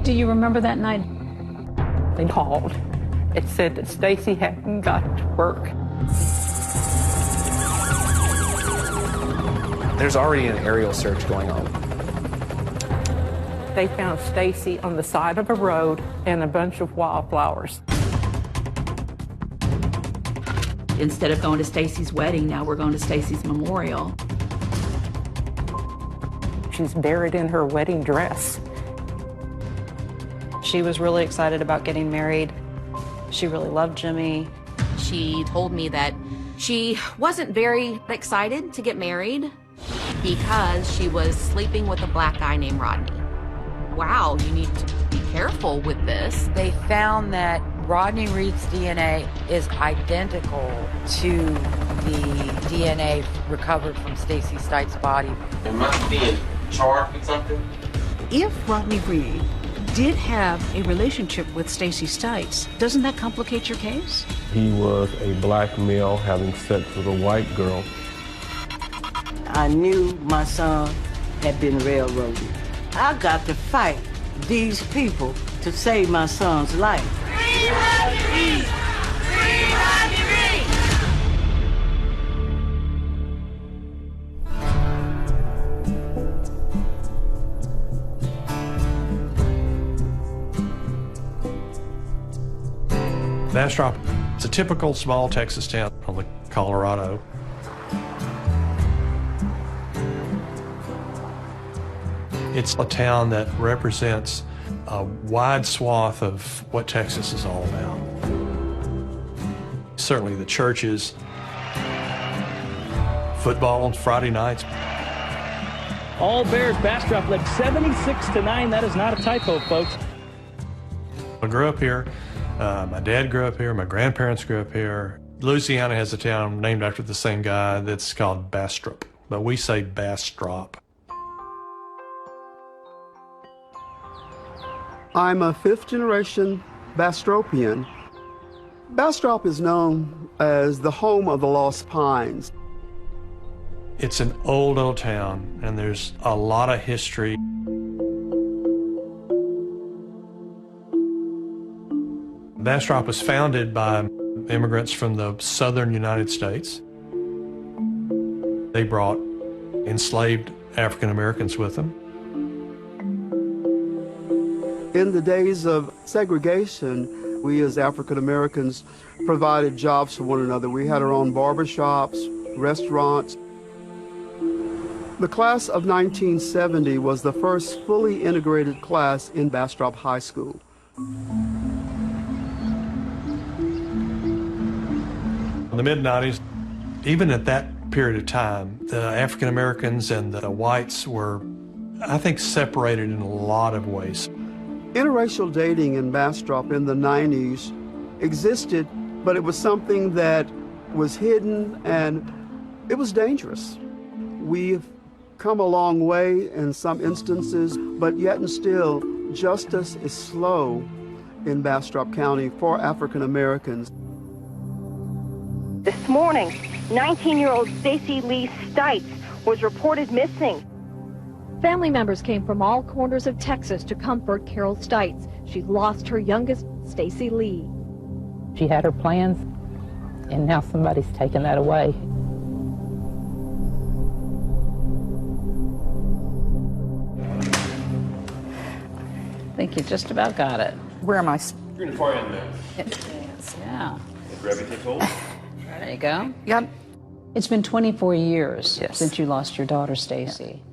Do you remember that night? They called. It said that Stacey hadn't got to work. There's already an aerial search going on. They found Stacey on the side of a road and a bunch of wildflowers. Instead of going to Stacey's wedding, now we're going to Stacey's memorial. She's buried in her wedding dress. She was really excited about getting married. She really loved Jimmy. She told me that she wasn't very excited to get married because she was sleeping with a black guy named Rodney. Wow, you need to be careful with this. They found that Rodney Reed's DNA is identical to the DNA recovered from Stacey Stites' body. Am I being charged with something? If Rodney Reed did have a relationship with Stacey Stites, doesn't that complicate your case? He was a black male having sex with a white girl. I knew my son had been railroaded. I got to fight these people to save my son's life. Free Rodney Reed! Free Rodney Reed! Bastrop, it's a typical small Texas town on the Colorado. It's a town that represents a wide swath of what Texas is all about. Certainly the churches, football on Friday nights. All Bears, Bastrop led 76-9. That is not a typo, folks. I grew up here. My dad grew up here. My grandparents grew up here. Louisiana has a town named after the same guy that's called Bastrop, but we say Bastrop. I'm a fifth-generation Bastropian. Bastrop is known as the home of the Lost Pines. It's an old town, and there's a lot of history. Bastrop was founded by immigrants from the southern United States. They brought enslaved African Americans with them. In the days of segregation, we as African Americans provided jobs for one another. We had our own barbershops, restaurants. The class of 1970 was the first fully integrated class in Bastrop High School. In the mid-90s, even at that period of time, the African Americans and the whites were, I think, separated in a lot of ways. Interracial dating in Bastrop in the 90s existed, but it was something that was hidden and it was dangerous. We've come a long way in some instances, but yet and still, justice is slow in Bastrop County for African Americans. This morning, 19-year-old Stacey Lee Stites was reported missing. Family members came from all corners of Texas to comfort Carol Stites. She lost her youngest, Stacey Lee. She had her plans, and now somebody's taken that away. I think you just about got it. Where am I? You're in the far end there. Yes, yeah. Gravity take hold. There you go. Yep. It's been 24 years Yes. since you lost your daughter, Stacey.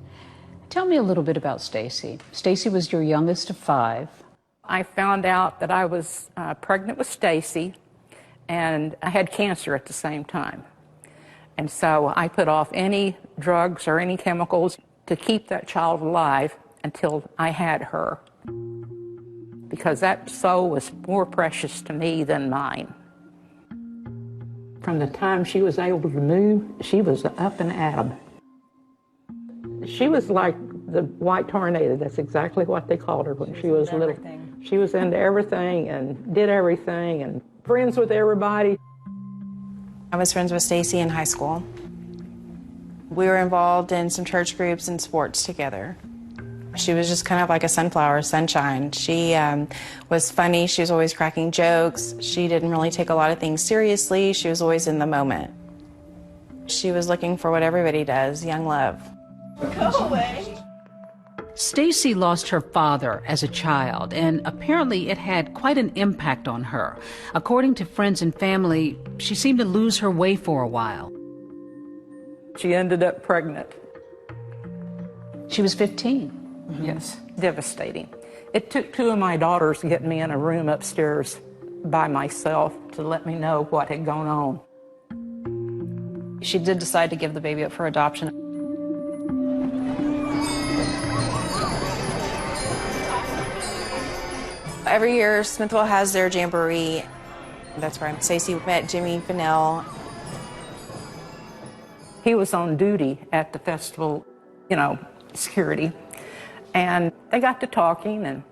Tell me a little bit about Stacey. Stacey was your youngest of 5. I found out that I was pregnant with Stacey, and I had cancer at the same time. And so I put off any drugs or any chemicals to keep that child alive until I had her, because that soul was more precious to me than mine. From the time she was able to move, she was up and at 'em. She was like the white tornado. That's exactly what they called her when she was little. She was into everything and did everything and friends with everybody. I was friends with Stacey in high school. We were involved in some church groups and sports together. She was just kind of like a sunflower, sunshine. She was funny. She was always cracking jokes. She didn't really take a lot of things seriously. She was always in the moment. She was looking for what everybody does, young love. Go away. Stacey lost her father as a child, and apparently it had quite an impact on her. According to friends and family, she seemed to lose her way for a while. She ended up pregnant. She was 15. Yes, devastating. It took 2 of my daughters to get me in a room upstairs by myself to let me know what had gone on. She did decide to give the baby up for adoption. Every year, Smithville has their jamboree. That's where Stacey met Jimmy Fennell. He was on duty at the festival, you know, security. And they got to talking, and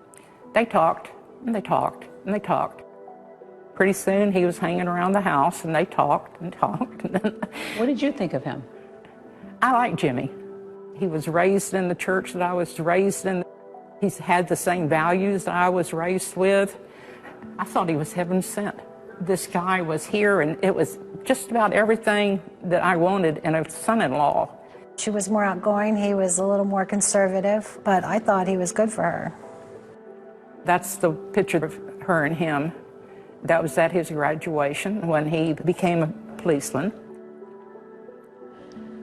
they talked, and they talked, and they talked. Pretty soon, he was hanging around the house, and they talked and talked. What did you think of him? I like Jimmy. He was raised in the church that I was raised in. He's had the same values that I was raised with. I thought he was heaven sent. This guy was here, and it was just about everything that I wanted in a son-in-law. She was more outgoing, he was a little more conservative, but I thought he was good for her. That's the picture of her and him. That was at his graduation when he became a policeman.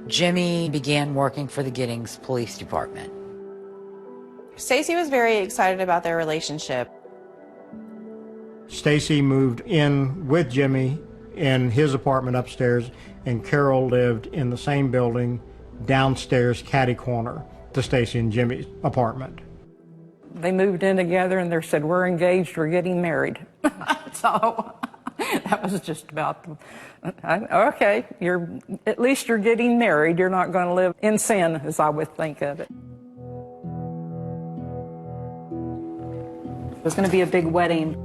Jimmy began working for the Giddings Police Department. Stacey was very excited about their relationship. Stacey moved in with Jimmy in his apartment upstairs, and Carol lived in the same building downstairs, catty corner to Stacey and Jimmy's apartment. They moved in together and they said, we're engaged, we're getting married. So that was just about, okay, at least you're getting married. You're not going to live in sin, as I would think of it. It was going to be a big wedding.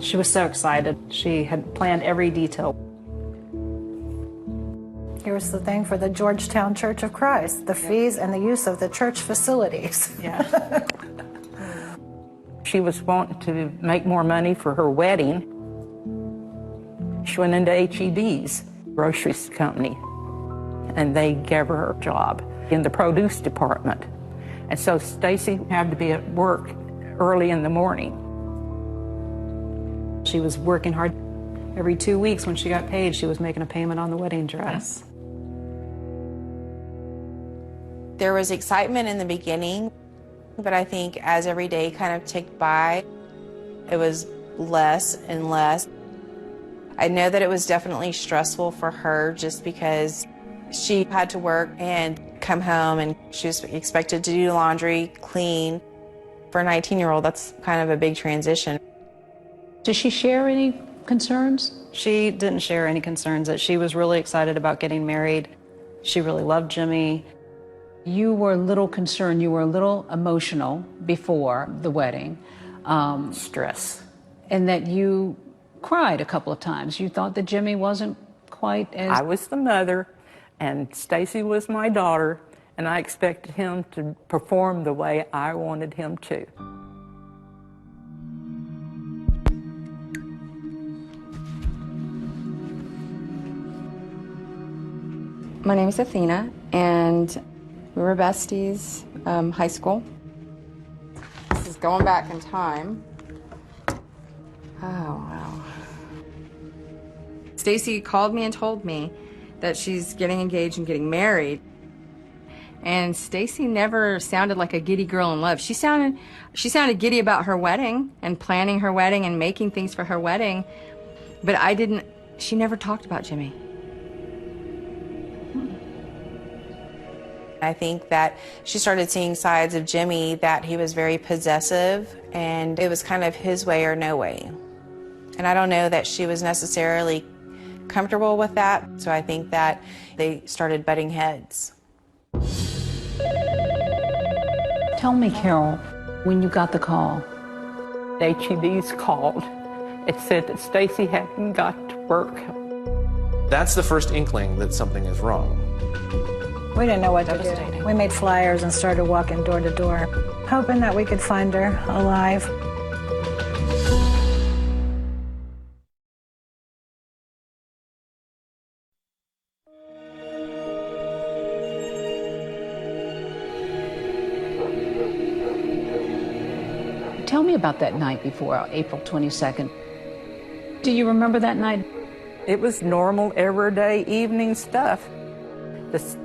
She was so excited. She had planned every detail. Here's the thing for the Georgetown Church of Christ, the fees and the use of the church facilities. Yeah. She was wanting to make more money for her wedding. She went into HEB's grocery company, and they gave her a job in the produce department. And so Stacey had to be at work early in the morning. She was working hard. Every 2 weeks when she got paid, she was making a payment on the wedding dress. There was excitement in the beginning, but I think as every day kind of ticked by, it was less and less. I know that it was definitely stressful for her just because she had to work and come home, and she was expected to do laundry, clean. For a 19-year-old, that's kind of a big transition. Does she share any concerns? She didn't share any concerns. That she was really excited about getting married. She really loved Jimmy. You were a little concerned, you were a little emotional before the wedding. Stress. And that you cried a couple of times. You thought that Jimmy wasn't quite as... I was the mother, and Stacey was my daughter, and I expected him to perform the way I wanted him to. My name is Athena, and we were besties, high school. This is going back in time. Oh, wow. Stacey called me and told me that she's getting engaged and getting married. And Stacey never sounded like a giddy girl in love. She sounded giddy about her wedding and planning her wedding and making things for her wedding. But she never talked about Jimmy. I think that she started seeing sides of Jimmy that he was very possessive, and it was kind of his way or no way. And I don't know that she was necessarily comfortable with that, so I think that they started butting heads. Tell me, Carol, when you got the call. HEB's called. It said that Stacey hadn't got to work. That's the first inkling that something is wrong. We didn't know what to do. We made flyers and started walking door to door, hoping that we could find her alive. Tell me about that night before April 22nd. Do you remember that night? It was normal, everyday evening stuff. This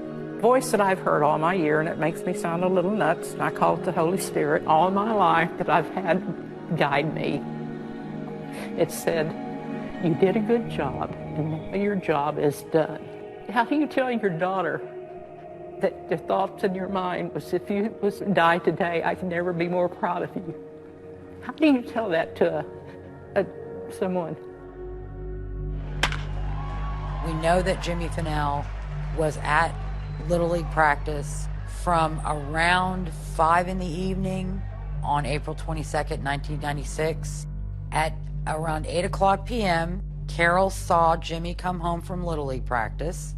voice that I've heard all my year, and it makes me sound a little nuts, and I call it the Holy Spirit, all my life that I've had guide me. It said, you did a good job, and now your job is done. How do you tell your daughter that the thoughts in your mind was, if you was to die today, I can never be more proud of you? How do you tell that to someone? We know that Jimmy Fennell was at Little League practice from around 5 in the evening on April 22nd, 1996. At around 8 o'clock p.m., Carol saw Jimmy come home from Little League practice.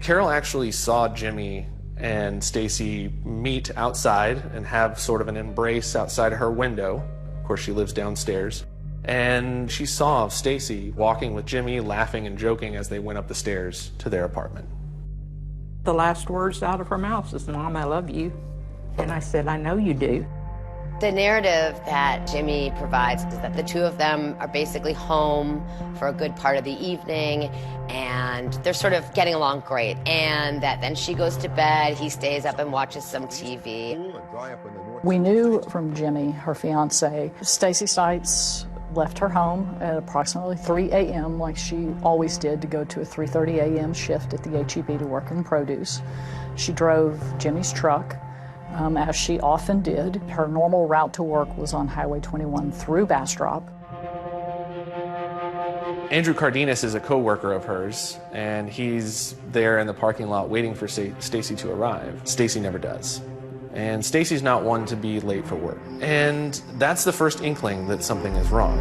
Carol actually saw Jimmy and Stacey meet outside and have sort of an embrace outside her window. Of course, she lives downstairs. And she saw Stacey walking with Jimmy, laughing and joking as they went up the stairs to their apartment. The last words out of her mouth was, Mom, I love you. And I said, I know you do. The narrative that Jimmy provides is that the two of them are basically home for a good part of the evening, and they're sort of getting along great, and that then she goes to bed, he stays up and watches some TV. We knew from Jimmy, her fiance, Stacey Stites left her home at approximately 3 a.m. like she always did, to go to a 3:30 a.m. shift at the H-E-B to work in produce. She drove Jimmy's truck, as she often did. Her normal route to work was on Highway 21 through Bastrop. Andrew Cardenas is a co-worker of hers, and he's there in the parking lot waiting for Stacey to arrive. Stacey never does. And Stacey's not one to be late for work. And that's the first inkling that something is wrong.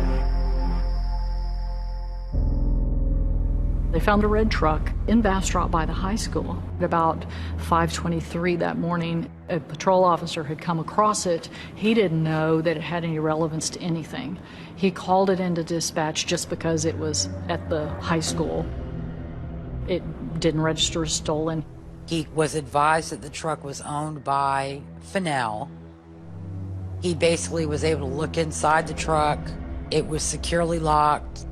They found a red truck in Bastrop by the high school. At about 5:23 that morning, a patrol officer had come across it. He didn't know that it had any relevance to anything. He called it into dispatch just because it was at the high school. It didn't register as stolen. He was advised that the truck was owned by Fennell. He basically was able to look inside the truck. It was securely locked.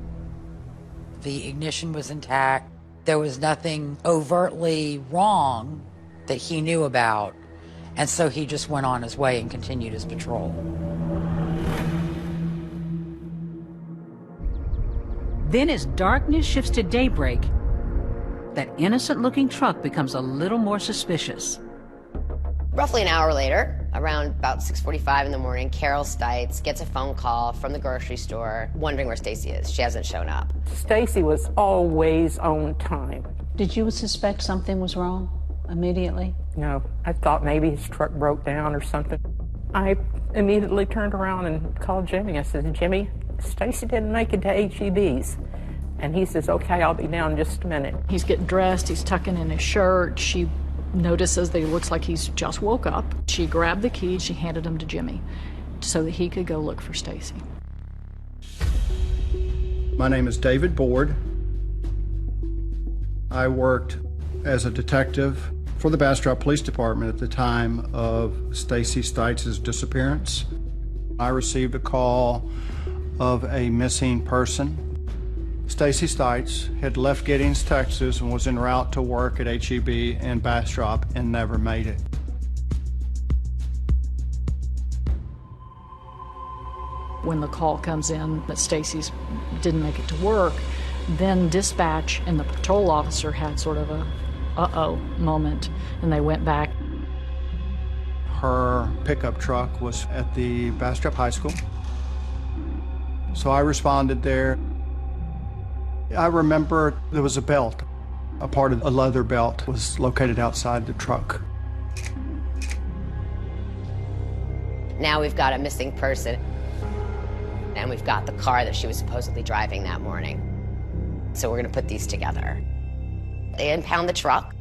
The ignition was intact. There was nothing overtly wrong that he knew about, and so he just went on his way and continued his patrol. Then as darkness shifts to daybreak, that innocent-looking truck becomes a little more suspicious. Roughly an hour later, around about 6:45 in the morning, Carol Stites gets a phone call from the grocery store wondering where Stacey is. She hasn't shown up. Stacey was always on time. Did you suspect something was wrong immediately? No, I thought maybe his truck broke down or something. I immediately turned around and called Jimmy. I said, Jimmy, Stacey didn't make it to H-E-B's. And he says, okay, I'll be down in just a minute. He's getting dressed, he's tucking in his shirt. She notices that he looks like he's just woke up. She grabbed the keys, she handed them to Jimmy so that he could go look for Stacey. My name is David Board. I worked as a detective for the Bastrop Police Department at the time of Stacey Stites' disappearance. I received a call of a missing person. Stacey Stites had left Giddings, Texas, and was en route to work at H-E-B in Bastrop and never made it. When the call comes in that Stacey's didn't make it to work, then dispatch and the patrol officer had sort of a uh-oh moment, and they went back. Her pickup truck was at the Bastrop High School, so I responded there. I remember there was a belt. A part of a leather belt was located outside the truck. Now we've got a missing person, and we've got the car that she was supposedly driving that morning. So we're gonna put these together. They impound the truck.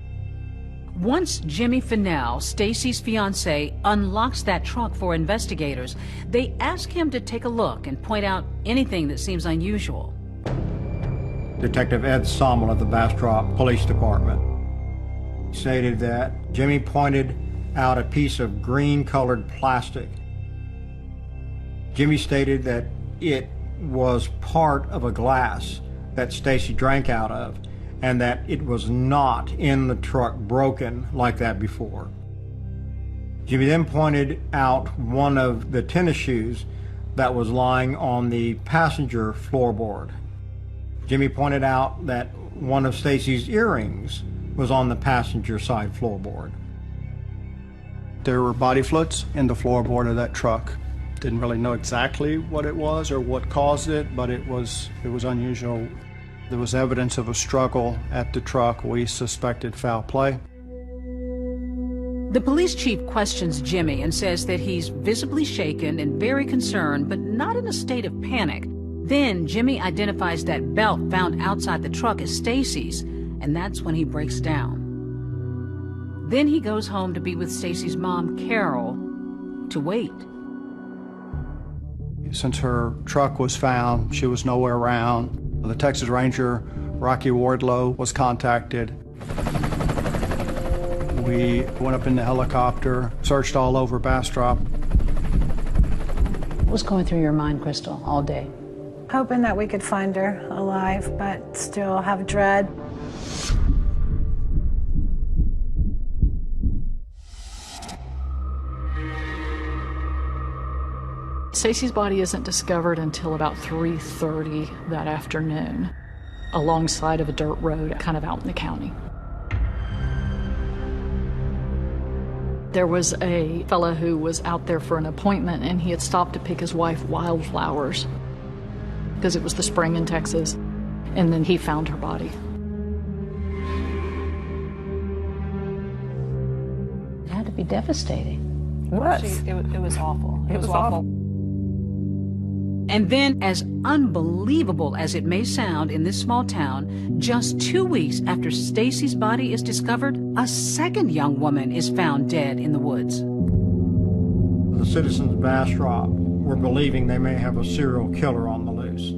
Once Jimmy Fennell, Stacey's fiance, unlocks that truck for investigators, they ask him to take a look and point out anything that seems unusual. Detective Ed Sommel of the Bastrop Police Department stated that Jimmy pointed out a piece of green-colored plastic. Jimmy stated that it was part of a glass that Stacey drank out of, and that it was not in the truck broken like that before. Jimmy then pointed out one of the tennis shoes that was lying on the passenger floorboard. Jimmy pointed out that one of Stacey's earrings was on the passenger side floorboard. There were body fluids in the floorboard of that truck. Didn't really know exactly what it was or what caused it, but it was unusual. There was evidence of a struggle at the truck. We suspected foul play. The police chief questions Jimmy and says that he's visibly shaken and very concerned, but not in a state of panic. Then Jimmy identifies that belt found outside the truck as Stacey's, and that's when he breaks down. Then he goes home to be with Stacey's mom, Carol, to wait. Since her truck was found, she was nowhere around. The Texas Ranger, Rocky Wardlow, was contacted. We went up in the helicopter, searched all over Bastrop. What was going through your mind, Crystal, all day? Hoping that we could find her alive, but still have dread. Stacey's body isn't discovered until about 3:30 that afternoon, alongside of a dirt road kind of out in the county. There was a fella who was out there for an appointment, and he had stopped to pick his wife wildflowers because it was the spring in Texas, and then he found her body. It had to be devastating. It was awful. It was awful. And then, as unbelievable as it may sound in this small town, just 2 weeks after Stacey's body is discovered, a second young woman is found dead in the woods. The citizens of Bastrop were believing they may have a serial killer on the loose.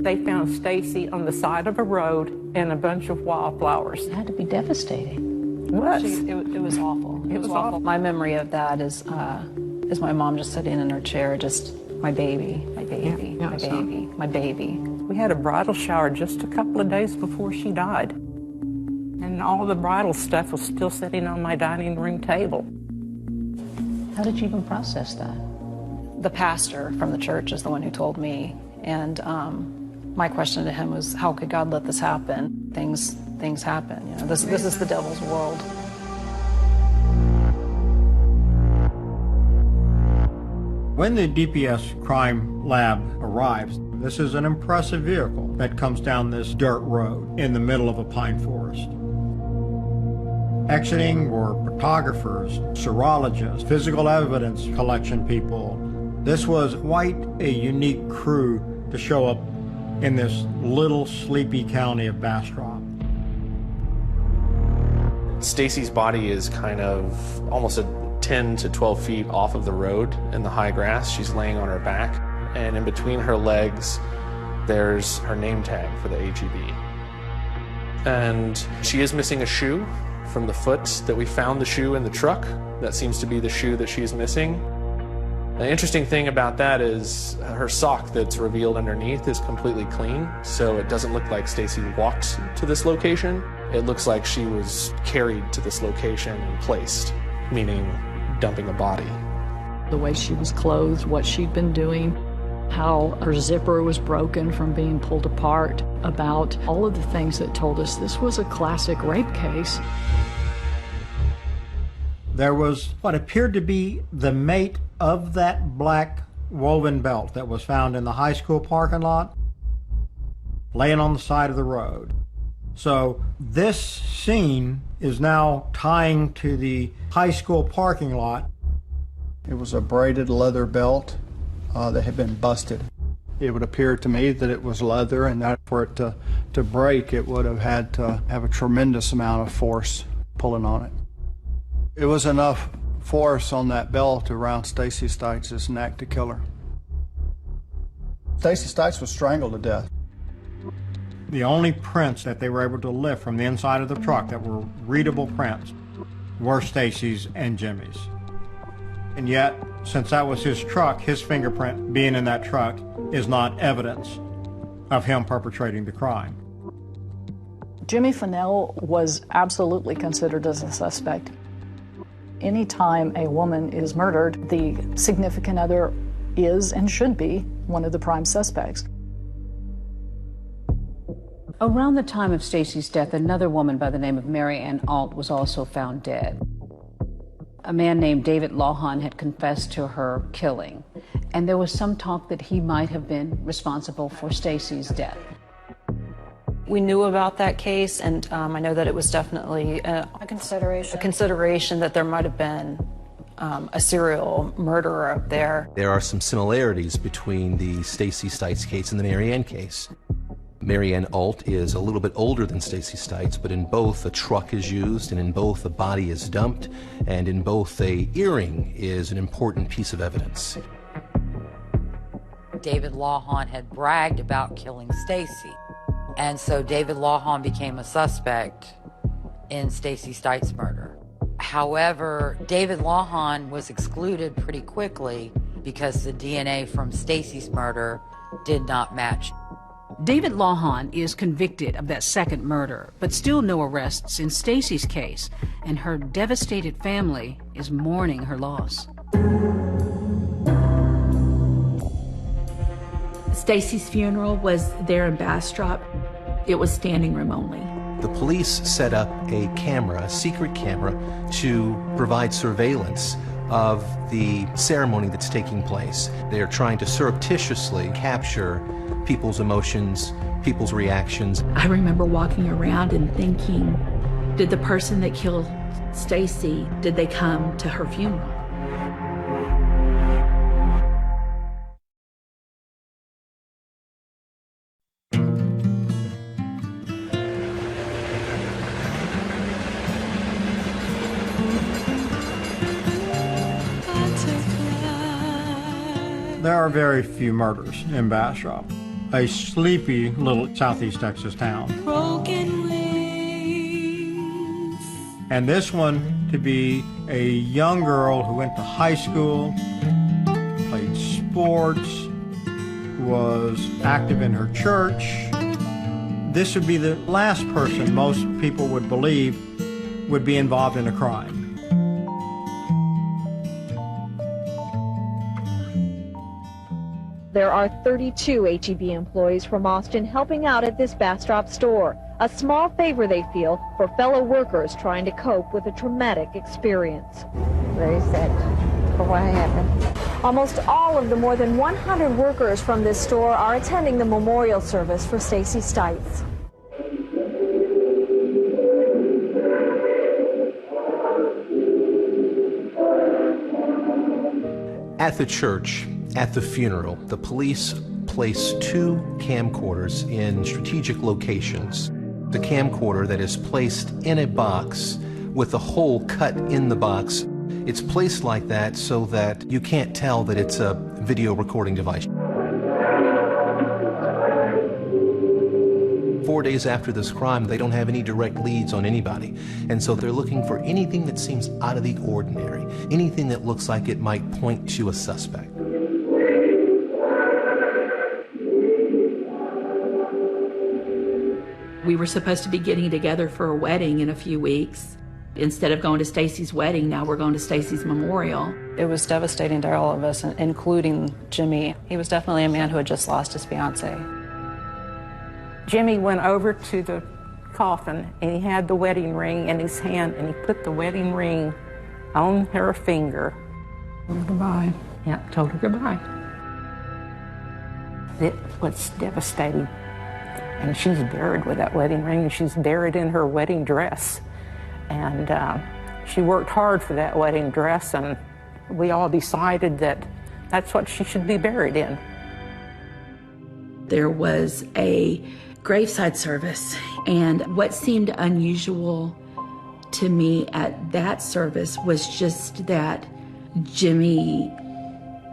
They found Stacey on the side of a road and a bunch of wildflowers. It had to be devastating. It was. It was awful. It was awful. My memory of that is my mom just sitting in her chair, just, my baby, my baby, my baby, my baby. We had a bridal shower just a couple of days before she died. And all the bridal stuff was still sitting on my dining room table. How did you even process that? The pastor from the church is the one who told me, and my question to him was, how could God let this happen? Things happen. You know, this is the devil's world. When the DPS crime lab arrives, this is an impressive vehicle that comes down this dirt road in the middle of a pine forest. Exiting were photographers, serologists, physical evidence collection people. This was quite a unique crew to show up in this little sleepy county of Bastrop. Stacey's body is kind of almost 10 to 12 feet off of the road in the high grass. She's laying on her back, and in between her legs there's her name tag for the HEB. And she is missing a shoe from the foot that we found the shoe in the truck. That seems to be the shoe that she's missing. The interesting thing about that is her sock that's revealed underneath is completely clean, so it doesn't look like Stacey walked to this location. It looks like she was carried to this location and placed, meaning dumping a body. The way she was clothed, what she'd been doing, how her zipper was broken from being pulled apart, about all of the things that told us this was a classic rape case. There was what appeared to be the mate of that black woven belt that was found in the high school parking lot, laying on the side of the road. So this scene is now tying to the high school parking lot. It was a braided leather belt that had been busted. It would appear to me that it was leather, and that for it to break, it would have had to have a tremendous amount of force pulling on it. It was enough force on that belt around Stacey Stites' neck to kill her. Stacey Stites was strangled to death. The only prints that they were able to lift from the inside of the truck that were readable prints were Stacey's and Jimmy's. And yet, since that was his truck, his fingerprint being in that truck is not evidence of him perpetrating the crime. Jimmy Fennell was absolutely considered as a suspect. Anytime a woman is murdered, the significant other is and should be one of the prime suspects. Around the time of Stacey's death, another woman by the name of Mary Ann Alt was also found dead. A man named David Lawhon had confessed to her killing, and there was some talk that he might have been responsible for Stacey's death. We knew about that case, and I know that it was definitely a consideration that there might have been a serial murderer up there. There are some similarities between the Stacey Stites case and the Mary Ann case. Mary Ann Alt is a little bit older than Stacey Stites, but in both a truck is used, and in both a body is dumped, and in both a earring is an important piece of evidence. David Lawhon had bragged about killing Stacey, and so David Lawhon became a suspect in Stacey Stites' murder. However, David Lawhon was excluded pretty quickly because the DNA from Stacey's murder did not match. David Lawhon is convicted of that second murder, but still no arrests in Stacey's case, and her devastated family is mourning her loss. Stacey's funeral was there in Bastrop. It was standing room only. The police set up a camera, a secret camera, to provide surveillance of the ceremony that's taking place. They're trying to surreptitiously capture people's emotions, people's reactions. I remember walking around and thinking, did the person that killed Stacey, did they come to her funeral? There are very few murders in Bastrop, a sleepy little southeast Texas town. Broken wings. And this one to be a young girl who went to high school, played sports, was active in her church. This would be the last person most people would believe would be involved in a crime. There are 32 HEB employees from Austin helping out at this Bastrop store, a small favor they feel for fellow workers trying to cope with a traumatic experience. Very sad for what happened. Almost all of the more than 100 workers from this store are attending the memorial service for Stacey Stites. At the church, at the funeral, the police placed 2 camcorders in strategic locations. The camcorder that is placed in a box with a hole cut in the box, it's placed like that so that you can't tell that it's a video recording device. 4 days after this crime, they don't have any direct leads on anybody. And so they're looking for anything that seems out of the ordinary, anything that looks like it might point to a suspect. We were supposed to be getting together for a wedding in a few weeks. Instead of going to Stacey's wedding, now we're going to Stacey's memorial. It was devastating to all of us, including Jimmy. He was definitely a man who had just lost his fiancée. Jimmy went over to the coffin, and he had the wedding ring in his hand, and he put the wedding ring on her finger. Goodbye. Yeah, told her goodbye. It was devastating. And she's buried with that wedding ring, and she's buried in her wedding dress. And she worked hard for that wedding dress, and we all decided that that's what she should be buried in. There was a graveside service, and what seemed unusual to me at that service was just that Jimmy,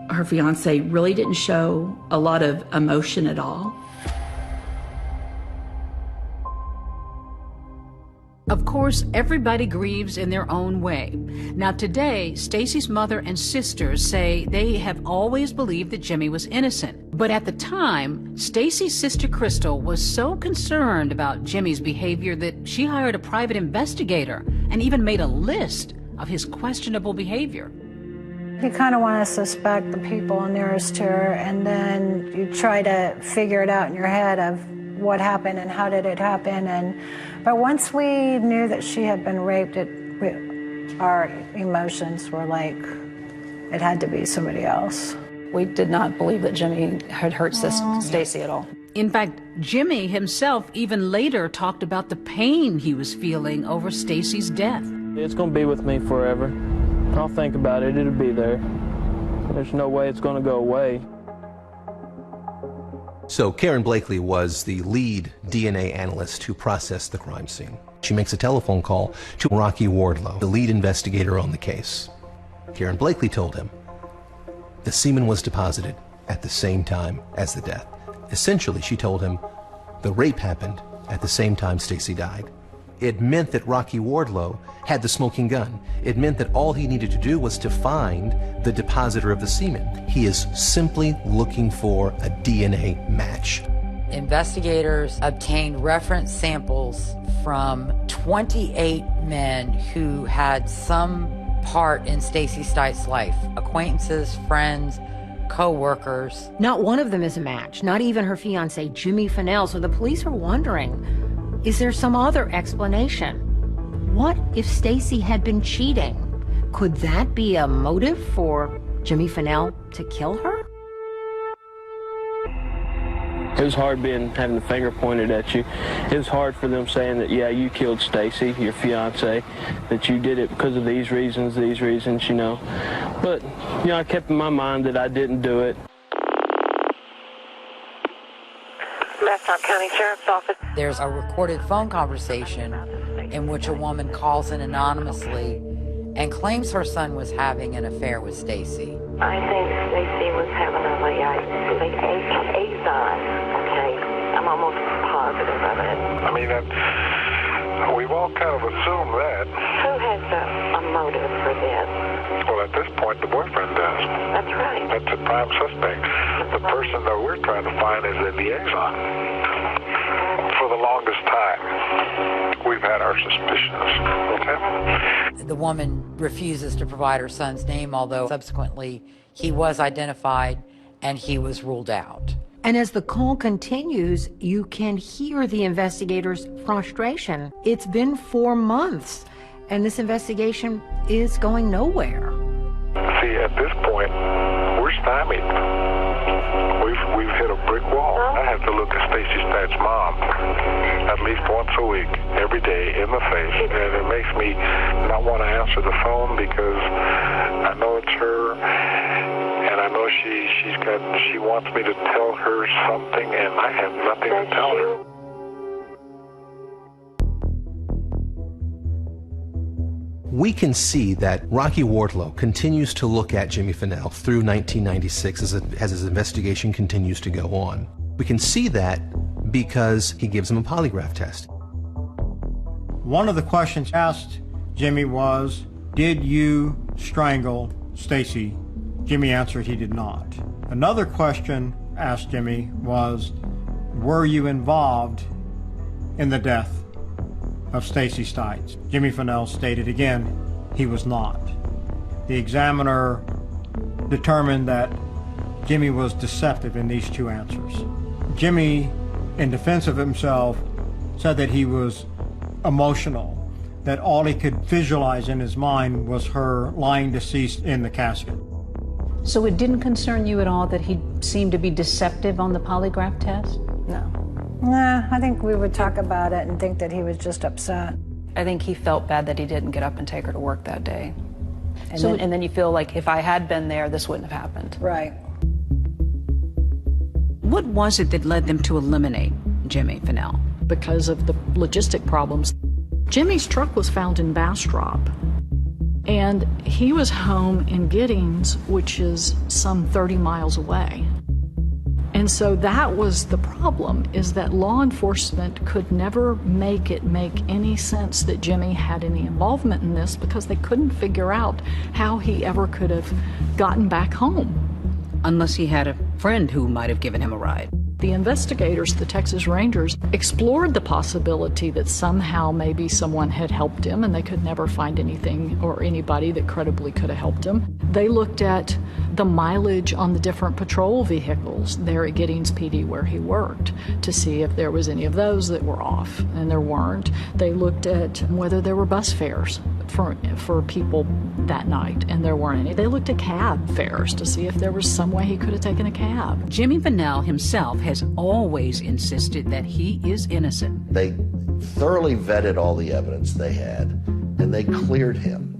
her fiance, really didn't show a lot of emotion at all. Of course, everybody grieves in their own way. Now today, Stacey's mother and sisters say they have always believed that Jimmy was innocent. But at the time, Stacey's sister Crystal was so concerned about Jimmy's behavior that she hired a private investigator and even made a list of his questionable behavior. You kind of want to suspect the people nearest to her, and then you try to figure it out in your head of what happened and how did it happen. But once we knew that she had been raped, our emotions were like, it had to be somebody else. We did not believe that Jimmy had hurt Stacey at all. In fact, Jimmy himself even later talked about the pain he was feeling over Stacey's death. It's going to be with me forever. I'll think about it. It'll be there. There's no way it's going to go away. So Karen Blakely was the lead DNA analyst who processed the crime scene. She makes a telephone call to Rocky Wardlow, the lead investigator on the case. Karen Blakely told him the semen was deposited at the same time as the death. Essentially, she told him the rape happened at the same time Stacey died. It meant that Rocky Wardlow had the smoking gun. It meant that all he needed to do was to find the depositor of the semen. He is simply looking for a DNA match. Investigators obtained reference samples from 28 men who had some part in Stacey Stites' life. Acquaintances, friends, co-workers. Not one of them is a match, not even her fiancé, Jimmy Fennell. So the police are wondering, is there some other explanation? What if Stacey had been cheating? Could that be a motive for Jimmy Fennell to kill her? It was hard having the finger pointed at you. It was hard for them saying that, yeah, you killed Stacey, your fiance, that you did it because of these reasons, you know. But, you know, I kept in my mind that I didn't do it. Bastrop County Sheriff's Office. There's a recorded phone conversation in which a woman calls in anonymously and claims her son was having an affair with Stacey. I think Stacey was having a liaison. Okay, I'm almost positive of it. I mean, we've all kind of assumed that. Who has a motive for this? Well, at this point, the boyfriend does. That's right. That's the prime suspect. The person that we're trying to find is a liaison. For the longest time, we've had our suspicions. Okay? The woman refuses to provide her son's name, although subsequently he was identified and he was ruled out. And as the call continues, you can hear the investigators' frustration. It's been 4 months, and this investigation is going nowhere. See, at this point, we're stymied. We've hit a brick wall. I have to look at Stacey Stites' mom at least once a week, every day, in the face, and it makes me not want to answer the phone because I know it's her, and I know she wants me to tell her something, and I have nothing to tell her. We can see that Rocky Wardlow continues to look at Jimmy Fennell through 1996 as his investigation continues to go on. We can see that because he gives him a polygraph test. One of the questions asked Jimmy was, did you strangle Stacey? Jimmy answered he did not. Another question asked Jimmy was, were you involved in the death of Stacey Stites? Jimmy Fennell stated again he was not. The examiner determined that Jimmy was deceptive in these two answers. Jimmy, in defense of himself, said that he was emotional, that all he could visualize in his mind was her lying deceased in the casket. So it didn't concern you at all that he seemed to be deceptive on the polygraph test? No. Nah, I think we would talk about it and think that he was just upset. I think he felt bad that he didn't get up and take her to work that day. And then you feel like if I had been there, this wouldn't have happened. Right. What was it that led them to eliminate Jimmy Fennell? Because of the logistic problems. Jimmy's truck was found in Bastrop, and he was home in Giddings, which is some 30 miles away. And so that was the problem, is that law enforcement could never make it make any sense that Jimmy had any involvement in this, because they couldn't figure out how he ever could have gotten back home. Unless he had a friend who might have given him a ride. The investigators, the Texas Rangers, explored the possibility that somehow maybe someone had helped him, and they could never find anything or anybody that credibly could have helped him. They looked at the mileage on the different patrol vehicles there at Giddings PD where he worked to see if there was any of those that were off, and there weren't. They looked at whether there were bus fares for people that night, and there weren't any. They looked at cab fares to see if there was some way he could have taken a cab. Jimmy Fennell himself has always insisted that he is innocent. They thoroughly vetted all the evidence they had, and they cleared him.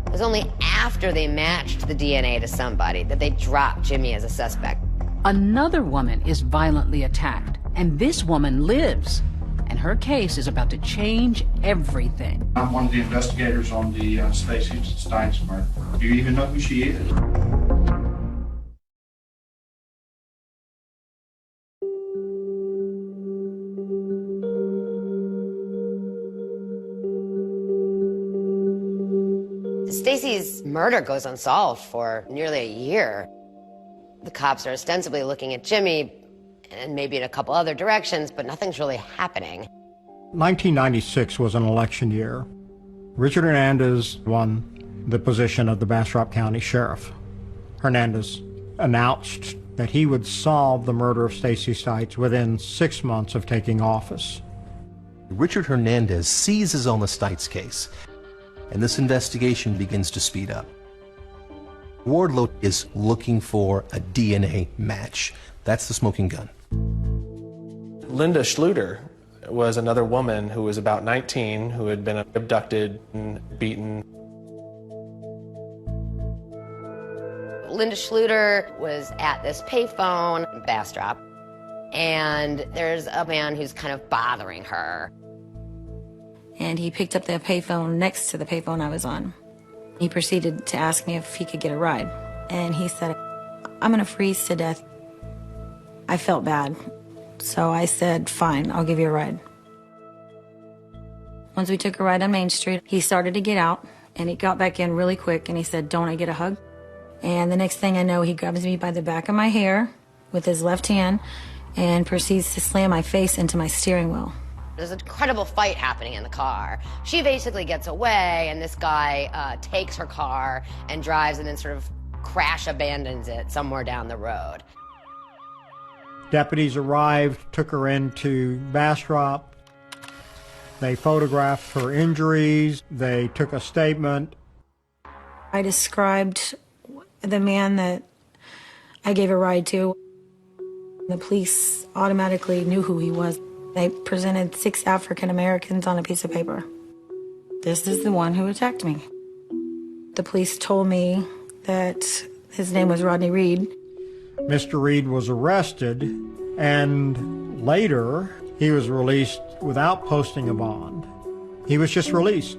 It was only after they matched the DNA to somebody that they dropped Jimmy as a suspect. Another woman is violently attacked, and this woman lives. And her case is about to change everything. I'm one of the investigators on the Stacey Stites murder. Do you even know who she is? Stacey's murder goes unsolved for nearly a year. The cops are ostensibly looking at Jimmy and maybe in a couple other directions, but nothing's really happening. 1996 was an election year. Richard Hernandez won the position of the Bastrop County Sheriff. Hernandez announced that he would solve the murder of Stacey Stites within 6 months of taking office. Richard Hernandez seizes on the Stites case, and this investigation begins to speed up. Wardlow is looking for a DNA match. That's the smoking gun. Linda Schluter was another woman who was about 19 who had been abducted and beaten. Linda Schluter was at this payphone in Bastrop, and there's a man who's kind of bothering her. And he picked up the payphone next to the payphone I was on. He proceeded to ask me if he could get a ride. And he said, "I'm gonna freeze to death." I felt bad. So I said, "Fine, I'll give you a ride." Once we took a ride on Main Street, he started to get out, and he got back in really quick, and he said, "Don't I get a hug?" And the next thing I know, he grabs me by the back of my hair with his left hand and proceeds to slam my face into my steering wheel. There's an incredible fight happening in the car. She basically gets away, and this guy takes her car and drives and then sort of crash abandons it somewhere down the road. Deputies arrived, took her into Bastrop. They photographed her injuries. They took a statement. I described the man that I gave a ride to. The police automatically knew who he was. They presented 6 African Americans on a piece of paper. This is the one who attacked me. The police told me that his name was Rodney Reed. Mr. Reed was arrested, and later he was released without posting a bond. He was just released.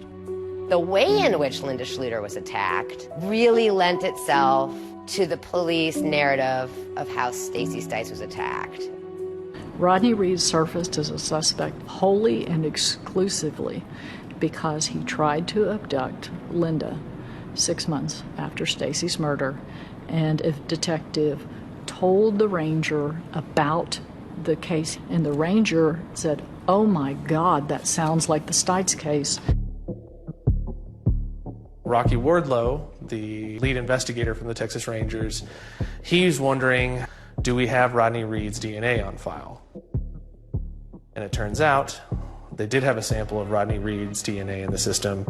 The way in which Linda Schluter was attacked really lent itself to the police narrative of how Stacey Stites was attacked. Rodney Reed surfaced as a suspect wholly and exclusively because he tried to abduct Linda 6 months after Stacey's murder, and a detective told the ranger about the case, and the ranger said, "Oh my God, that sounds like the Stites case." Rocky Wardlow, the lead investigator from the Texas Rangers, he's wondering, do we have Rodney Reed's DNA on file? And it turns out they did have a sample of Rodney Reed's DNA in the system.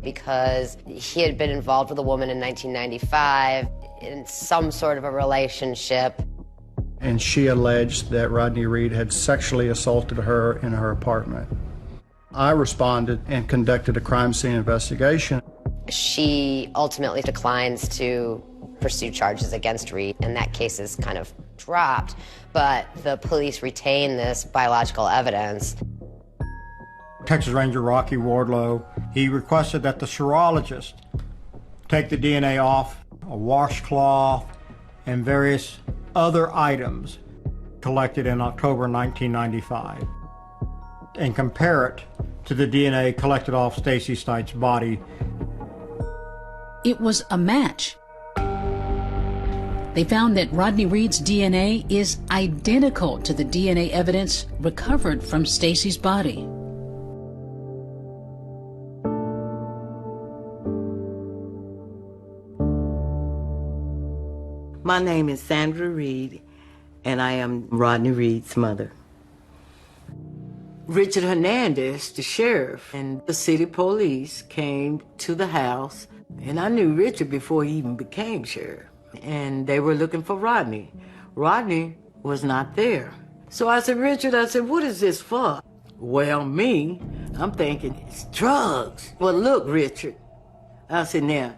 Because he had been involved with a woman in 1995 in some sort of a relationship. and she alleged that Rodney Reed had sexually assaulted her in her apartment. I responded and conducted a crime scene investigation. She ultimately declines to pursue charges against Reed, and that case is kind of dropped, but the police retain this biological evidence. Texas Ranger Rocky Wardlow, he requested that the serologist take the DNA off a washcloth and various other items collected in October 1995 and compare it to the DNA collected off Stacey Stites' body. It was a match. They found that Rodney Reed's DNA is identical to the DNA evidence recovered from Stacey's body. My name is Sandra Reed, and I am Rodney Reed's mother. Richard Hernandez, the sheriff, and the city police came to the house, and I knew Richard before he even became sheriff, and they were looking for Rodney. Rodney was not there. So I said, Richard, what is this for? Well, me, I'm thinking it's drugs. Well, look, Richard, I said, now,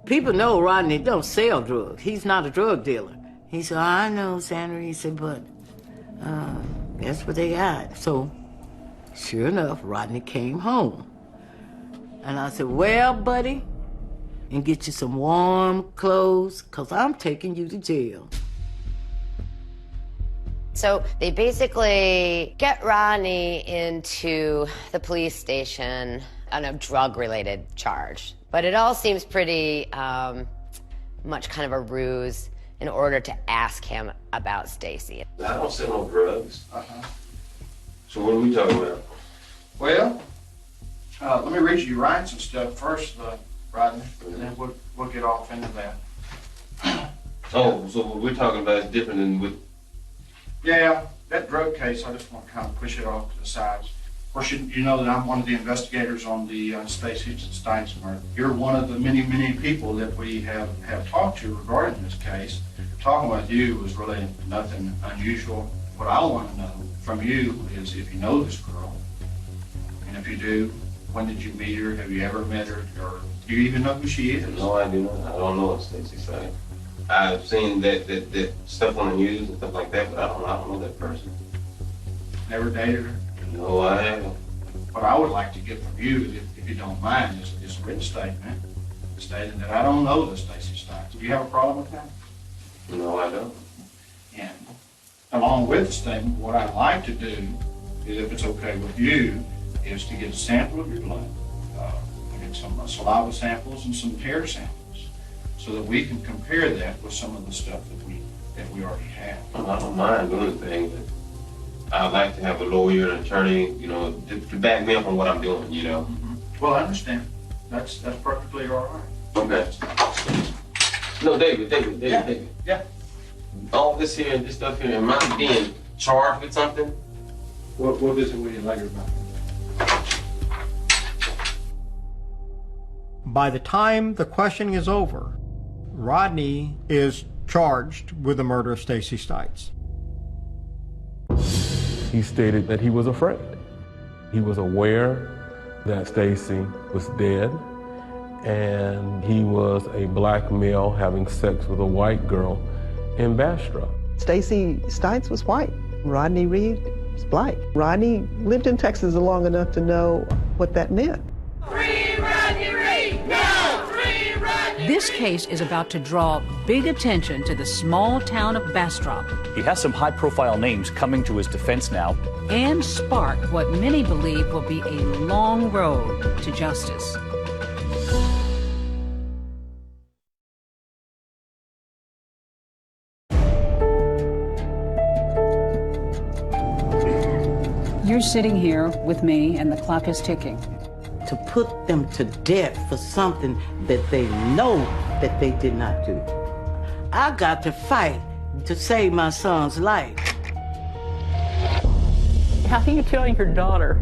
people know Rodney don't sell drugs. He's not a drug dealer. He said, I know, Sandra. He said, but that's what they got. So, sure enough, Rodney came home. And I said, well, buddy, and get you some warm clothes, because I'm taking you to jail. So they basically get Rodney into the police station on a drug-related charge. But it all seems pretty much kind of a ruse in order to ask him about Stacey. I don't sell no drugs. So what are we talking about? Well, let me read you your rights and stuff first, Rodney, and then we'll get off into that. Oh, so what we're talking about is different than what... Yeah, that drug case, I just want to kind of push it off to the sides. Of course, you know that I'm one of the investigators on the Stacey Stites murder. You're one of the many, many people that we have talked to regarding this case. Talking with you was really nothing unusual. What I want to know from you is if you know this girl, and if you do, when did you meet her? Have you ever met her? Or do you even know who she is? No, I do not. I don't know what Stacey Stites. I've seen that stuff on the news and stuff like that, but I don't know that person. Never dated her? No, I haven't. What I would like to get from you, if you don't mind, is a written statement stating that I don't know the Stacey Stites. Do you have a problem with that? No, I don't. And along with the statement, what I'd like to do is, if it's okay with you, is to get a sample of your blood, get some saliva samples and some tear samples, so that we can compare that with some of the stuff that we already have. I don't mind doing things, but I'd like to have a lawyer, an attorney, to back me up on what I'm doing, Well, I understand. That's perfectly all right. Okay. No, David. Yeah. All this stuff here, am I being charged with something? We'll visit with you later about it. By the time the questioning is over, Rodney is charged with the murder of Stacey Stites. He stated that he was afraid. He was aware that Stacey was dead, and he was a black male having sex with a white girl in Bastrop. Stacey Stites was white. Rodney Reed was black. Rodney lived in Texas long enough to know what that meant. This case is about to draw big attention to the small town of Bastrop. He has some high-profile names coming to his defense now. And spark what many believe will be a long road to justice. You're sitting here with me and the clock is ticking. To put them to death for something that they know that they did not do. I got to fight to save my son's life. How can you tell your daughter,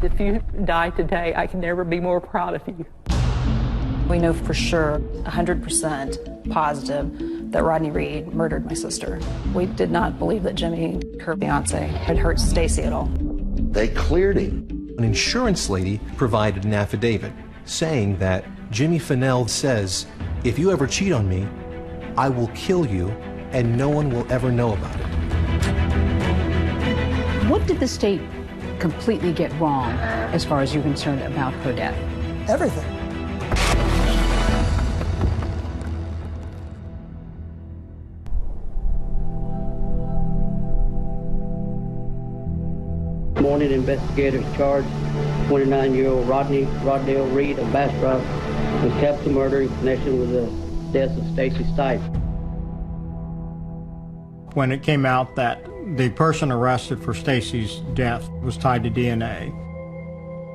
if you die today, I can never be more proud of you? We know for sure, 100% positive, that Rodney Reed murdered my sister. We did not believe that Jimmy, her fiance, had hurt Stacey at all. They cleared him. An insurance lady provided an affidavit saying that Jimmy Fennell says, if you ever cheat on me, I will kill you and no one will ever know about it. What did the state completely get wrong as far as you're concerned about her death? Everything. Morning, investigators charged 29-year-old Rodney Reed of Bastrop with capital murder in connection with the death of Stacey Stites. When it came out that the person arrested for Stacey's death was tied to DNA,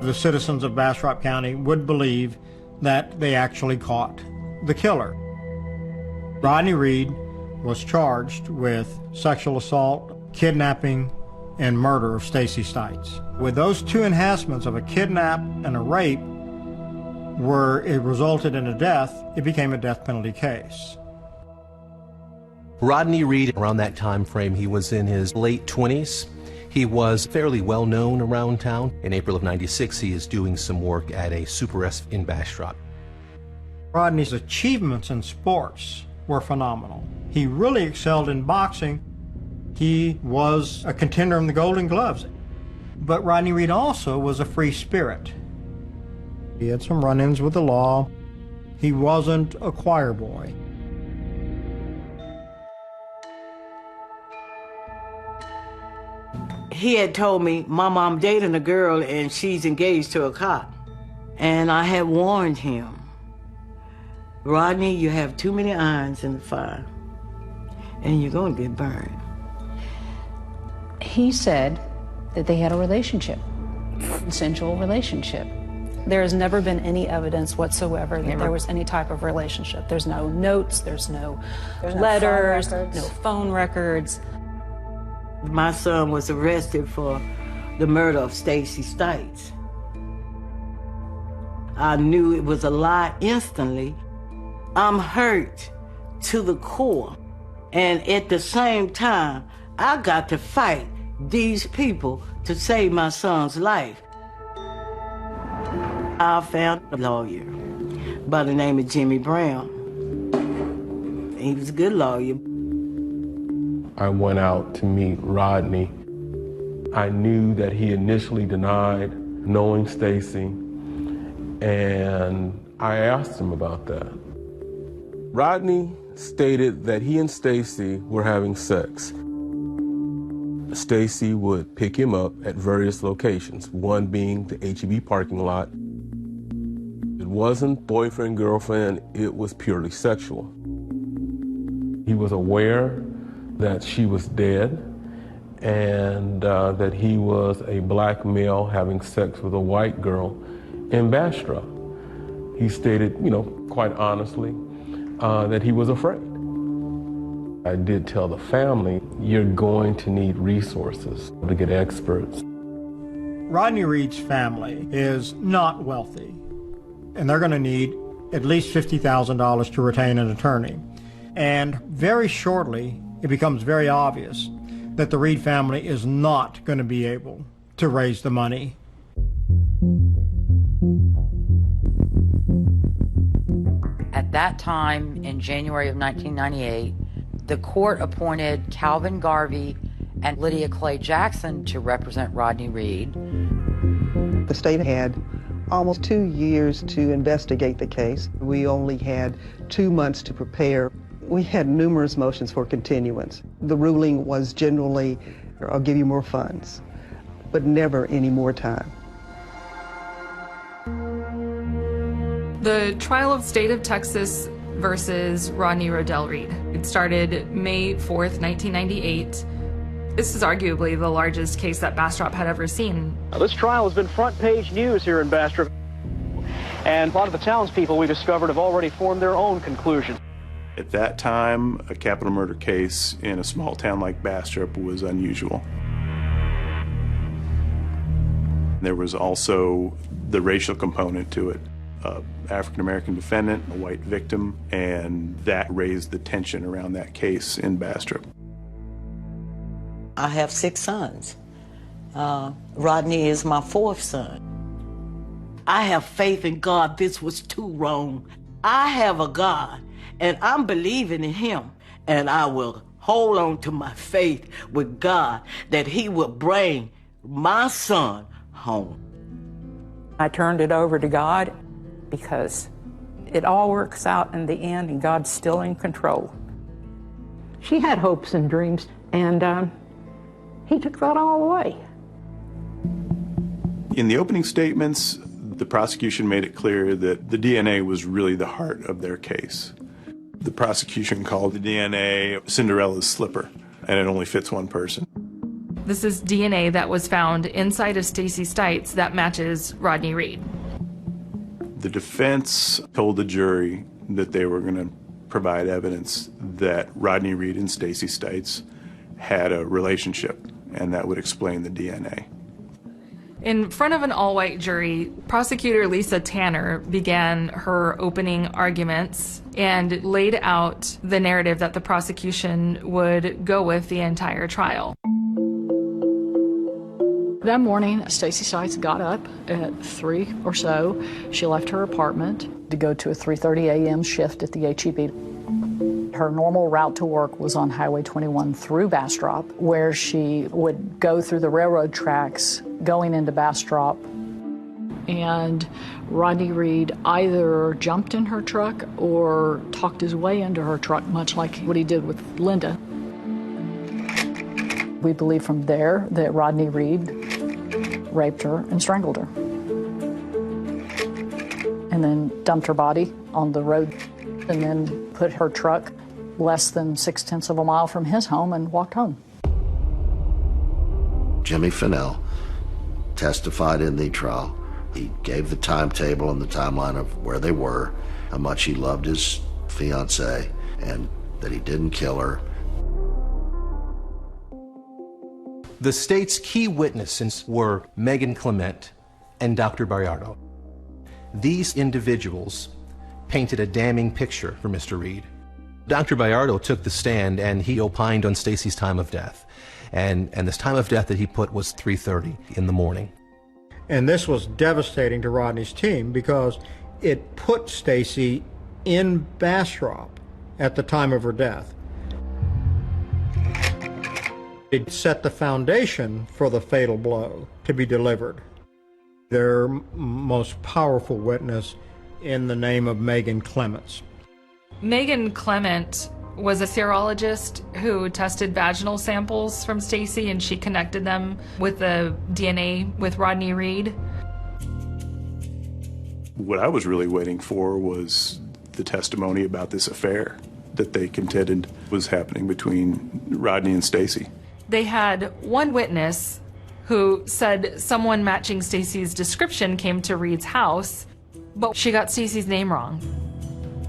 the citizens of Bastrop County would believe that they actually caught the killer. Rodney Reed was charged with sexual assault, kidnapping, and murder of Stacey Stites. With those two enhancements of a kidnap and a rape, where it resulted in a death, it became a death penalty case. Rodney Reed, around that time frame, he was in his late 20s. He was fairly well known around town. In April of '96, he is doing some work at a Super S in Bastrop. Rodney's achievements in sports were phenomenal. He really excelled in boxing. He was a contender in the Golden Gloves. But Rodney Reed also was a free spirit. He had some run-ins with the law. He wasn't a choir boy. He had told me, Mama, I'm dating a girl and she's engaged to a cop. And I had warned him, Rodney, you have too many irons in the fire and you're gonna get burned. He said that they had a relationship, consensual relationship. There has never been any evidence whatsoever that there was any type of relationship. There's no notes, there's no letters, no phone records. My son was arrested for the murder of Stacey Stites. I knew it was a lie instantly. I'm hurt to the core. And at the same time, I got to fight these people to save my son's life. I found a lawyer by the name of Jimmy Brown. He was a good lawyer. I went out to meet Rodney. I knew that he initially denied knowing Stacey, and I asked him about that. Rodney stated that he and Stacey were having sex. Stacey would pick him up at various locations, one being the H-E-B parking lot. It wasn't boyfriend, girlfriend, it was purely sexual. He was aware that she was dead and that he was a black male having sex with a white girl in Bastrop. He stated, quite honestly, that he was afraid. I did tell the family, you're going to need resources to get experts. Rodney Reed's family is not wealthy, and they're going to need at least $50,000 to retain an attorney. And very shortly, it becomes very obvious that the Reed family is not going to be able to raise the money. At that time, in January of 1998, the court appointed Calvin Garvey and Lydia Clay Jackson to represent Rodney Reed. The state had almost 2 years to investigate the case. We only had 2 months to prepare. We had numerous motions for continuance. The ruling was generally, I'll give you more funds, but never any more time. The trial of State of Texas versus Rodney Rodell Reed. It started May 4th, 1998. This is arguably the largest case that Bastrop had ever seen. Now, this trial has been front page news here in Bastrop. And a lot of the townspeople we discovered have already formed their own conclusions. At that time, a capital murder case in a small town like Bastrop was unusual. There was also the racial component to it. a African-American defendant, a white victim, and that raised the tension around that case in Bastrop. I have 6 sons. Rodney is my 4th son. I have faith in God. This was too wrong. I have a God, and I'm believing in him, and I will hold on to my faith with God that he will bring my son home. I turned it over to God because it all works out in the end, and God's still in control. She had hopes and dreams, and he took that all away. In the opening statements, the prosecution made it clear that the DNA was really the heart of their case. The prosecution called the DNA Cinderella's slipper, and it only fits one person. This is DNA that was found inside of Stacey Stites that matches Rodney Reed. The defense told the jury that they were going to provide evidence that Rodney Reed and Stacey Stites had a relationship, and that would explain the DNA. In front of an all-white jury, prosecutor Lisa Tanner began her opening arguments and laid out the narrative that the prosecution would go with the entire trial. That morning, Stacey Stites got up at 3 or so. She left her apartment to go to a 3:30 a.m. shift at the HEB. Her normal route to work was on Highway 21 through Bastrop, where she would go through the railroad tracks going into Bastrop. And Rodney Reed either jumped in her truck or talked his way into her truck, much like what he did with Linda. We believe from there that Rodney Reed raped her and strangled her, and then dumped her body on the road, and then put her truck less than 6/10 of a mile from his home and walked home. Jimmy Fennell testified in the trial. He gave the timetable and the timeline of where they were, how much he loved his fiancée, and that he didn't kill her. The state's key witnesses were Megan Clement and Dr. Bayardo. These individuals painted a damning picture for Mr. Reed. Dr. Bayardo took the stand and he opined on Stacey's time of death. And this time of death that he put was 3:30 in the morning. And this was devastating to Rodney's team because it put Stacey in Bastrop at the time of her death. It set the foundation for the fatal blow to be delivered. Their most powerful witness in the name of Megan Clements. Megan Clement was a serologist who tested vaginal samples from Stacey, and she connected them with the DNA with Rodney Reed. What I was really waiting for was the testimony about this affair that they contended was happening between Rodney and Stacey. They had one witness who said someone matching Stacey's description came to Reed's house, but she got Stacey's name wrong.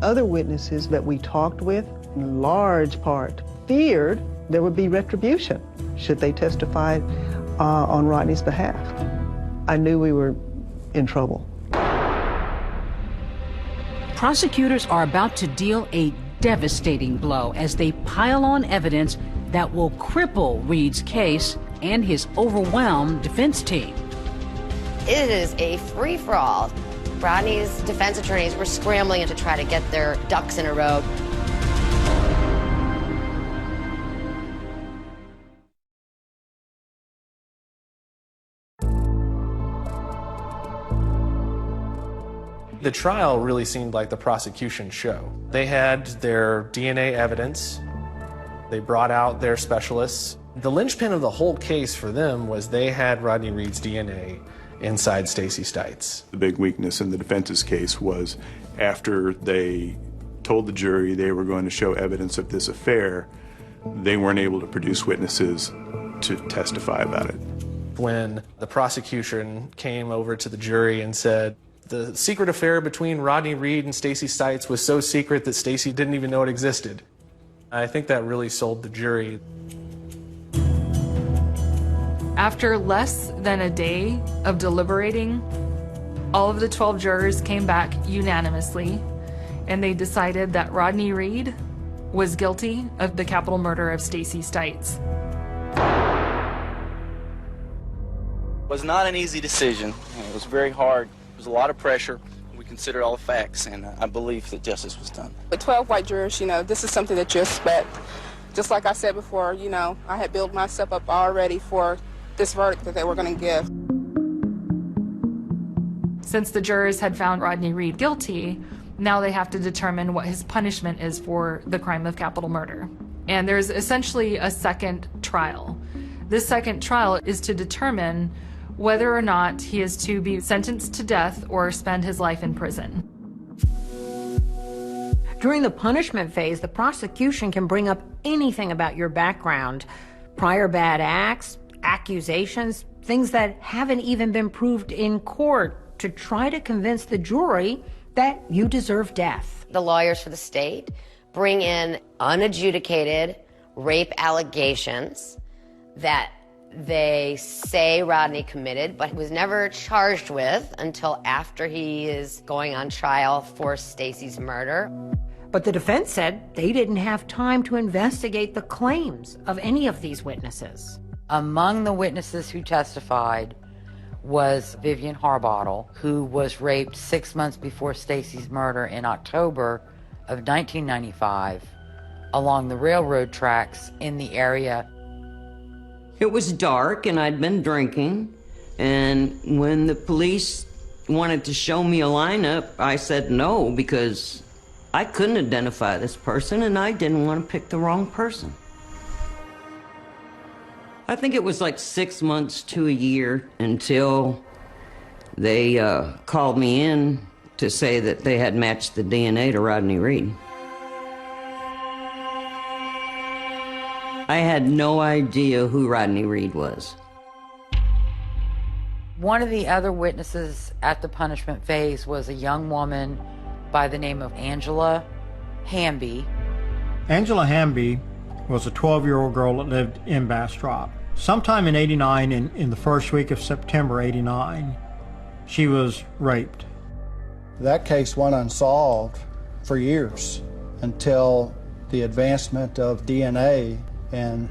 Other witnesses that we talked with, in large part, feared there would be retribution should they testify on Rodney's behalf. I knew we were in trouble. Prosecutors are about to deal a devastating blow as they pile on evidence that will cripple Reed's case and his overwhelmed defense team. It is a free-for-all. Rodney's defense attorneys were scrambling to try to get their ducks in a row. The trial really seemed like the prosecution show. They had their DNA evidence. They brought out their specialists. The linchpin of the whole case for them was they had Rodney Reed's DNA inside Stacey Stites. The big weakness in the defense's case was after they told the jury they were going to show evidence of this affair, they weren't able to produce witnesses to testify about it. When the prosecution came over to the jury and said, the secret affair between Rodney Reed and Stacey Stites was so secret that Stacey didn't even know it existed. I think that really sold the jury. After less than a day of deliberating, All of the 12 jurors came back unanimously, and they decided that Rodney Reed was guilty of the capital murder of Stacey Stites. It was not an easy decision. It was very hard. There was a lot of pressure. We considered all the facts, and I believe that justice was done. With 12 white jurors, this is something that you expect. Just like I said before, I had built myself up already for this verdict that they were going to give. Since the jurors had found Rodney Reed guilty, now they have to determine what his punishment is for the crime of capital murder. And there's essentially a second trial. This second trial is to determine whether or not he is to be sentenced to death or spend his life in prison. During the punishment phase, the prosecution can bring up anything about your background, prior bad acts, accusations, things that haven't even been proved in court, to try to convince the jury that you deserve death. The lawyers for the state bring in unadjudicated rape allegations that they say Rodney committed, but was never charged with until after he is going on trial for Stacey's murder. But the defense said they didn't have time to investigate the claims of any of these witnesses. Among the witnesses who testified was Vivian Harbottle, who was raped 6 months before Stacey's murder in October of 1995 along the railroad tracks in the area. It was dark and I'd been drinking, and when the police wanted to show me a lineup, I said no because I couldn't identify this person and I didn't want to pick the wrong person. I think it was like 6 months to a year until they called me in to say that they had matched the DNA to Rodney Reed. I had no idea who Rodney Reed was. One of the other witnesses at the punishment phase was a young woman by the name of Angela Hamby. Angela Hamby was a 12-year-old girl that lived in Bastrop. Sometime in '89, in the first week of September '89, she was raped. That case went unsolved for years until the advancement of DNA, and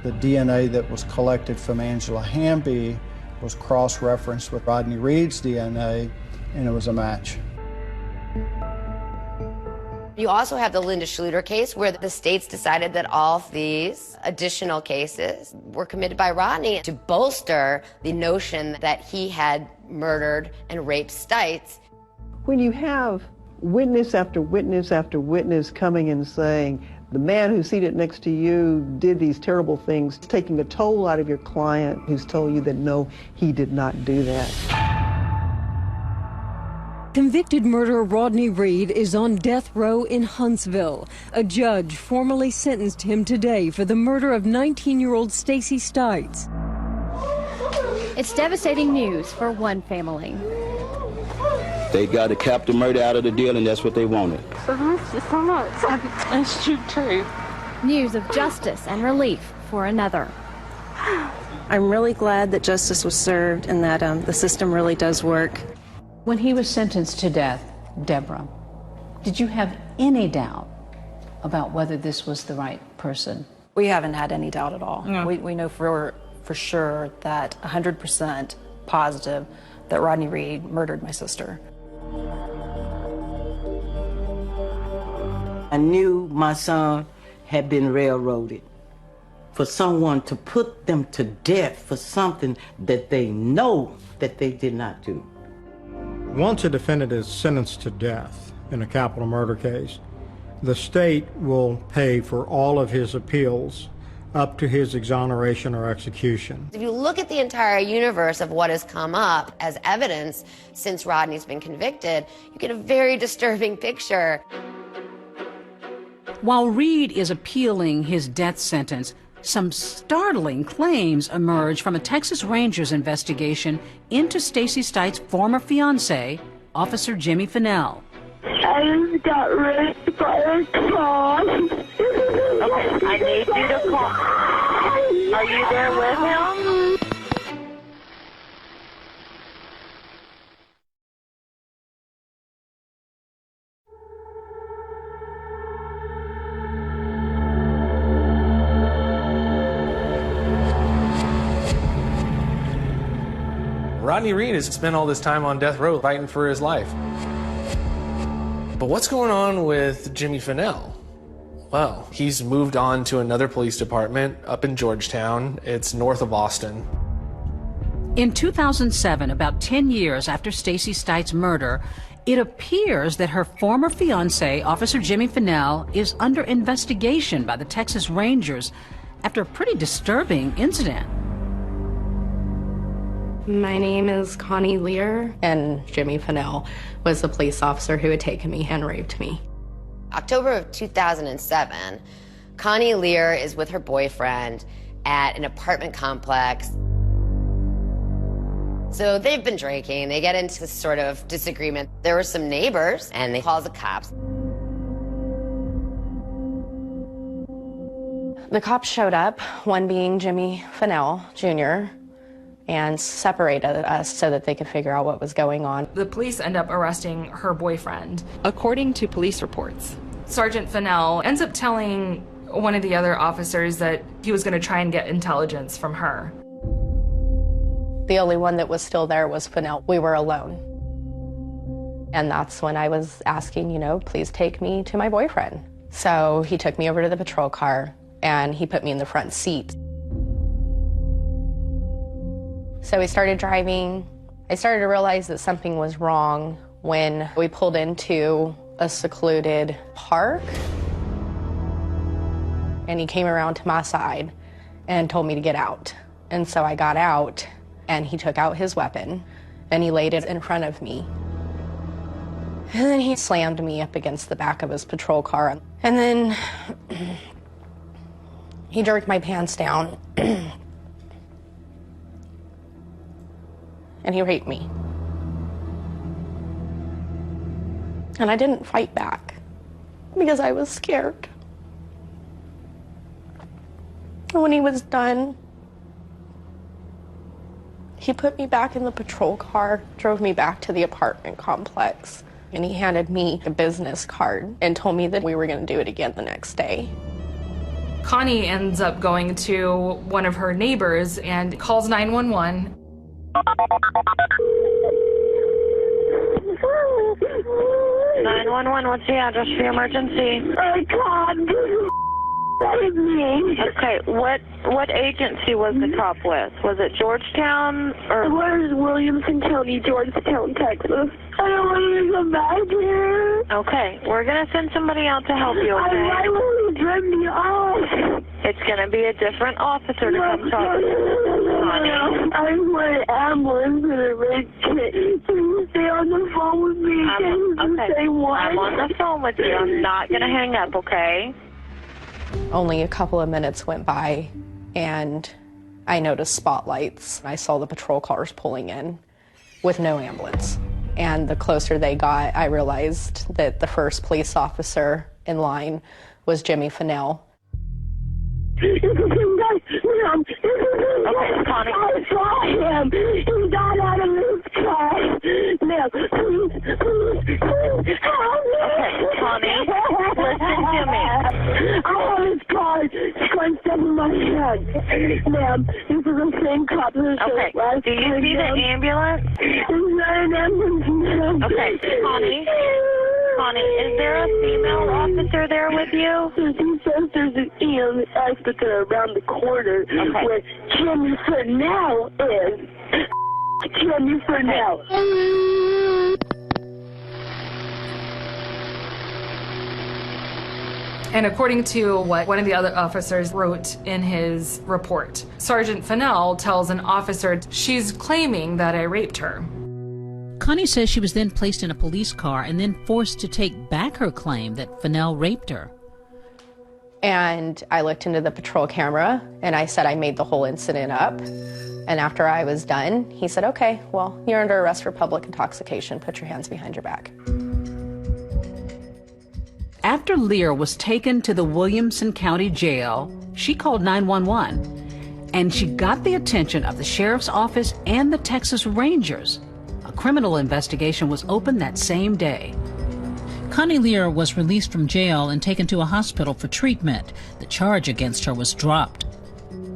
the DNA that was collected from Angela Hamby was cross-referenced with Rodney Reed's DNA, and it was a match. You also have the Linda Schluter case, where the states decided that all of these additional cases were committed by Rodney to bolster the notion that he had murdered and raped Stites. When you have witness after witness after witness coming and saying, the man who's seated next to you did these terrible things, taking a toll out of your client who's told you that no, he did not do that. Convicted murderer Rodney Reed is on death row in Huntsville. A judge formally sentenced him today for the murder of 19-year-old Stacey Stites. It's devastating news for one family. They got to cap the murder out of the deal, and that's what they wanted. That's true. News of justice and relief for another. I'm really glad that justice was served and that the system really does work. When he was sentenced to death, Deborah, did you have any doubt about whether this was the right person? We haven't had any doubt at all. No. We know for sure that 100% positive that Rodney Reed murdered my sister. I knew my son had been railroaded. For someone to put them to death for something that they know that they did not do. Once a defendant is sentenced to death in a capital murder case, the state will pay for all of his appeals up to his exoneration or execution. If you look at the entire universe of what has come up as evidence since Rodney's been convicted, you get a very disturbing picture. While Reed is appealing his death sentence, some startling claims emerge from a Texas Rangers investigation into Stacey Stites' former fiancé, Officer Jimmy Fennell. I just got raped by a cop. I need you to call. Are you there with him? Rodney Reed has spent all this time on death row fighting for his life. But what's going on with Jimmy Finnell? Well, he's moved on to another police department up in Georgetown. It's north of Austin. In 2007, about 10 years after Stacey Stites' murder, it appears that her former fiancé, Officer Jimmy Finnell, is under investigation by the Texas Rangers after a pretty disturbing incident. My name is Connie Lear, and Jimmy Finnell was the police officer who had taken me and raped me. October of 2007, Connie Lear is with her boyfriend at an apartment complex. So they've been drinking. They get into this sort of disagreement. There were some neighbors, and they call the cops. The cops showed up, one being Jimmy Finnell, Jr., and separated us so that they could figure out what was going on. The police end up arresting her boyfriend. According to police reports, Sergeant Finnell ends up telling one of the other officers that he was going to try and get intelligence from her. The only one that was still there was Finnell. We were alone. And that's when I was asking, please take me to my boyfriend. So he took me over to the patrol car, and he put me in the front seat. So we started driving. I started to realize that something was wrong when we pulled into a secluded park. And he came around to my side and told me to get out. And so I got out, and he took out his weapon, and he laid it in front of me. And then he slammed me up against the back of his patrol car. And then he jerked my pants down. And he raped me. And I didn't fight back because I was scared. And when he was done, he put me back in the patrol car, drove me back to the apartment complex, and he handed me a business card and told me that we were going to do it again the next day. Connie ends up going to one of her neighbors and calls 911. 911, what's the address for your emergency? I can't. Save me. Okay, what agency was the cop with? Was it Georgetown or? It was Williamson County, Georgetown, Texas. I don't want to come back here. Okay, we're gonna send somebody out to help you. Okay? Why will he drop me off? It's gonna be a different officer to come talk. I want an ambulance for the red kid. Can you stay on the phone with me? Okay, I'm on the phone with you. I'm not gonna hang up, okay? Only a couple of minutes went by, and I noticed spotlights. I saw the patrol cars pulling in with no ambulance. And the closer they got, I realized that the first police officer in line was Jimmy Finnell. Okay, Connie. I saw him. He got out of his car. Now, please help me. Okay, Connie, listen to me. I have his car scrunched up in my head. Ma'am, this is the same cop that okay, do you see the ambulance? There's not an ambulance. Okay, Connie, is there a female officer there with you? He says there's an EM officer around the corner where Jimmy Finnell is. Jimmy Finnell. And according to what one of the other officers wrote in his report, Sergeant Finnell tells an officer she's claiming that I raped her. Connie says she was then placed in a police car and then forced to take back her claim that Finnell raped her. And I looked into the patrol camera, and I said I made the whole incident up. And after I was done, he said, okay, well, you're under arrest for public intoxication. Put your hands behind your back. After Lear was taken to the Williamson County Jail, she called 911, and she got the attention of the sheriff's office and the Texas Rangers. A criminal investigation was opened that same day. Connie Lear was released from jail and taken to a hospital for treatment. The charge against her was dropped.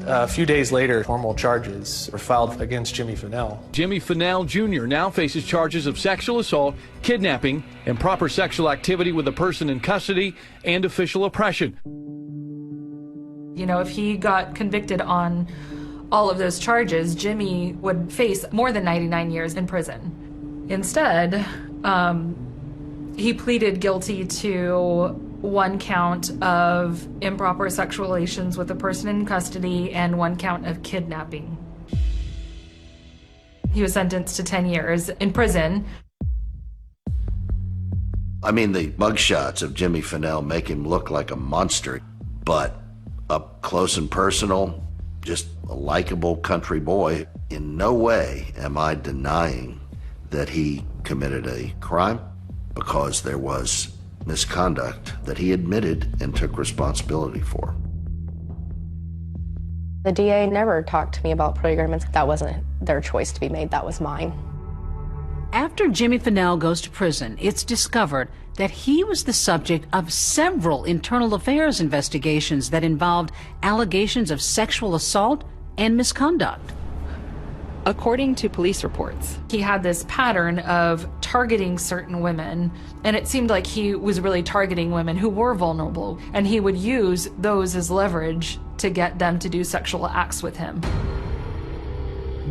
A few days later, formal charges were filed against Jimmy Fennell. Jimmy Fennell Jr. now faces charges of sexual assault, kidnapping, improper sexual activity with a person in custody, and official oppression. You know, if he got convicted on all of those charges, Jimmy would face more than 99 years in prison. Instead, he pleaded guilty to 1 count of improper sexual relations with a person in custody and 1 count of kidnapping. He was sentenced to 10 years in prison. I mean, the mugshots of Jimmy Fennell make him look like a monster, but up close and personal, just a likable country boy. In no way am I denying that he committed a crime, because there was misconduct that he admitted and took responsibility for. The DA never talked to me about plea agreements. That wasn't their choice to be made, that was mine. After Jimmy Fennell goes to prison, it's discovered that he was the subject of several internal affairs investigations that involved allegations of sexual assault and misconduct. According to police reports, he had this pattern of targeting certain women, and it seemed like he was really targeting women who were vulnerable, and he would use those as leverage to get them to do sexual acts with him.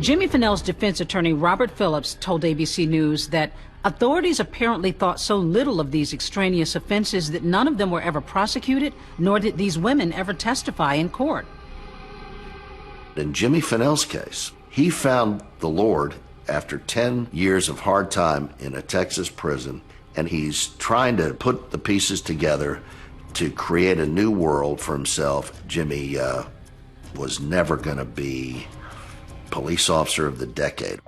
Jimmy Fennell's defense attorney, Robert Phillips, told ABC News that authorities apparently thought so little of these extraneous offenses that none of them were ever prosecuted, nor did these women ever testify in court. In Jimmy Fennell's case, he found the Lord after 10 years of hard time in a Texas prison, and he's trying to put the pieces together to create a new world for himself. Jimmy was never going to be police officer of the decade.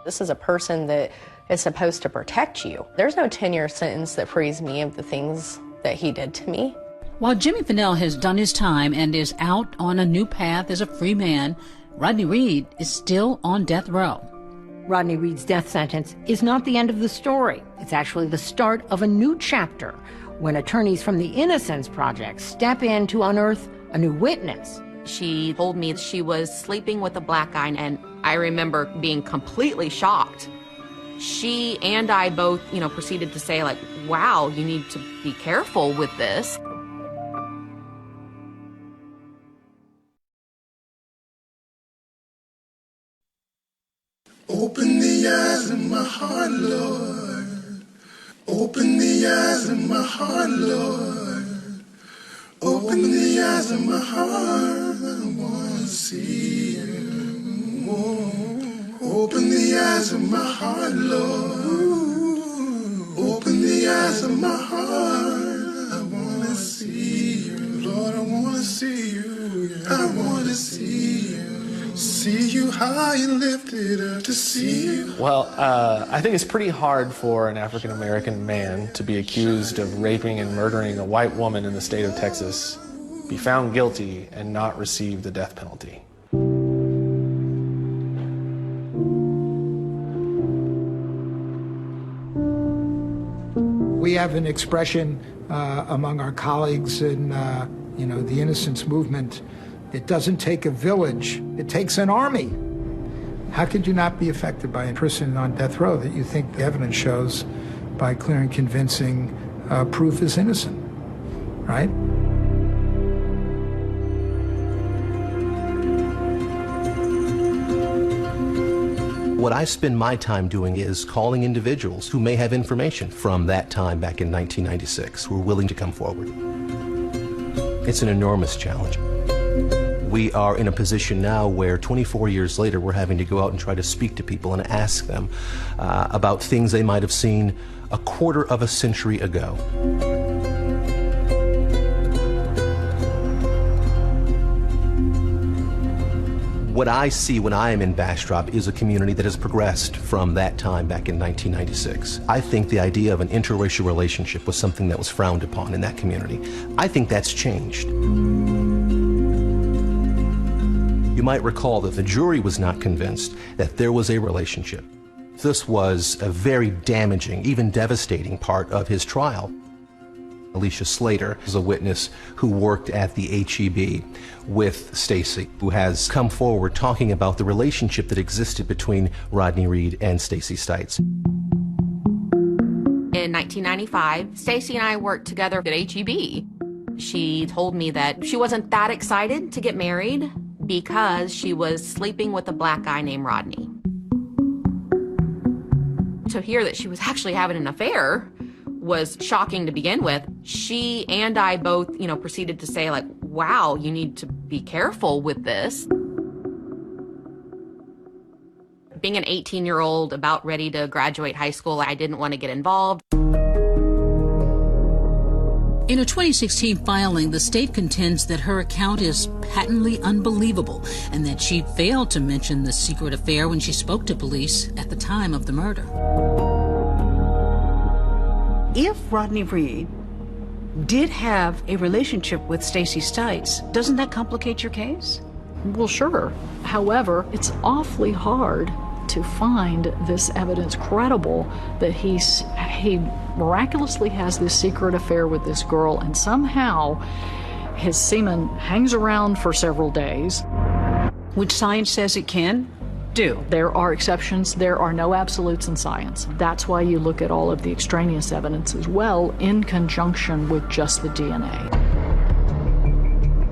This is a person that is supposed to protect you. There's no 10-year sentence that frees me of the things that he did to me. While Jimmy Fennell has done his time and is out on a new path as a free man, Rodney Reed is still on death row. Rodney Reed's death sentence is not the end of the story. It's actually the start of a new chapter when attorneys from the Innocence Project step in to unearth a new witness. She told me she was sleeping with a black guy, and I remember being completely shocked. She and I both, proceeded to say, like, wow, you need to be careful with this. Open the eyes of my heart, Lord. Open the eyes of my heart, Lord. Open the eyes of my heart, I want to see you. Open the eyes of my heart, Lord. Open the eyes of my heart, I want to see you. Lord, I want to see you. I want to see you. See you high and lifted up to see you. Well, I think it's pretty hard for an African-American man to be accused of raping and murdering a white woman in the state of Texas, be found guilty, and not receive the death penalty. We have an expression among our colleagues in, the innocence movement. It doesn't take a village, it takes an army. How could you not be affected by a person on death row that you think the evidence shows by clear and convincing proof is innocent, right? What I spend my time doing is calling individuals who may have information from that time back in 1996 who are willing to come forward. It's an enormous challenge. We are in a position now where 24 years later we're having to go out and try to speak to people and ask them about things they might have seen a quarter of a century ago. What I see when I am in Bastrop is a community that has progressed from that time back in 1996. I think the idea of an interracial relationship was something that was frowned upon in that community. I think that's changed. You might recall that the jury was not convinced that there was a relationship. This was a very damaging, even devastating part of his trial. Alicia Slater is a witness who worked at the HEB with Stacey, who has come forward talking about the relationship that existed between Rodney Reed and Stacey Stites. In 1995, Stacey and I worked together at HEB. She told me that she wasn't that excited to get married because she was sleeping with a black guy named Rodney. To hear that she was actually having an affair was shocking to begin with. She and I both, proceeded to say, like, wow, you need to be careful with this. Being an 18-year-old about ready to graduate high school, I didn't want to get involved. In a 2016 filing, the state contends that her account is patently unbelievable and that she failed to mention the secret affair when she spoke to police at the time of the murder. If Rodney Reed did have a relationship with Stacey Stites, doesn't that complicate your case? Well, sure. However, it's awfully hard to find this evidence credible that he miraculously has this secret affair with this girl, and somehow his semen hangs around for several days. Which science says it can do. There are exceptions. There are no absolutes in science. That's why you look at all of the extraneous evidence as well in conjunction with just the DNA.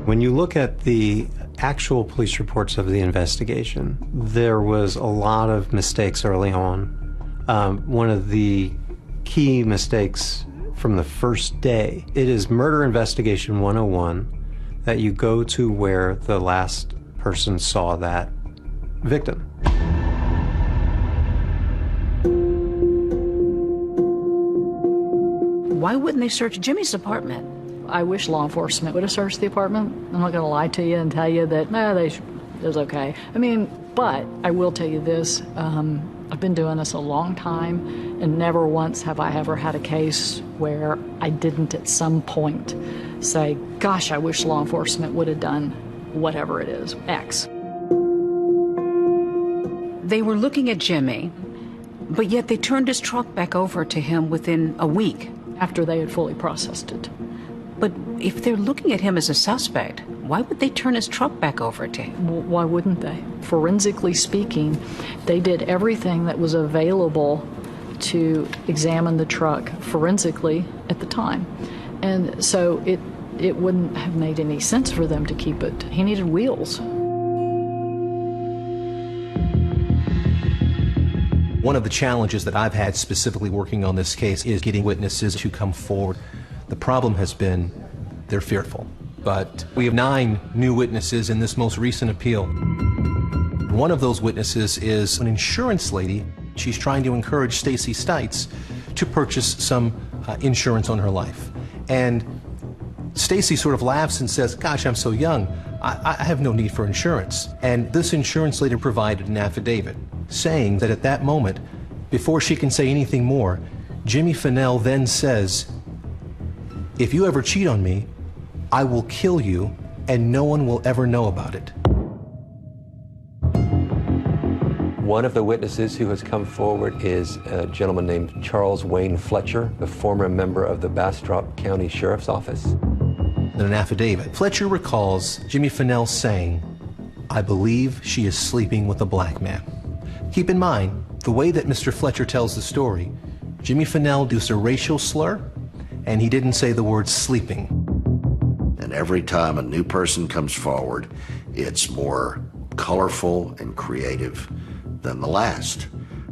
When you look at the actual police reports of the investigation, there was a lot of mistakes early on. One of the key mistakes from the first day, it is Murder Investigation 101 that you go to where the last person saw that victim. Why wouldn't they search Jimmy's apartment? I wish law enforcement would have searched the apartment. I'm not going to lie to you and tell you that, it was okay. But I will tell you this, I've been doing this a long time, and never once have I ever had a case where I didn't at some point say, gosh, I wish law enforcement would have done whatever it is, X. They were looking at Jimmy, but yet they turned his truck back over to him within a week. After they had fully processed it. But if they're looking at him as a suspect, why would they turn his truck back over to him? Well, why wouldn't they? Forensically speaking, they did everything that was available to examine the truck forensically at the time. And so it wouldn't have made any sense for them to keep it. He needed wheels. One of the challenges that I've had specifically working on this case is getting witnesses to come forward. The problem has been they're fearful. But we have 9 new witnesses in this most recent appeal. One of those witnesses is an insurance lady. She's trying to encourage Stacey Stites to purchase some insurance on her life. And Stacey sort of laughs and says, gosh, I'm so young. I have no need for insurance. And this insurance lady provided an affidavit saying that at that moment, before she can say anything more, Jimmy Fennell then says, if you ever cheat on me, I will kill you and no one will ever know about it. One of the witnesses who has come forward is a gentleman named Charles Wayne Fletcher, the former member of the Bastrop County Sheriff's Office. In an affidavit, Fletcher recalls Jimmy Fennell saying, I believe she is sleeping with a black man. Keep in mind, the way that Mr. Fletcher tells the story, Jimmy Fennell used a racial slur, and he didn't say the word sleeping. And every time a new person comes forward, it's more colorful and creative than the last.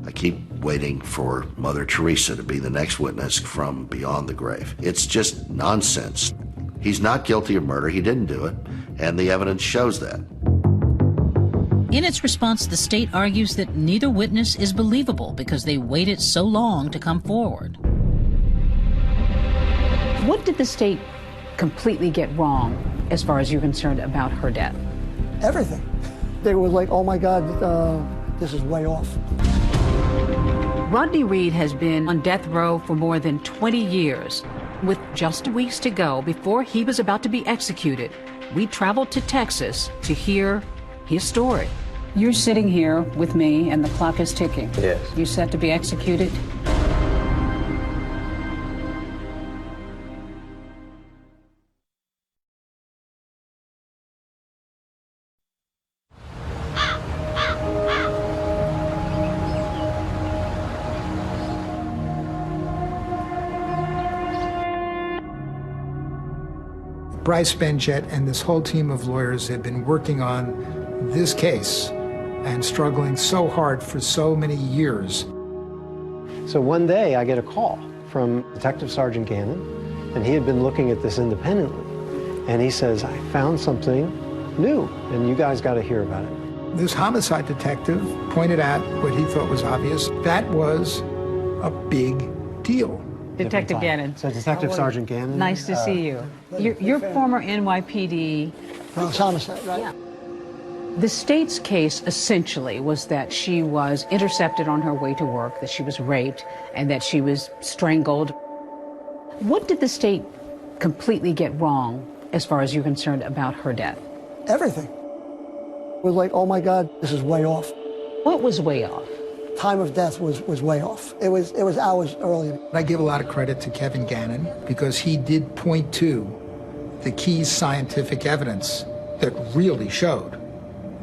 I keep waiting for Mother Teresa to be the next witness from beyond the grave. It's just nonsense. He's not guilty of murder. He didn't do it, and the evidence shows that. In its response, the state argues that neither witness is believable because they waited so long to come forward. What did the state completely get wrong, as far as you're concerned, about her death? Everything. They were like, oh my God, this is way off. Rodney Reed has been on death row for more than 20 years. With just weeks to go before he was about to be executed, we traveled to Texas to hear his story. You're sitting here with me and the clock is ticking. Yes. You set to be executed? Bryce Benjet and this whole team of lawyers have been working on this case and struggling so hard for so many years. So one day I get a call from Detective Sergeant Gannon, and he had been looking at this independently. And he says, I found something new, and you guys got to hear about it. This homicide detective pointed out what he thought was obvious. That was a big deal. Detective Gannon. So Detective Sergeant Gannon. Nice to see you. You're former NYPD. Well, it's homicide, right? Yeah. The state's case essentially was that she was intercepted on her way to work, that she was raped, and that she was strangled. What did the state completely get wrong as far as you're concerned about her death? Everything. It was like, oh my God, this is way off. What was way off? Time of death was way off. It was hours earlier. I give a lot of credit to Kevin Gannon because he did point to the key scientific evidence that really showed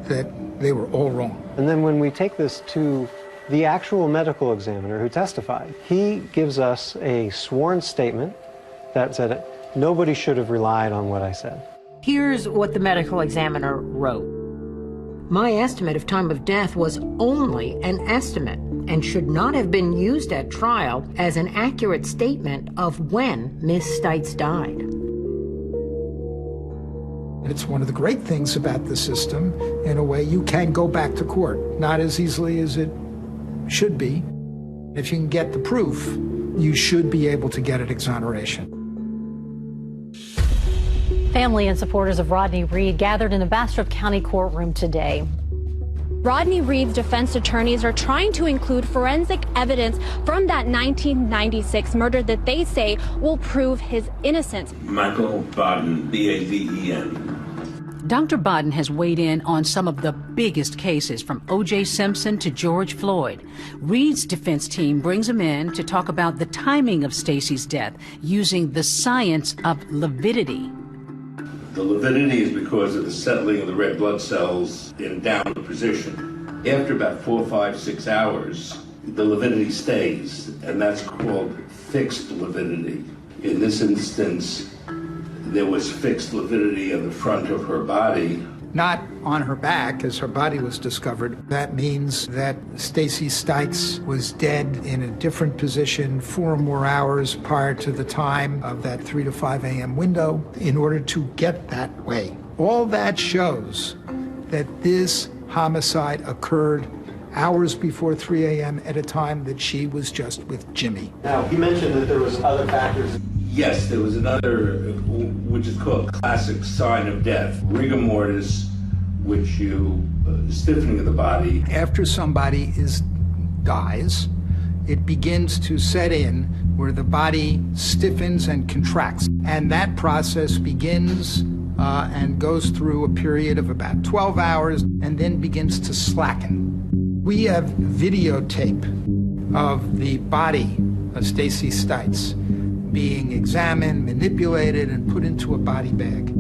that they were all wrong. And then when we take this to the actual medical examiner who testified, he gives us a sworn statement that said nobody should have relied on what I said. Here's what the medical examiner wrote. My estimate of time of death was only an estimate and should not have been used at trial as an accurate statement of when Miss Stites died. It's one of the great things about the system. In a way, you can go back to court, not as easily as it should be. If you can get the proof, you should be able to get an exoneration. Family and supporters of Rodney Reed gathered in the Bastrop County courtroom today. Rodney Reed's defense attorneys are trying to include forensic evidence from that 1996 murder that they say will prove his innocence. Michael Baden, B-A-D-E-N. Dr. Baden has weighed in on some of the biggest cases, from O.J. Simpson to George Floyd. Reed's defense team brings him in to talk about the timing of Stacey's death using the science of lividity. The lividity is because of the settling of the red blood cells in down position. After about 4, 5, 6 hours, the lividity stays, and that's called fixed lividity. In this instance, there was fixed lividity in the front of her body. Not on her back, as her body was discovered. That means that Stacey Stites was dead in a different position 4 or more hours prior to the time of that 3 to 5 a.m. window in order to get that way. All that shows that this homicide occurred hours before 3 a.m. at a time that she was just with Jimmy. Now, he mentioned that there was other factors. Yes, there was another, which is called classic sign of death, rigor mortis, which stiffening of the body. After somebody dies, it begins to set in where the body stiffens and contracts. And that process begins and goes through a period of about 12 hours and then begins to slacken. We have videotape of the body of Stacey Stites being examined, manipulated, and put into a body bag.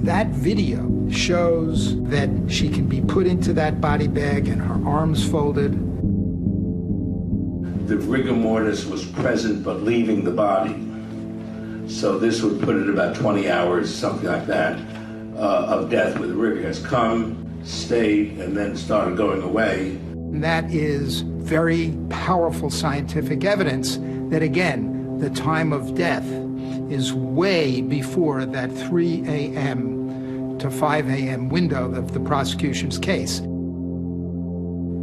That video shows that she can be put into that body bag and her arms folded. The rigor mortis was present but leaving the body. So this would put it about 20 hours, something like that, of death, where the rigor has come, stayed, and then started going away. And that is very powerful scientific evidence that, again, the time of death is way before that 3 a.m. to 5 a.m. window of the prosecution's case.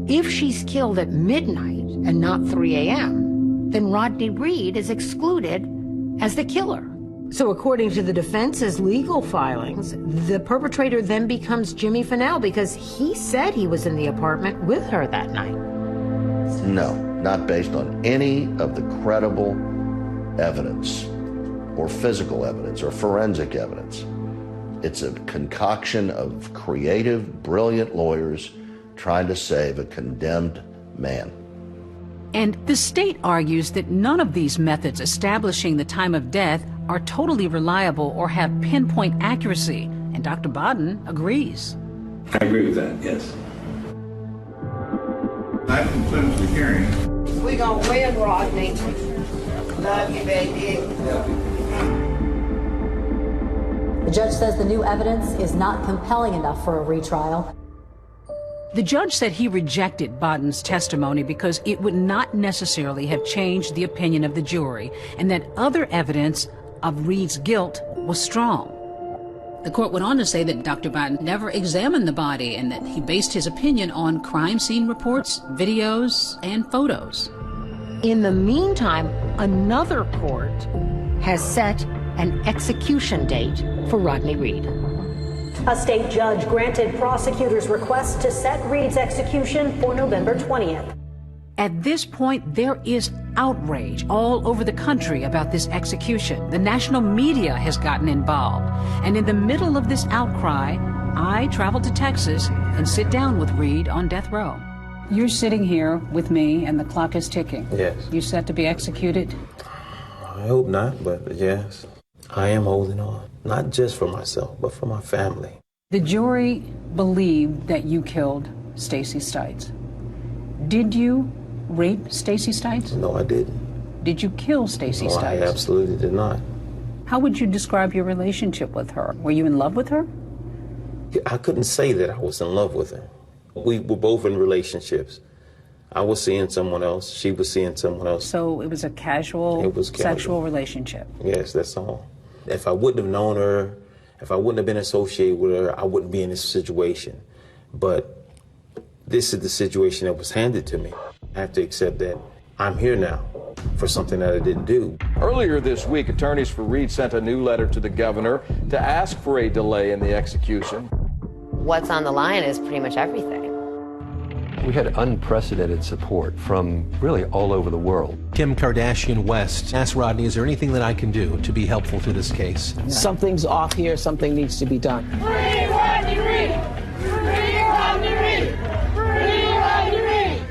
If she's killed at midnight and not 3 a.m., then Rodney Reed is excluded as the killer. So according to the defense's legal filings, the perpetrator then becomes Jimmy Fennell because he said he was in the apartment with her that night. No, not based on any of the credible evidence or physical evidence or forensic evidence. It's a concoction of creative, brilliant lawyers trying to save a condemned man. And the state argues that none of these methods establishing the time of death are totally reliable or have pinpoint accuracy, and Dr. Baden agrees. I agree with that, yes. That concludes the hearing. We gonna win, Rodney. Love you, baby. The judge says the new evidence is not compelling enough for a retrial. The judge said he rejected Bodden's testimony because it would not necessarily have changed the opinion of the jury, and that other evidence of Reed's guilt was strong. The court went on to say that Dr. Bodden never examined the body and that he based his opinion on crime scene reports, videos, and photos. In the meantime, another court has set an execution date for Rodney Reed. A state judge granted prosecutors' request to set Reed's execution for November 20th. At this point, there is outrage all over the country about this execution. The national media has gotten involved. And in the middle of this outcry, I traveled to Texas and sit down with Reed on death row. You're sitting here with me and the clock is ticking. Yes. You set to be executed? I hope not, but yes, I am holding on. Not just for myself, but for my family. The jury believed that you killed Stacey Stites. Did you rape Stacey Stites? No, I didn't. Did you kill Stacey No, Stites? I absolutely did not. How would you describe your relationship with her? Were you in love with her? I couldn't say that I was in love with her. We were both in relationships. I was seeing someone else. She was seeing someone else. So it was a casual, sexual relationship? Yes, that's all. If I wouldn't have known her, if I wouldn't have been associated with her, I wouldn't be in this situation. But this is the situation that was handed to me. I have to accept that I'm here now for something that I didn't do. Earlier this week, attorneys for Reed sent a new letter to the governor to ask for a delay in the execution. What's on the line is pretty much everything. We had unprecedented support from really all over the world. Kim Kardashian West asked Rodney, is there anything that I can do to be helpful to this case? Something's off here. Something needs to be done. Free Rodney Reed! Free Rodney Reed! Free Rodney Reed!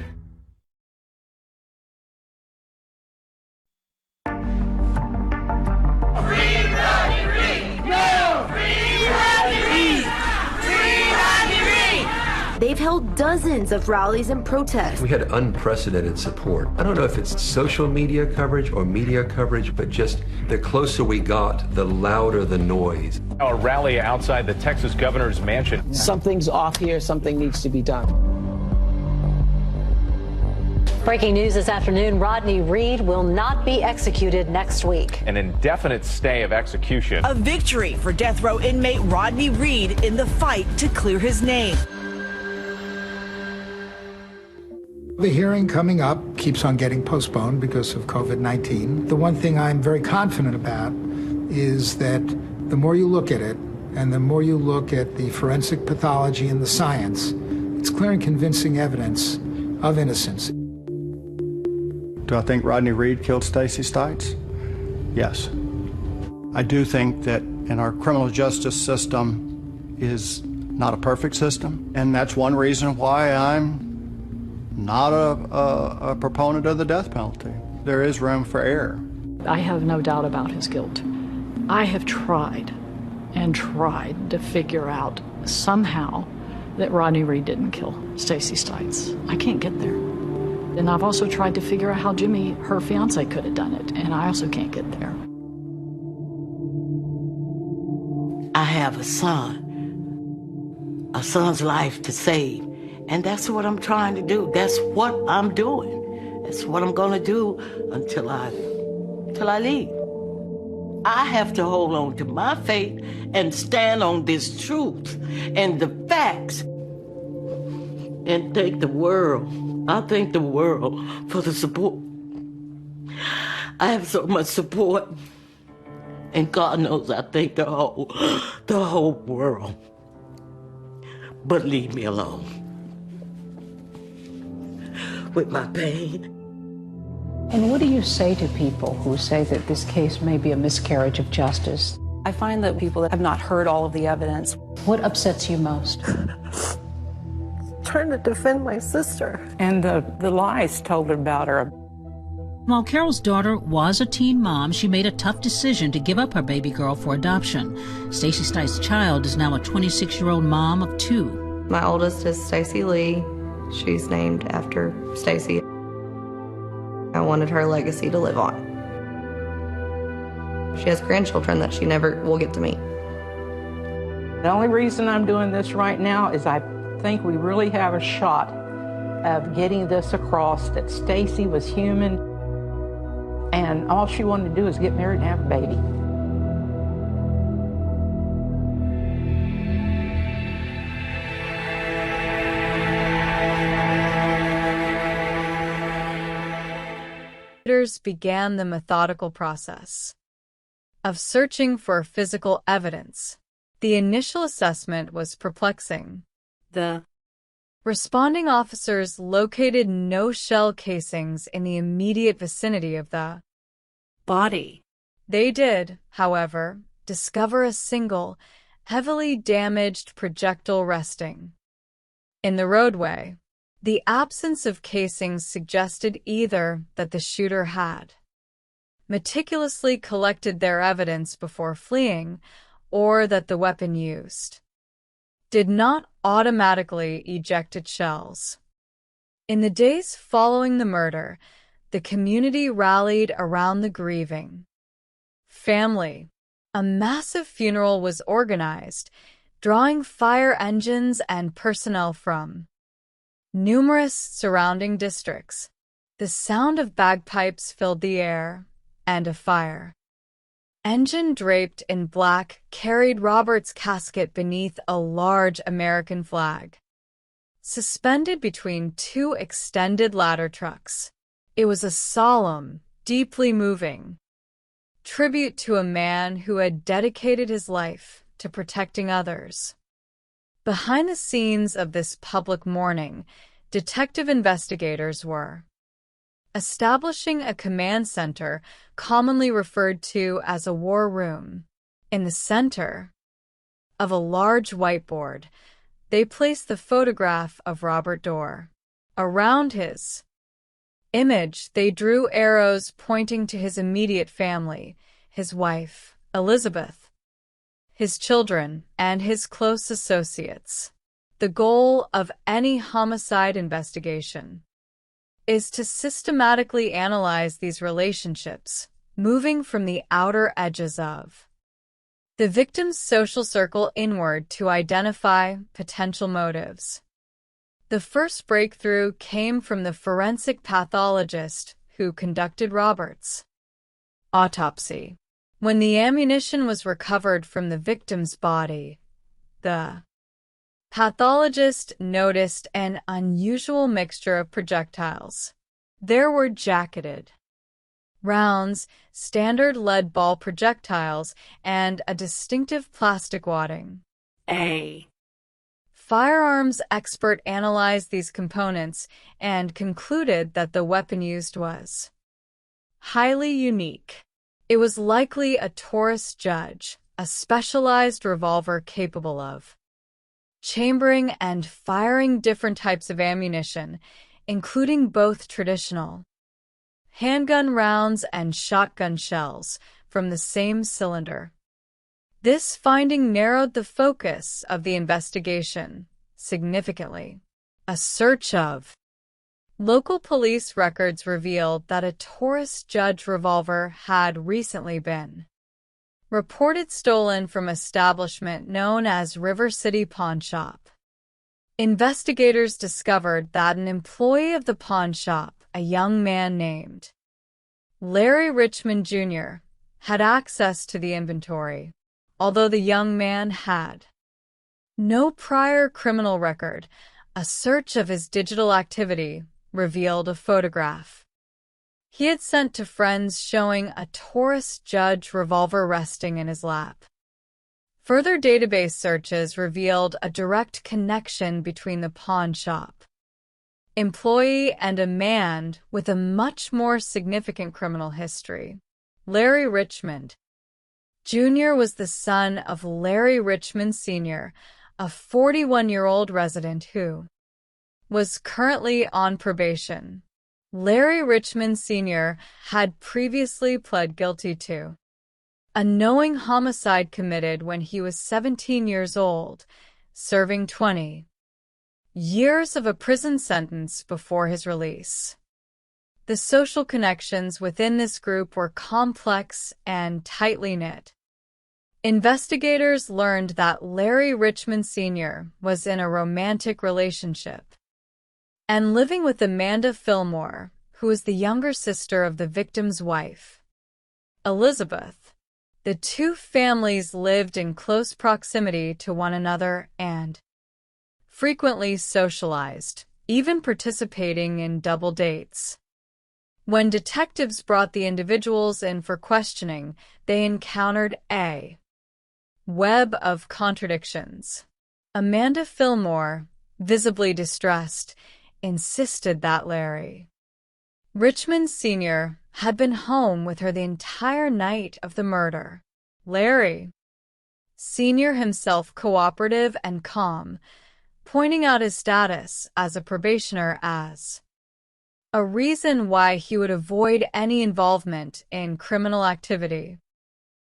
Free Rodney Reed! No! Free Rodney Reed! Free Rodney Reed! They've held dozens of rallies and protests. We had unprecedented support. I don't know if it's social media coverage or media coverage, but just the closer we got, the louder the noise. A rally outside the Texas governor's mansion. Something's off here. Something needs to be done. Breaking news this afternoon, Rodney Reed will not be executed next week. An indefinite stay of execution. A victory for death row inmate Rodney Reed in the fight to clear his name. The hearing coming up keeps on getting postponed because of COVID-19. The one thing I'm very confident about is that the more you look at it and the more you look at the forensic pathology and the science, it's clear and convincing evidence of innocence. Do I think Rodney Reed killed Stacey Stites? Yes. I do think that in our criminal justice system is not a perfect system, and that's one reason why I'm not a proponent of the death penalty. There is room for error. I have no doubt about his guilt. I have tried and tried to figure out somehow that Rodney Reed didn't kill Stacey Stites. I can't get there. And I've also tried to figure out how Jimmy, her fiance, could have done it, and I also can't get there. I have a son's life to save, and that's what I'm trying to do. That's what I'm doing. That's what I'm gonna do until I leave. I have to hold on to my faith and stand on this truth and the facts and thank the world. I thank the world for the support. I have so much support, and God knows I thank the whole world. But leave me alone with my pain. And what do you say to people who say that this case may be a miscarriage of justice? I find that people that have not heard all of the evidence. What upsets you most? Trying to defend my sister. And the lies told about her. While Carol's daughter was a teen mom, she made a tough decision to give up her baby girl for adoption. Stacey Stites' child is now a 26-year-old mom of 2. My oldest is Stacey Lee. She's named after Stacey. I wanted her legacy to live on. She has grandchildren that she never will get to meet. The only reason I'm doing this right now is I think we really have a shot of getting this across that Stacey was human and all she wanted to do is get married and have a baby. Began the methodical process of searching for physical evidence. The initial assessment was perplexing. The responding officers located no shell casings in the immediate vicinity of the body. They did, however, discover a single, heavily damaged projectile resting in the roadway. The absence of casings suggested either that the shooter had meticulously collected their evidence before fleeing, or that the weapon used did not automatically eject its shells. In the days following the murder, the community rallied around the grieving family. A massive funeral was organized, drawing fire engines and personnel from numerous surrounding districts. The sound of bagpipes filled the air, and a fire engine draped in black carried Robert's casket beneath a large American flag, suspended between two extended ladder trucks. It was a solemn, deeply moving tribute to a man who had dedicated his life to protecting others. Behind the scenes of this public mourning, detective investigators were establishing a command center commonly referred to as a war room. In the center of a large whiteboard, they placed the photograph of Robert Dorr. Around his image, they drew arrows pointing to his immediate family, his wife, Elizabeth, his children, and his close associates. The goal of any homicide investigation is to systematically analyze these relationships, moving from the outer edges of the victim's social circle inward to identify potential motives. The first breakthrough came from the forensic pathologist who conducted Robert's autopsy. When the ammunition was recovered from the victim's body, the pathologist noticed an unusual mixture of projectiles. There were jacketed rounds, standard lead ball projectiles, and a distinctive plastic wadding. A firearms expert analyzed these components and concluded that the weapon used was highly unique. It was likely a Taurus Judge, a specialized revolver capable of chambering and firing different types of ammunition, including both traditional handgun rounds and shotgun shells from the same cylinder. This finding narrowed the focus of the investigation significantly. A search of local police records revealed that a Taurus Judge revolver had recently been reported stolen from an establishment known as River City Pawn Shop. Investigators discovered that an employee of the pawn shop, a young man named Larry Richmond Jr., had access to the inventory, although the young man had no prior criminal record. A search of his digital activity revealed a photograph he had sent to friends showing a Taurus Judge revolver resting in his lap. Further database searches revealed a direct connection between the pawn shop employee and a man with a much more significant criminal history. Larry Richmond Jr. was the son of Larry Richmond Sr., a 41-year-old resident who was currently on probation. Larry Richmond Sr. had previously pled guilty to a knowing homicide committed when he was 17 years old, serving 20 years of a prison sentence before his release. The social connections within this group were complex and tightly knit. Investigators learned that Larry Richmond Sr. was in a romantic relationship and living with Amanda Fillmore, who was the younger sister of the victim's wife, Elizabeth. The two families lived in close proximity to one another and frequently socialized, even participating in double dates. When detectives brought the individuals in for questioning, they encountered a web of contradictions. Amanda Fillmore, visibly distressed, insisted that Larry Richmond Sr. had been home with her the entire night of the murder. Larry Sr. himself cooperative and calm, pointing out his status as a probationer as a reason why he would avoid any involvement in criminal activity.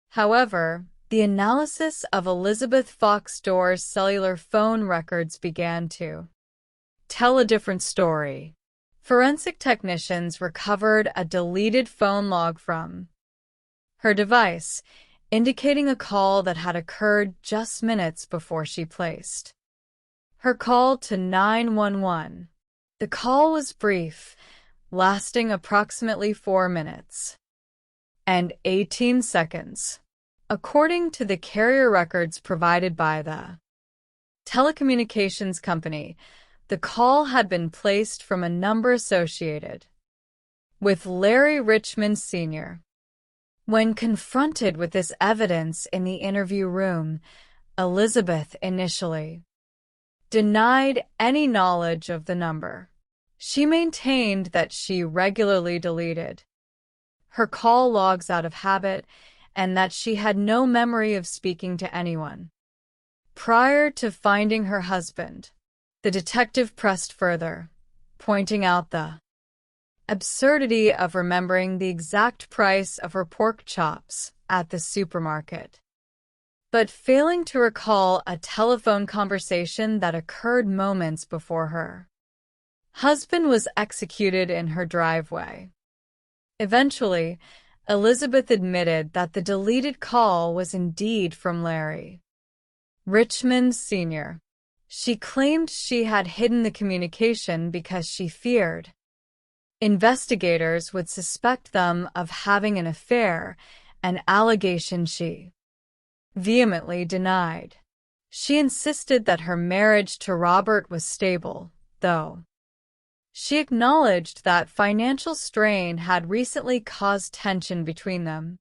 However, the analysis of Elizabeth Fox Doerr's cellular phone records began to tell a different story. Forensic technicians recovered a deleted phone log from her device, indicating a call that had occurred just minutes before she placed her call to 911. The call was brief, lasting approximately 4 minutes and 18 seconds. According to the carrier records provided by the telecommunications company, the call had been placed from a number associated with Larry Richmond Sr. When confronted with this evidence in the interview room, Elizabeth initially denied any knowledge of the number. She maintained that she regularly deleted her call logs out of habit and that she had no memory of speaking to anyone prior to finding her husband. The detective pressed further, pointing out the absurdity of remembering the exact price of her pork chops at the supermarket, but failing to recall a telephone conversation that occurred moments before her husband was executed in her driveway. Eventually, Elizabeth admitted that the deleted call was indeed from Larry Richmond Sr. She claimed she had hidden the communication because she feared investigators would suspect them of having an affair, an allegation she vehemently denied. She insisted that her marriage to Robert was stable, though she acknowledged that financial strain had recently caused tension between them.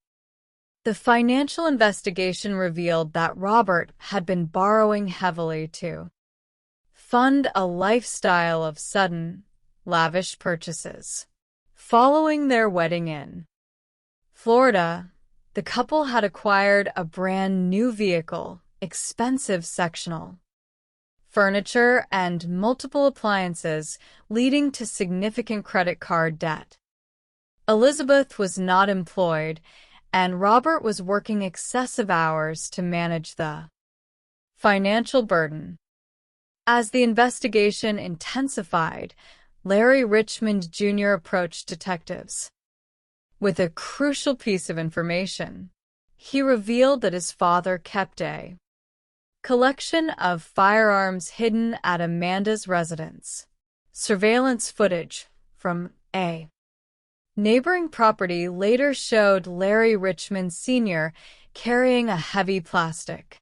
The financial investigation revealed that Robert had been borrowing heavily to fund a lifestyle of sudden, lavish purchases. Following their wedding in Florida, the couple had acquired a brand new vehicle, expensive sectional furniture, and multiple appliances, leading to significant credit card debt. Elizabeth was not employed, and Robert was working excessive hours to manage the financial burden. As the investigation intensified, Larry Richmond Jr. approached detectives with a crucial piece of information. He revealed that his father kept a collection of firearms hidden at Amanda's residence. Surveillance footage from a neighboring property later showed Larry Richmond Sr. carrying a heavy plastic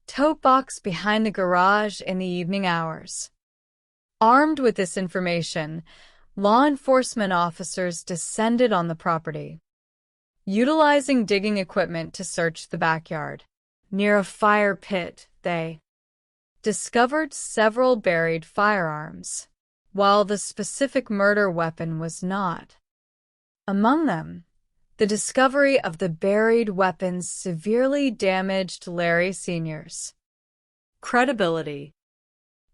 tote box behind the garage in the evening hours. Armed with this information, law enforcement officers descended on the property, utilizing digging equipment to search the backyard. Near a fire pit, they discovered several buried firearms, while the specific murder weapon was not among them. The discovery of the buried weapons severely damaged Larry Sr.'s credibility.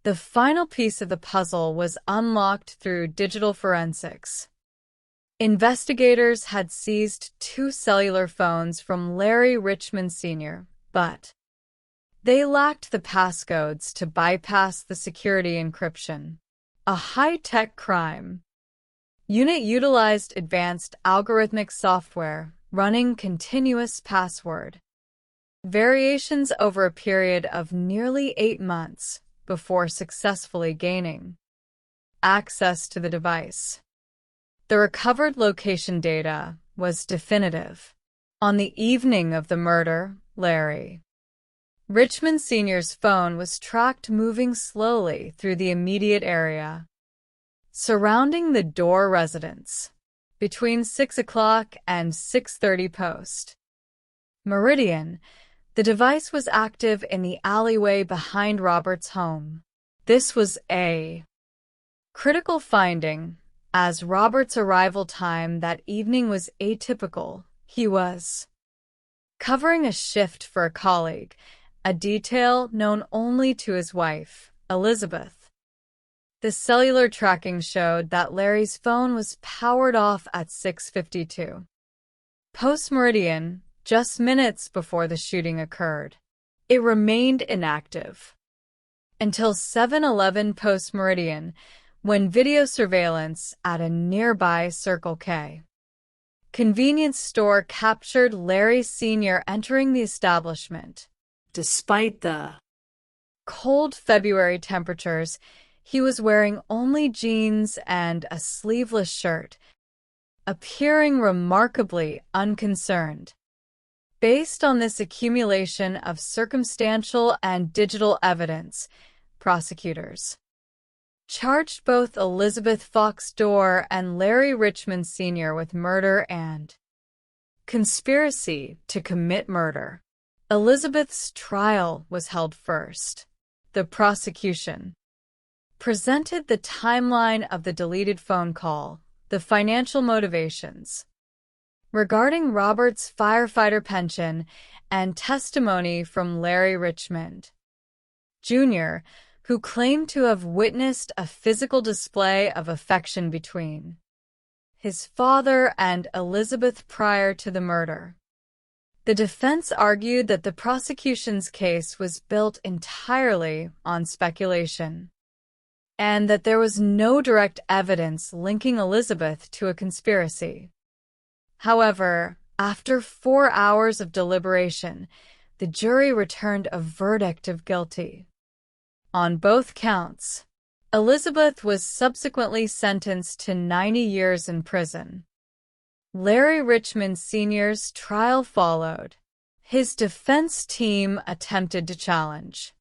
The final piece of the puzzle was unlocked through digital forensics. Investigators had seized 2 cellular phones from Larry Richmond Sr., but they lacked the passcodes to bypass the security encryption. A high-tech crime unit utilized advanced algorithmic software running continuous password variations over a period of nearly 8 months before successfully gaining access to the device. The recovered location data was definitive. On the evening of the murder, Larry Richmond Sr.'s phone was tracked moving slowly through the immediate area surrounding the Dorr residence between 6 o'clock and 6:30 post. Meridian, the device was active in the alleyway behind Robert's home. This was a critical finding, as Robert's arrival time that evening was atypical. He was covering a shift for a colleague, a detail known only to his wife, Elizabeth. The cellular tracking showed that Larry's phone was powered off at 6:52. Post-meridian, just minutes before the shooting occurred, it remained inactive until 7:11 post-meridian, when video surveillance at a nearby Circle K convenience store captured Larry Sr. entering the establishment. Despite the cold February temperatures, he was wearing only jeans and a sleeveless shirt, appearing remarkably unconcerned. Based on this accumulation of circumstantial and digital evidence, prosecutors charged both Elizabeth Fox Dorr and Larry Richmond Sr. with murder and conspiracy to commit murder. Elizabeth's trial was held first. The prosecution presented the timeline of the deleted phone call, the financial motivations regarding Robert's firefighter pension, and testimony from Larry Richmond Jr., who claimed to have witnessed a physical display of affection between his father and Elizabeth prior to the murder. The defense argued that the prosecution's case was built entirely on speculation, and that there was no direct evidence linking Elizabeth to a conspiracy. However, after 4 hours of deliberation, the jury returned a verdict of guilty on both counts. Elizabeth was subsequently sentenced to 90 years in prison. Larry Richmond Sr.'s trial followed. His defense team attempted to challenge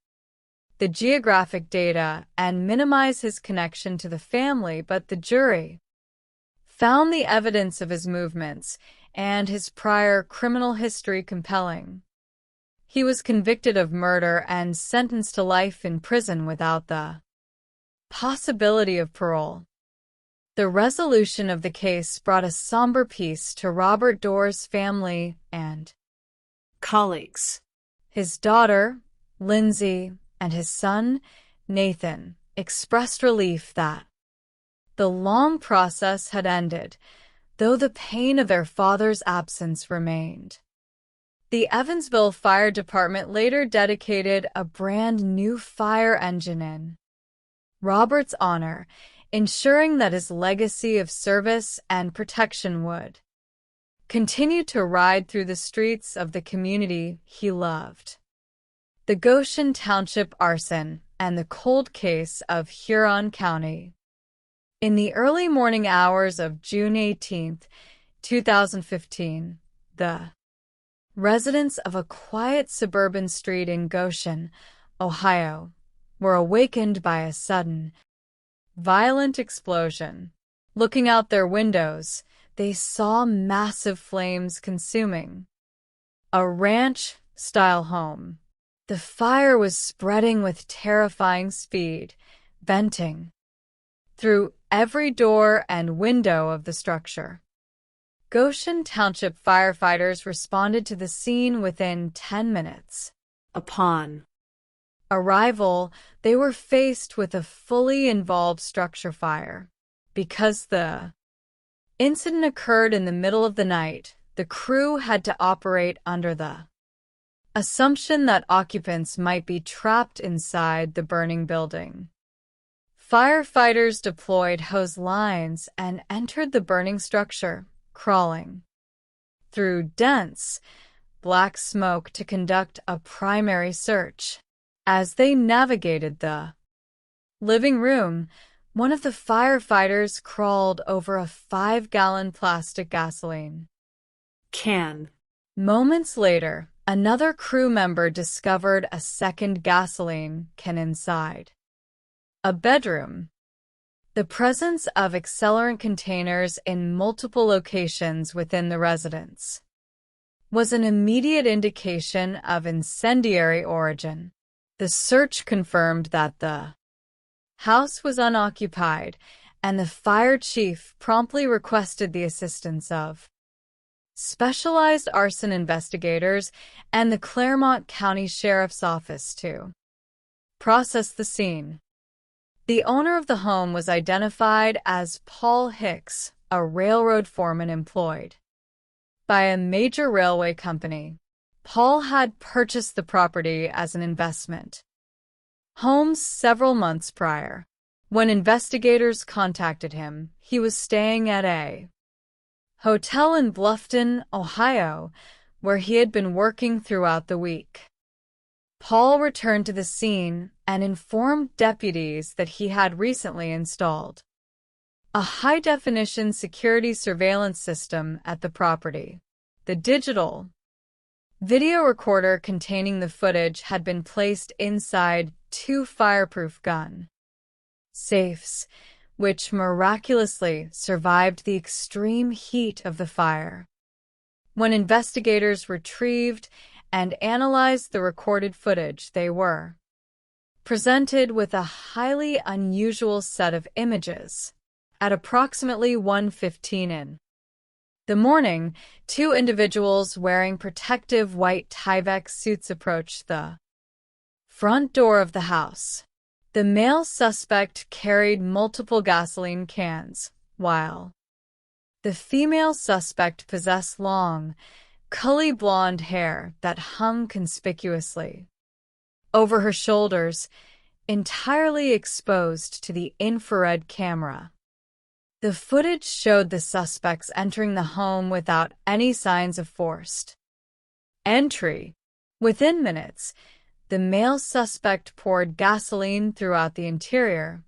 the geographic data and minimize his connection to the family, but the jury found the evidence of his movements and his prior criminal history compelling. He was convicted of murder and sentenced to life in prison without the possibility of parole. The resolution of the case brought a somber peace to Robert Dorr's family and colleagues. His daughter, Lindsay, and his son, Nathan, expressed relief that the long process had ended, though the pain of their father's absence remained. The Evansville Fire Department later dedicated a brand new fire engine in Robert's honor, ensuring that his legacy of service and protection would continue to ride through the streets of the community he loved. The Goshen Township arson and the cold case of Huron County. In the early morning hours of June 18, 2015, the residents of a quiet suburban street in Goshen, Ohio, were awakened by a sudden, violent explosion. Looking out their windows, they saw massive flames consuming a ranch-style home. The fire was spreading with terrifying speed, venting through every door and window of the structure. Goshen Township firefighters responded to the scene within 10 minutes. Upon arrival, they were faced with a fully involved structure fire. Because the incident occurred in the middle of the night, the crew had to operate under the assumption that occupants might be trapped inside the burning building. Firefighters deployed hose lines and entered the burning structure, crawling through dense, black smoke to conduct a primary search. As they navigated the living room, one of the firefighters crawled over a 5-gallon plastic gasoline can. Moments later, another crew member discovered a second gasoline can inside a bedroom. The presence of accelerant containers in multiple locations within the residence was an immediate indication of incendiary origin. The search confirmed that the house was unoccupied, and the fire chief promptly requested the assistance of specialized arson investigators and the Claremont County Sheriff's Office to process the scene. The owner of the home was identified as Paul Hicks, a railroad foreman employed by a major railway company. Paul had purchased the property as an investment home several months prior. When investigators contacted him, he was staying at a hotel in Bluffton, Ohio, where he had been working throughout the week. Paul returned to the scene and informed deputies that he had recently installed a high-definition security surveillance system at the property. The digital video recorder containing the footage had been placed inside 2 fireproof gun safes, which miraculously survived the extreme heat of the fire. When investigators retrieved and analyzed the recorded footage, they were presented with a highly unusual set of images. At approximately 1:15 in the morning, 2 individuals wearing protective white Tyvek suits approached the front door of the house. The male suspect carried multiple gasoline cans, while the female suspect possessed long, curly blonde hair that hung conspicuously over her shoulders, entirely exposed to the infrared camera. The footage showed the suspects entering the home without any signs of forced entry. Within minutes, the male suspect poured gasoline throughout the interior,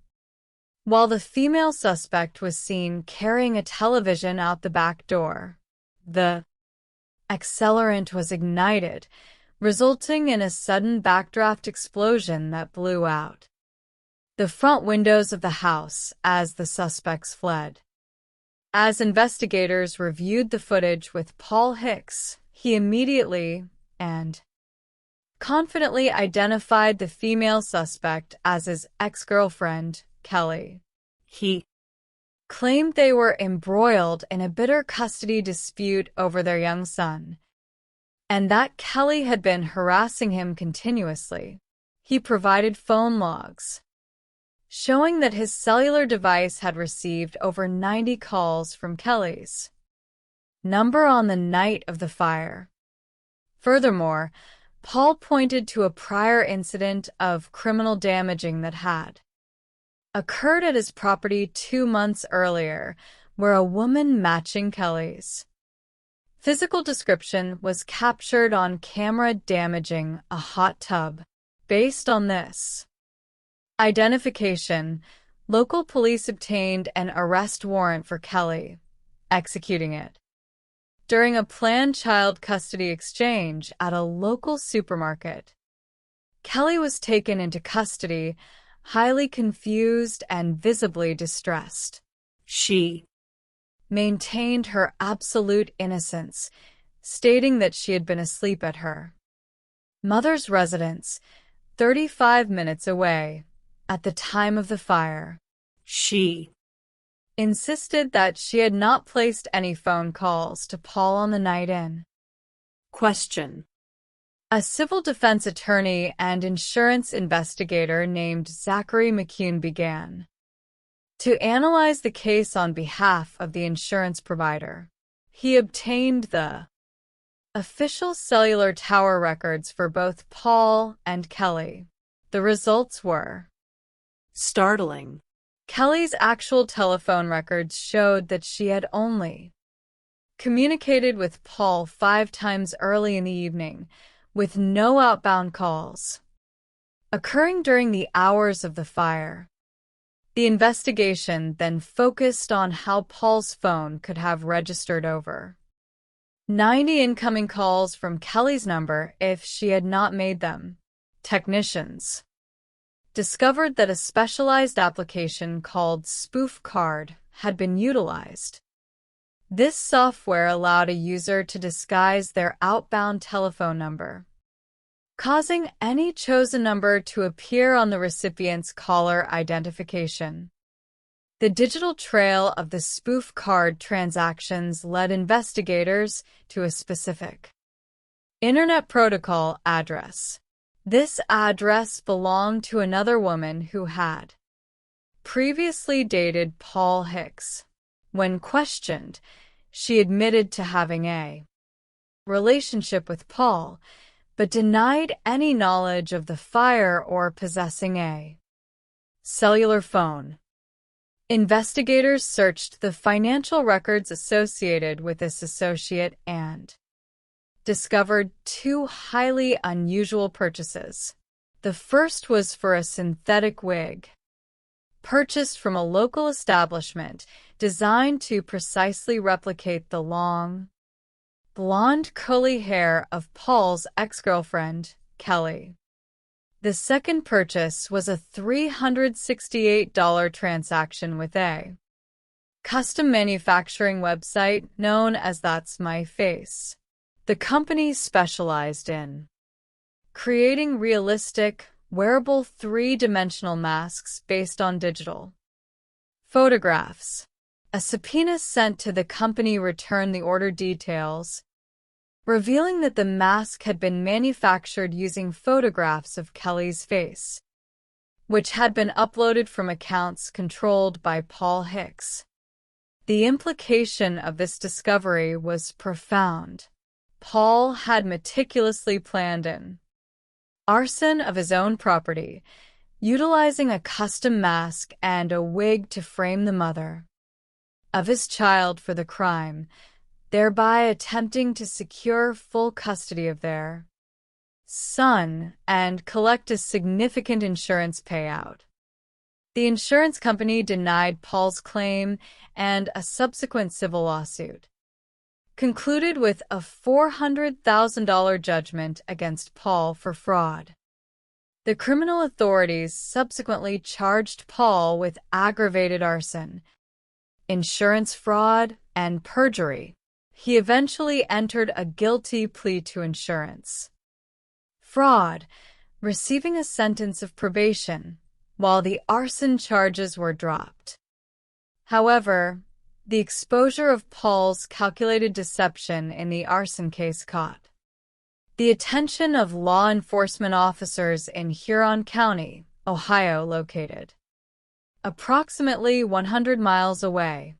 while the female suspect was seen carrying a television out the back door. The accelerant was ignited, resulting in a sudden backdraft explosion that blew out the front windows of the house as the suspects fled. As investigators reviewed the footage with Paul Hicks, he immediately and confidently identified the female suspect as his ex-girlfriend, Kelly. He claimed they were embroiled in a bitter custody dispute over their young son, and that Kelly had been harassing him continuously. He provided phone logs showing that his cellular device had received over 90 calls from Kelly's number on the night of the fire. Furthermore, Paul pointed to a prior incident of criminal damaging that had occurred at his property 2 months earlier, where a woman matching Kelly's physical description was captured on camera damaging a hot tub. Based on this identification, local police obtained an arrest warrant for Kelly, executing it during a planned child custody exchange at a local supermarket. Kelly was taken into custody, highly confused and visibly distressed. She maintained her absolute innocence, stating that she had been asleep at her mother's residence, 35 minutes away, at the time of the fire. She insisted that she had not placed any phone calls to Paul on the night in question. A civil defense attorney and insurance investigator named Zachary McCune began to analyze the case on behalf of the insurance provider. He obtained the official cellular tower records for both Paul and Kelly. The results were startling. Kelly's actual telephone records showed that she had only communicated with Paul 5 times early in the evening, with no outbound calls, occurring during the hours of the fire. The investigation then focused on how Paul's phone could have registered over 90 incoming calls from Kelly's number if she had not made them. Technicians discovered that a specialized application called Spoof Card had been utilized. This software allowed a user to disguise their outbound telephone number, causing any chosen number to appear on the recipient's caller identification. The digital trail of the spoof card transactions led investigators to a specific Internet Protocol address. This address belonged to another woman who had previously dated Paul Hicks. When questioned, she admitted to having a relationship with Paul, but denied any knowledge of the fire or possessing a cellular phone. Investigators searched the financial records associated with this associate and discovered 2 highly unusual purchases. The first was for a synthetic wig, purchased from a local establishment designed to precisely replicate the long, blonde curly hair of Paul's ex-girlfriend, Kelly. The second purchase was a $368 transaction with a custom manufacturing website known as That's My Face. The company specialized in creating realistic, wearable 3-dimensional masks based on digital photographs. A subpoena sent to the company returned the order details, revealing that the mask had been manufactured using photographs of Kelly's face, which had been uploaded from accounts controlled by Paul Hicks. The implication of this discovery was profound. Paul had meticulously planned an arson of his own property, utilizing a custom mask and a wig to frame the mother of his child for the crime, thereby attempting to secure full custody of their son and collect a significant insurance payout. The insurance company denied Paul's claim, and a subsequent civil lawsuit concluded with a $400,000 judgment against Paul for fraud. The criminal authorities subsequently charged Paul with aggravated arson, insurance fraud, and perjury. He eventually entered a guilty plea to insurance fraud, receiving a sentence of probation, while the arson charges were dropped. However, the exposure of Paul's calculated deception in the arson case caught the attention of law enforcement officers in Huron County, Ohio, located approximately 100 miles away.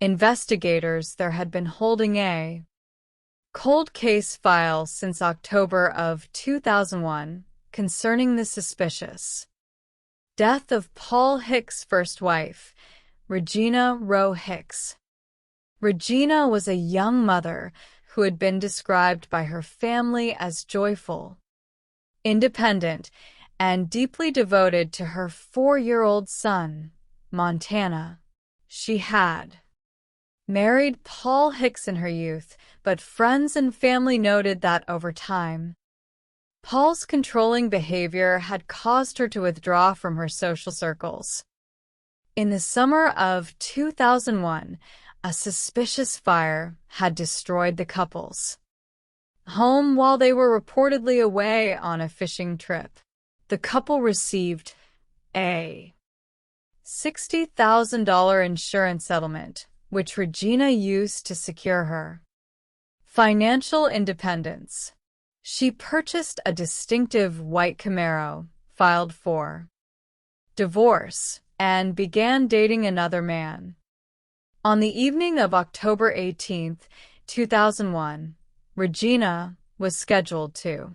Investigators there had been holding a cold case file since October of 2001 concerning the suspicious death of Paul Hicks' first wife, Regina Rowe Hicks. Regina was a young mother who had been described by her family as joyful, independent, and deeply devoted to her 4-year-old son, Montana. She had married Paul Hicks in her youth, but friends and family noted that over time, Paul's controlling behavior had caused her to withdraw from her social circles. In the summer of 2001, a suspicious fire had destroyed the couple's home while they were reportedly away on a fishing trip. The couple received a $60,000 insurance settlement, which Regina used to secure her financial independence. She purchased a distinctive white Camaro, filed for divorce, and began dating another man. On the evening of October 18, 2001, Regina was scheduled to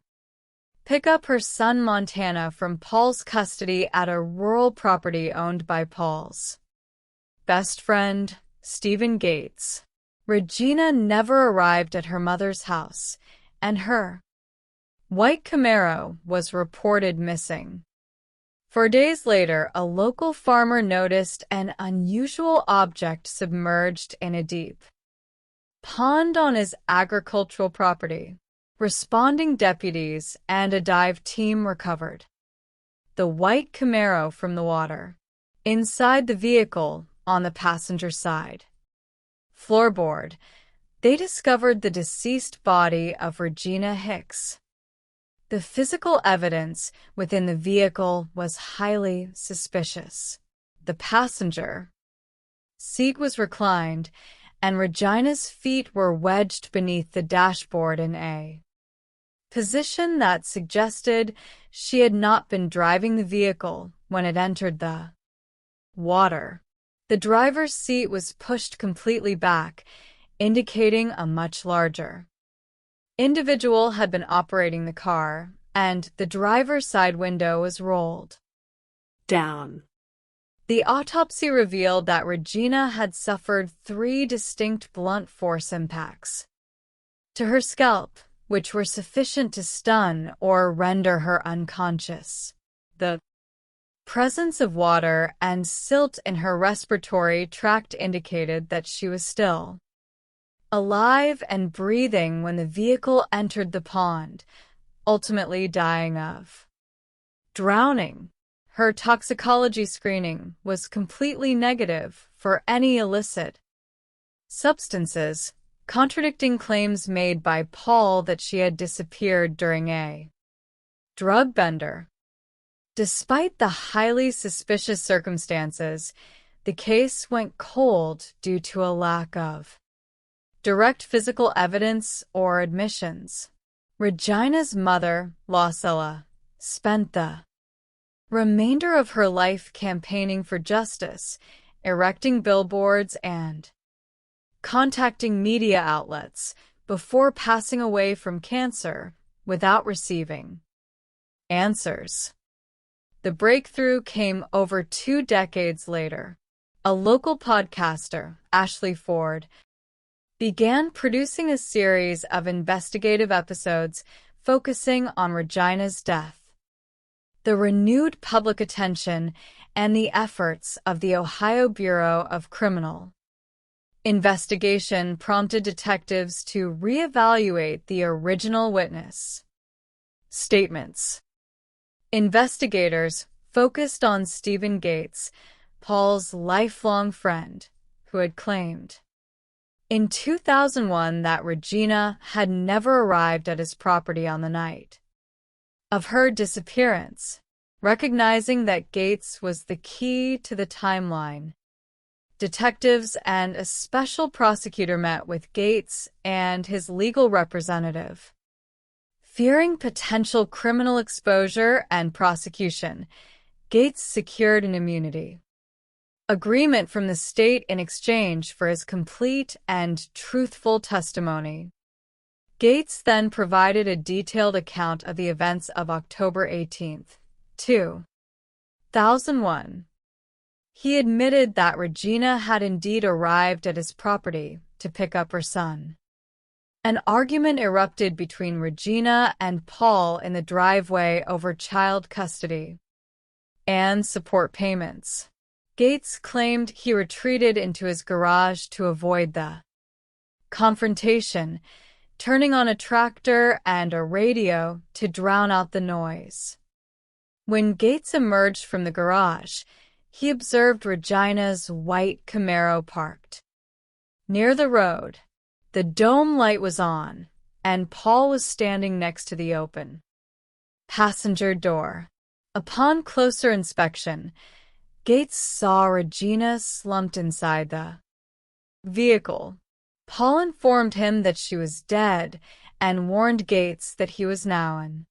pick up her son Montana from Paul's custody at a rural property owned by Paul's best friend, Stephen Gates. Regina never arrived at her mother's house, and her white Camaro was reported missing. 4 days later, a local farmer noticed an unusual object submerged in a deep pond on his agricultural property. Responding deputies and a dive team recovered the white Camaro from the water. Inside the vehicle, on the passenger side floorboard, they discovered the deceased body of Regina Hicks. The physical evidence within the vehicle was highly suspicious. The passenger seat was reclined, and Regina's feet were wedged beneath the dashboard in a position that suggested she had not been driving the vehicle when it entered the water. The driver's seat was pushed completely back, indicating a much larger individual had been operating the car, and the driver's side window was rolled down. The autopsy revealed that Regina had suffered 3 distinct blunt force impacts to her scalp, which were sufficient to stun or render her unconscious. The presence of water and silt in her respiratory tract indicated that she was still alive and breathing when the vehicle entered the pond, ultimately dying of drowning. Her toxicology screening was completely negative for any illicit substances, contradicting claims made by Paul that she had disappeared during a drug bender. Despite the highly suspicious circumstances, the case went cold due to a lack of direct physical evidence or admissions. Regina's mother, Losella, spent the remainder of her life campaigning for justice, erecting billboards and contacting media outlets before passing away from cancer without receiving answers. The breakthrough came over 2 decades later. A local podcaster, Ashley Ford, began producing a series of investigative episodes focusing on Regina's death. The renewed public attention and the efforts of the Ohio Bureau of Criminal Investigation prompted detectives to reevaluate the original witness statements. Investigators focused on Stephen Gates, Paul's lifelong friend, who had claimed in 2001 that Regina had never arrived at his property on the night of her disappearance. Recognizing that Gates was the key to the timeline, detectives and a special prosecutor met with Gates and his legal representative. Fearing potential criminal exposure and prosecution, Gates secured an immunity agreement from the state in exchange for his complete and truthful testimony. Gates then provided a detailed account of the events of October 18, 2001. He admitted that Regina had indeed arrived at his property to pick up her son. An argument erupted between Regina and Paul in the driveway over child custody and support payments. Gates claimed he retreated into his garage to avoid the confrontation, turning on a tractor and a radio to drown out the noise. When Gates emerged from the garage, he observed Regina's white Camaro parked near the road. The dome light was on, and Paul was standing next to the open passenger door. Upon closer inspection, Gates saw Regina slumped inside the vehicle. Paul informed him that she was dead and warned Gates that he was now an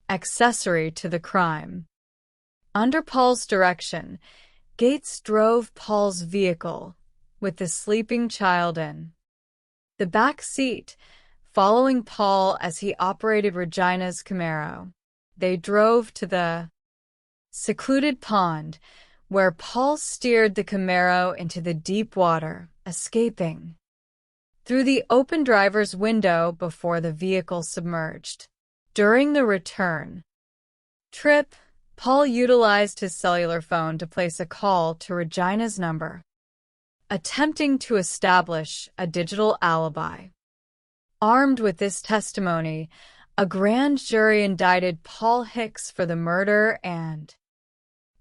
accessory to the crime. Under Paul's direction, Gates drove Paul's vehicle with the sleeping child in the back seat, following Paul as he operated Regina's Camaro. They drove to the secluded pond, where Paul steered the Camaro into the deep water, escaping through the open driver's window before the vehicle submerged. During the return trip, Paul utilized his cellular phone to place a call to Regina's number, attempting to establish a digital alibi. Armed with this testimony, a grand jury indicted Paul Hicks for the murder and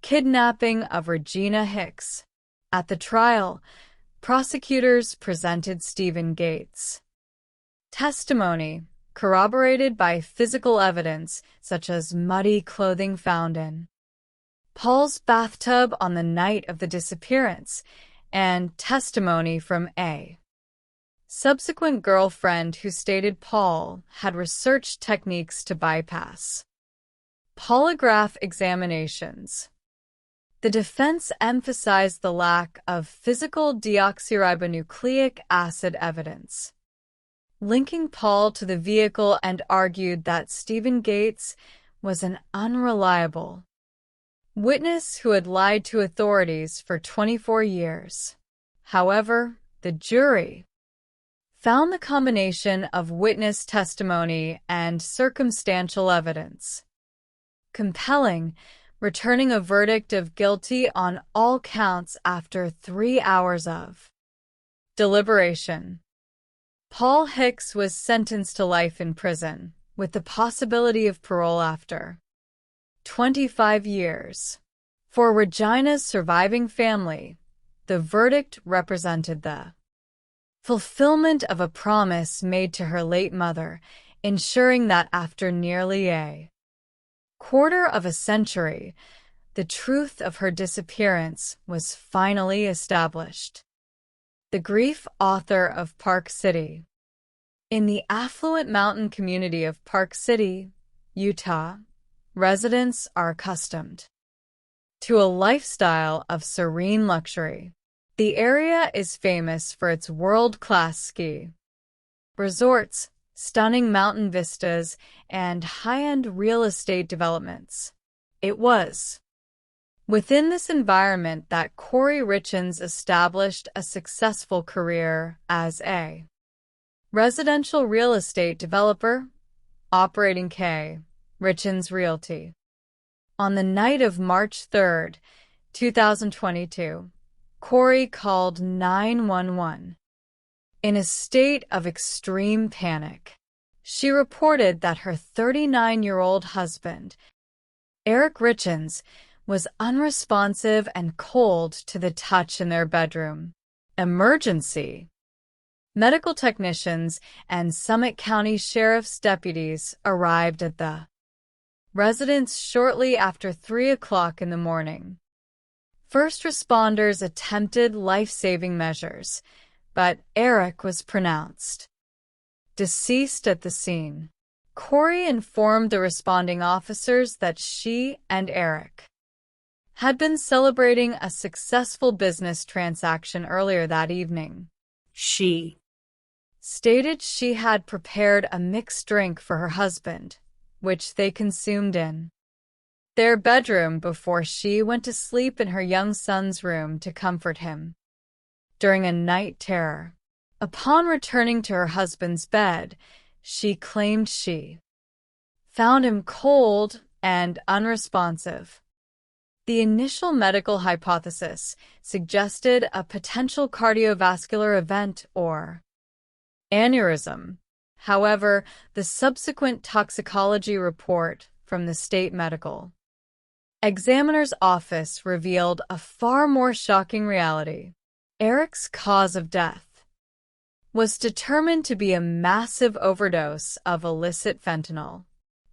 kidnapping of Regina Hicks. At the trial, prosecutors presented Stephen Gates' testimony, corroborated by physical evidence such as muddy clothing found in Paul's bathtub on the night of the disappearance, and testimony from a subsequent girlfriend who stated Paul had researched techniques to bypass polygraph examinations. The defense emphasized the lack of physical deoxyribonucleic acid evidence linking Paul to the vehicle, and argued that Stephen Gates was an unreliable witness who had lied to authorities for 24 years. However, the jury found the combination of witness testimony and circumstantial evidence compelling, returning a verdict of guilty on all counts after 3 hours of deliberation. Paul Hicks was sentenced to life in prison, with the possibility of parole after 25 years. For Regina's surviving family, the verdict represented the fulfillment of a promise made to her late mother, ensuring that after nearly a quarter of a century, the truth of her disappearance was finally established. The grief author of Park City. In the affluent mountain community of Park City, Utah, residents are accustomed to a lifestyle of serene luxury. The area is famous for its world-class ski resorts, stunning mountain vistas, and high-end real estate developments. It was within this environment that Corey Richens established a successful career as a residential real estate developer, operating K. Richens Realty. On the night of March 3, 2022, Corey called 911. In a state of extreme panic, she reported that her 39-year-old husband, Eric Richens, was unresponsive and cold to the touch in their bedroom. Emergency medical technicians and Summit County Sheriff's deputies arrived at the residence shortly after 3 o'clock in the morning. First responders attempted life-saving measures, but Eric was pronounced deceased at the scene. Corey informed the responding officers that she and Eric had been celebrating a successful business transaction earlier that evening. She stated she had prepared a mixed drink for her husband, which they consumed in their bedroom before she went to sleep in her young son's room to comfort him during a night terror. Upon returning to her husband's bed, she claimed she found him cold and unresponsive. The initial medical hypothesis suggested a potential cardiovascular event or aneurysm. However, the subsequent toxicology report from the state medical examiner's office revealed a far more shocking reality. Eric's cause of death was determined to be a massive overdose of illicit fentanyl.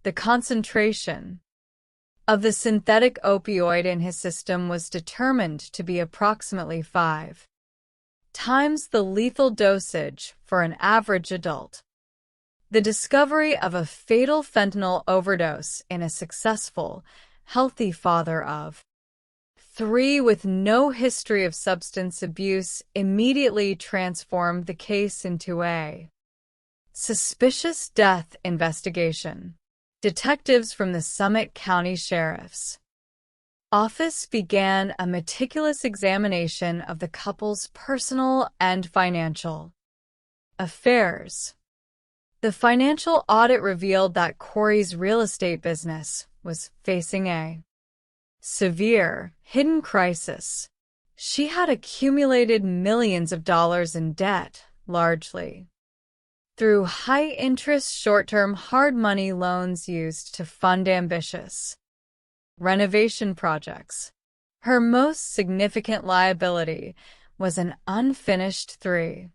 The concentration of the synthetic opioid in his system was determined to be approximately 5 times the lethal dosage for an average adult. The discovery of a fatal fentanyl overdose in a successful, healthy father of 3 with no history of substance abuse immediately transformed the case into a suspicious death investigation. Detectives from the Summit County Sheriff's Office began a meticulous examination of the couple's personal and financial affairs. The financial audit revealed that Corey's real estate business was facing a severe, hidden crisis. She had accumulated millions of dollars in debt, largely through high-interest, short-term, hard money loans used to fund ambitious renovation projects. Her most significant liability was an unfinished $3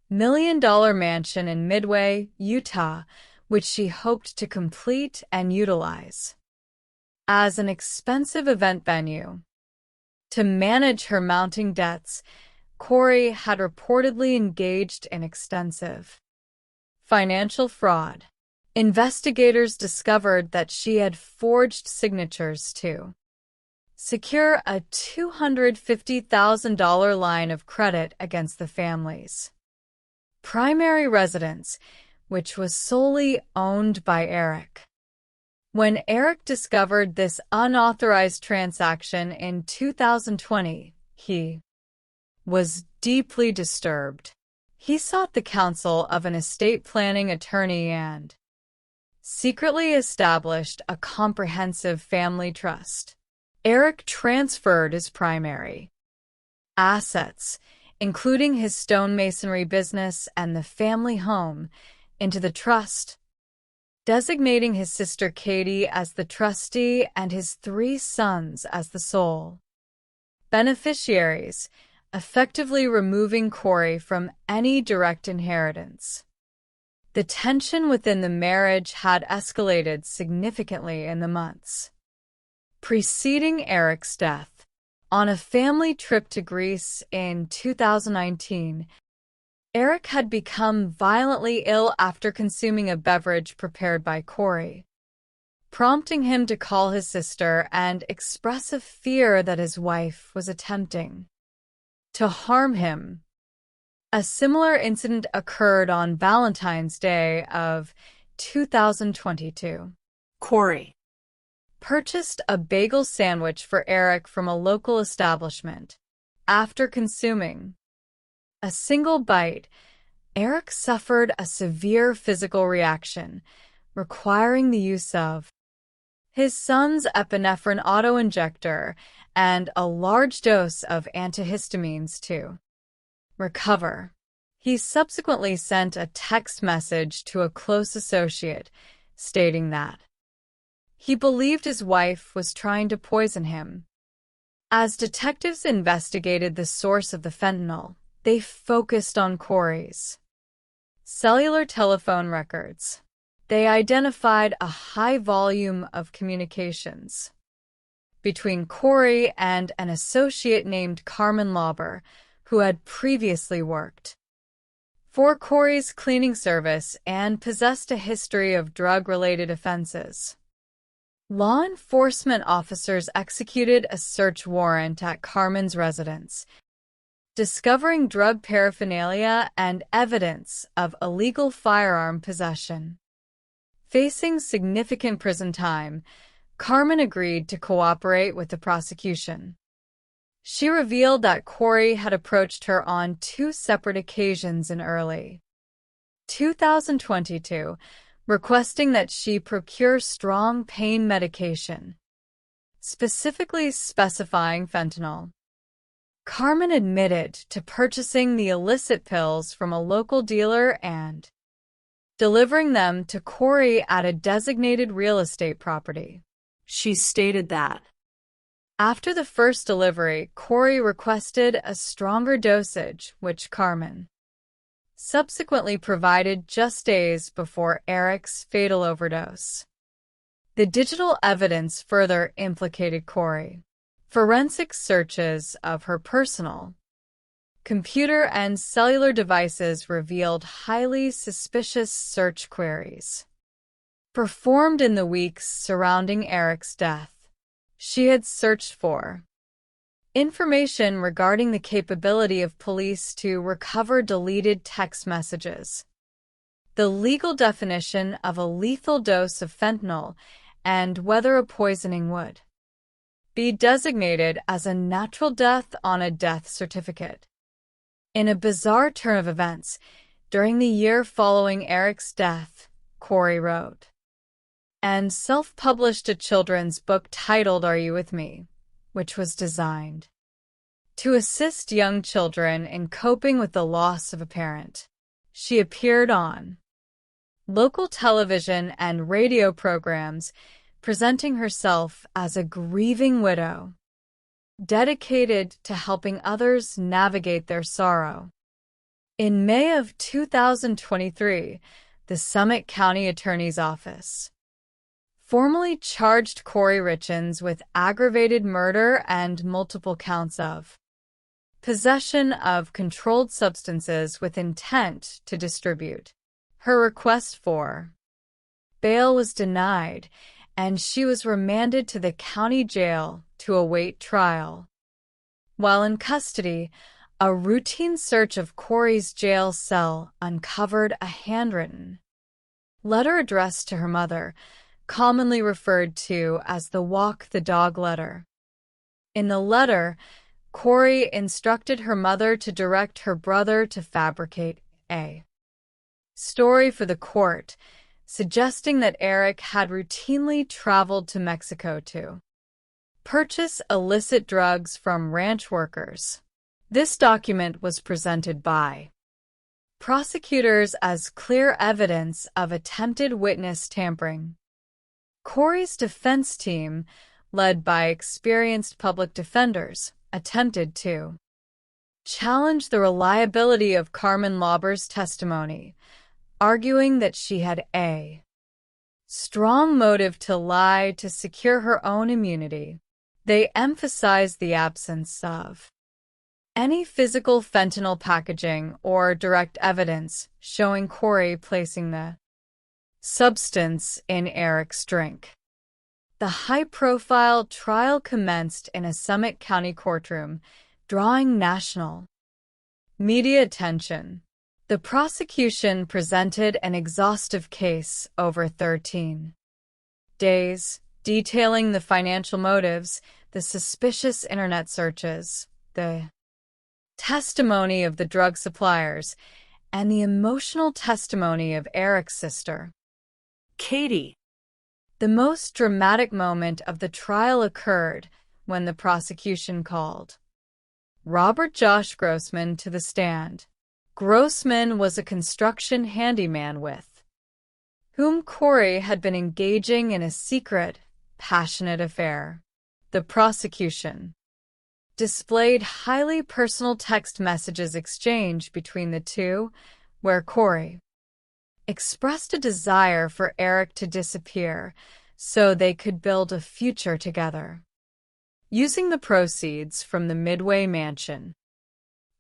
million mansion in Midway, Utah, which she hoped to complete and utilize as an expensive event venue. To manage her mounting debts, Corey had reportedly engaged in extensive financial fraud. Investigators discovered that she had forged signatures to secure a $250,000 line of credit against the family's primary residence, which was solely owned by Eric. When Eric discovered this unauthorized transaction in 2020, he was deeply disturbed. He sought the counsel of an estate planning attorney and secretly established a comprehensive family trust. Eric transferred his primary assets, including his stonemasonry business and the family home, into the trust, designating his sister Katie as the trustee and his 3 sons as the sole beneficiaries, effectively removing Corey from any direct inheritance. The tension within the marriage had escalated significantly in the months preceding Eric's death. On a family trip to Greece in 2019, Eric had become violently ill after consuming a beverage prepared by Corey, prompting him to call his sister and express a fear that his wife was attempting to harm him. A similar incident occurred on Valentine's Day of 2022. Corey purchased a bagel sandwich for Eric from a local establishment. After consuming a single bite, Eric suffered a severe physical reaction, requiring the use of his son's epinephrine autoinjector and a large dose of antihistamines to recover. He subsequently sent a text message to a close associate, stating that he believed his wife was trying to poison him. As detectives investigated the source of the fentanyl, they focused on Corey's cellular telephone records. They identified a high volume of communications between Corey and an associate named Carmen Lauber, who had previously worked for Corey's cleaning service and possessed a history of drug-related offenses. Law enforcement officers executed a search warrant at Carmen's residence, discovering drug paraphernalia and evidence of illegal firearm possession. Facing significant prison time, Carmen agreed to cooperate with the prosecution. She revealed that Corey had approached her on 2 separate occasions in early 2022, requesting that she procure strong pain medication, specifically specifying fentanyl. Carmen admitted to purchasing the illicit pills from a local dealer and delivering them to Corey at a designated real estate property. She stated that after the first delivery, Corey requested a stronger dosage, which Carmen subsequently provided just days before Eric's fatal overdose. The digital evidence further implicated Corey. Forensic searches of her personal computer and cellular devices revealed highly suspicious search queries performed in the weeks surrounding Eric's death. She had searched for information regarding the capability of police to recover deleted text messages, the legal definition of a lethal dose of fentanyl, and whether a poisoning would be designated as a natural death on a death certificate. In a bizarre turn of events, During the year following Eric's death, Corey wrote and self-published a children's book titled Are You With Me?, which was designed to assist young children in coping with the loss of a parent. She appeared on local television and radio programs, presenting herself as a grieving widow, dedicated to helping others navigate their sorrow. In May of 2023, the Summit County Attorney's Office formally charged Corey Richens with aggravated murder and multiple counts of possession of controlled substances with intent to distribute. Her request for bail was denied, and she was remanded to the county jail to await trial. While in custody, a routine search of Corey's jail cell uncovered a handwritten letter addressed to her mother, commonly referred to as the Walk the Dog letter. In the letter, Corey instructed her mother to direct her brother to fabricate a story for the court, suggesting that Eric had routinely traveled to Mexico to purchase illicit drugs from ranch workers. This document was presented by prosecutors as clear evidence of attempted witness tampering. Corey's defense team, led by experienced public defenders, attempted to challenge the reliability of Carmen Lauber's testimony, arguing that she had a strong motive to lie to secure her own immunity. They emphasized the absence of any physical fentanyl packaging or direct evidence showing Corey placing the substance in Eric's drink. The high-profile trial commenced in a Summit County courtroom, drawing national media attention. The prosecution presented an exhaustive case over 13 days, detailing the financial motives, the suspicious internet searches, the testimony of the drug suppliers, and the emotional testimony of Eric's sister, Katie. The most dramatic moment of the trial occurred when the prosecution called Robert Josh Grossman to the stand. Grossman was a construction handyman with whom Corey had been engaging in a secret, passionate affair. The prosecution displayed highly personal text messages exchanged between the two, where Corey expressed a desire for Eric to disappear so they could build a future together. Using the proceeds from the Midway mansion,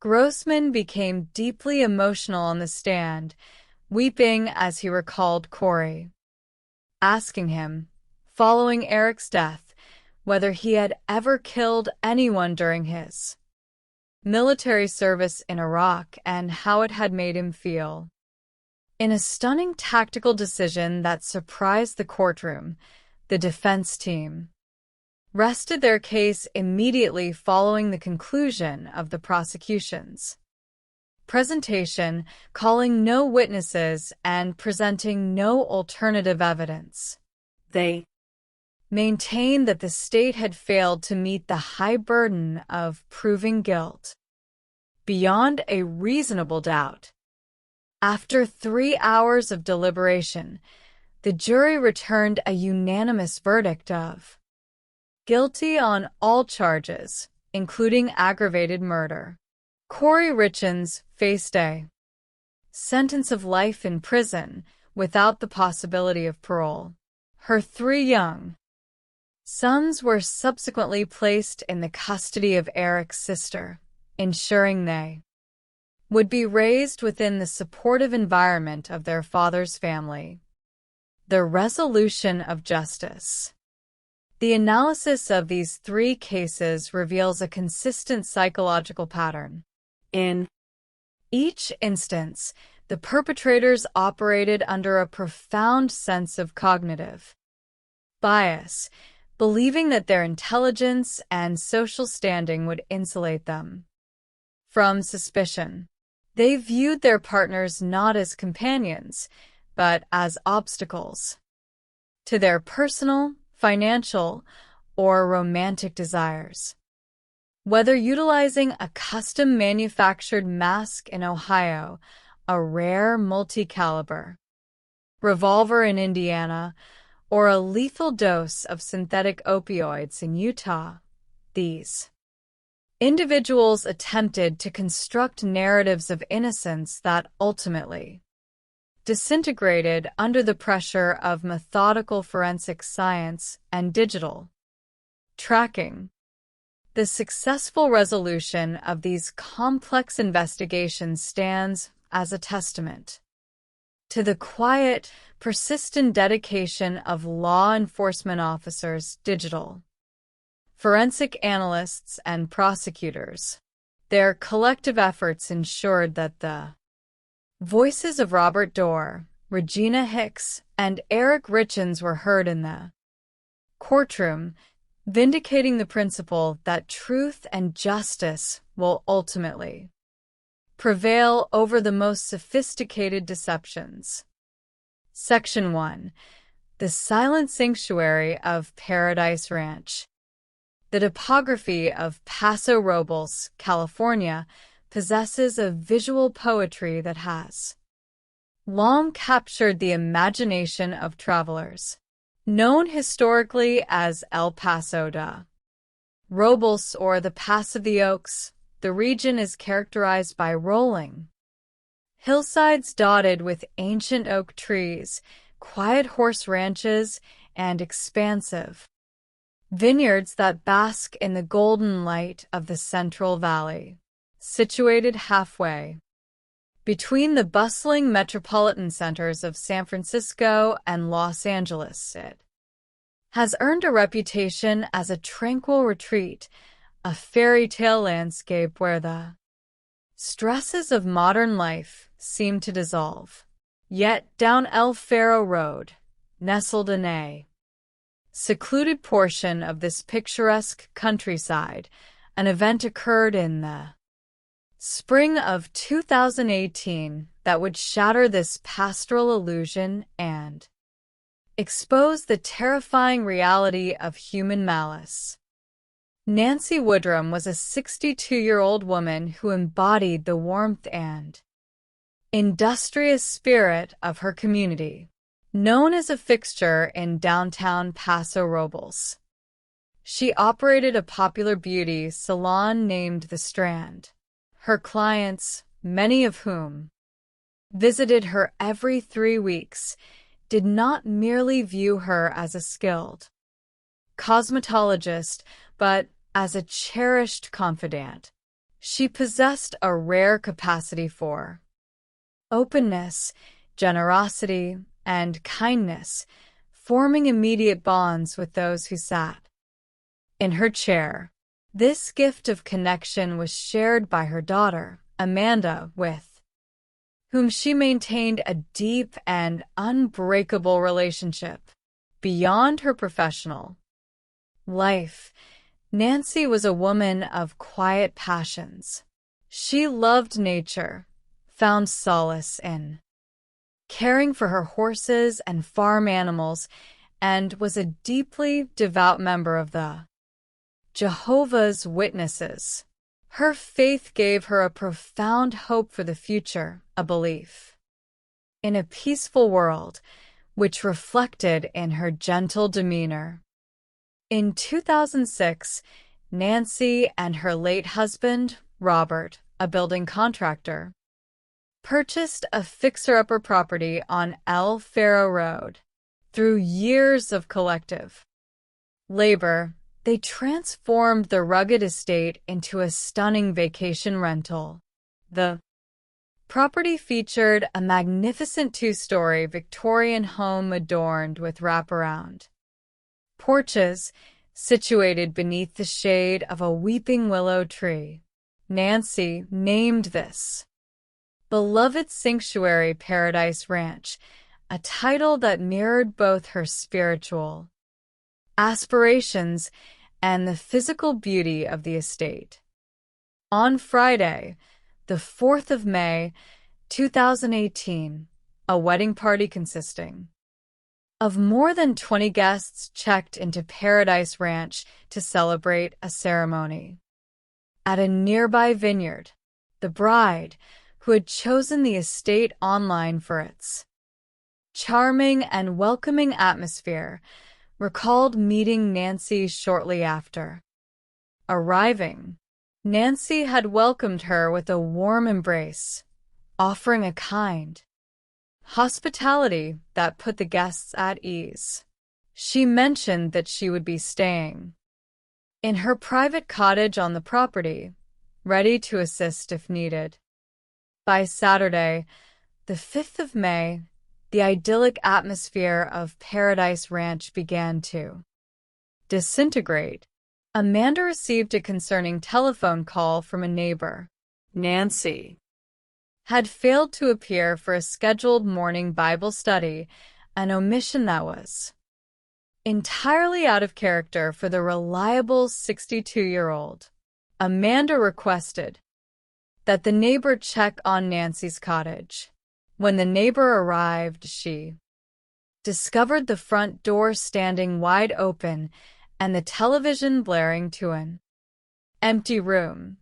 Grossman became deeply emotional on the stand, weeping as he recalled Corey, asking him, following Eric's death, whether he had ever killed anyone during his military service in Iraq and how it had made him feel. In a stunning tactical decision that surprised the courtroom, the defense team rested their case immediately following the conclusion of the prosecution's presentation, calling no witnesses and presenting no alternative evidence. They maintained that the state had failed to meet the high burden of proving guilt beyond a reasonable doubt. After 3 hours of deliberation, the jury returned a unanimous verdict of guilty on all charges, including aggravated murder. Corey Richens faced a sentence of life in prison without the possibility of parole. Her 3 young sons were subsequently placed in the custody of Eric's sister, ensuring they would be raised within the supportive environment of their father's family. The resolution of justice. The analysis of these 3 cases reveals a consistent psychological pattern. In each instance, the perpetrators operated under a profound sense of cognitive bias, believing that their intelligence and social standing would insulate them from suspicion. They viewed their partners not as companions, but as obstacles to their personal, financial, or romantic desires. Whether utilizing a custom-manufactured mask in Ohio, a rare multi-caliber revolver in Indiana, or a lethal dose of synthetic opioids in Utah, these individuals attempted to construct narratives of innocence that ultimately disintegrated under the pressure of methodical forensic science and digital tracking. The successful resolution of these complex investigations stands as a testament to the quiet, persistent dedication of law enforcement officers, digital forensic analysts, and prosecutors. Their collective efforts ensured that the voices of Robert Dorr, Regina Hicks, and Eric Richins were heard in the courtroom, vindicating the principle that truth and justice will ultimately prevail over the most sophisticated deceptions. Section 1. The Silent Sanctuary of Paradise Ranch. The topography of Paso Robles, California, possesses a visual poetry that has long captured the imagination of travelers. Known historically as El Paso de Robles or the Pass of the Oaks, the region is characterized by rolling hillsides dotted with ancient oak trees, quiet horse ranches, and expansive vineyards that bask in the golden light of the Central Valley. Situated halfway between the bustling metropolitan centers of San Francisco and Los Angeles, it has earned a reputation as a tranquil retreat, a fairy tale landscape where the stresses of modern life seem to dissolve. Yet down El Faro Road, nestled in a secluded portion of this picturesque countryside, an event occurred in the spring of 2018 that would shatter this pastoral illusion and expose the terrifying reality of human malice. Nancy Woodrum was a 62-year-old woman who embodied the warmth and industrious spirit of her community. Known as a fixture in downtown Paso Robles, she operated a popular beauty salon named The Strand. Her clients, many of whom visited her every 3 weeks, did not merely view her as a skilled cosmetologist, but as a cherished confidant. She possessed a rare capacity for openness, generosity, and kindness, forming immediate bonds with those who sat in her chair. This gift of connection was shared by her daughter, Amanda, with whom she maintained a deep and unbreakable relationship. Beyond her professional life, Nancy was a woman of quiet passions. She loved nature, found solace in caring for her horses and farm animals, and was a deeply devout member of the Jehovah's Witnesses. Her faith gave her a profound hope for the future, a belief in a peaceful world, which reflected in her gentle demeanor. In 2006, Nancy and her late husband, Robert, a building contractor, purchased a fixer-upper property on El Faro Road. Through years of collective labor, they transformed the rugged estate into a stunning vacation rental. The property featured a magnificent 2-story Victorian home adorned with wraparound porches situated beneath the shade of a weeping willow tree. Nancy named this beloved sanctuary Paradise Ranch, a title that mirrored both her spiritual aspirations and the physical beauty of the estate. On Friday, The 4th of May, 2018, a wedding party consisting of more than 20 guests checked into Paradise Ranch to celebrate a ceremony. At a nearby vineyard, the bride, who had chosen the estate online for its charming and welcoming atmosphere, recalled meeting Nancy shortly after. Arriving, Nancy had welcomed her with a warm embrace, offering a kind hospitality that put the guests at ease. She mentioned that she would be staying in her private cottage on the property, ready to assist if needed. By Saturday, the 5th of May, the idyllic atmosphere of Paradise Ranch began to disintegrate. Amanda received a concerning telephone call from a neighbor. Nancy had failed to appear for a scheduled morning Bible study, an omission that was entirely out of character for the reliable 62-year-old. Amanda requested that the neighbor check on Nancy's cottage. When the neighbor arrived, she discovered the front door standing wide open and the television blaring to an empty room.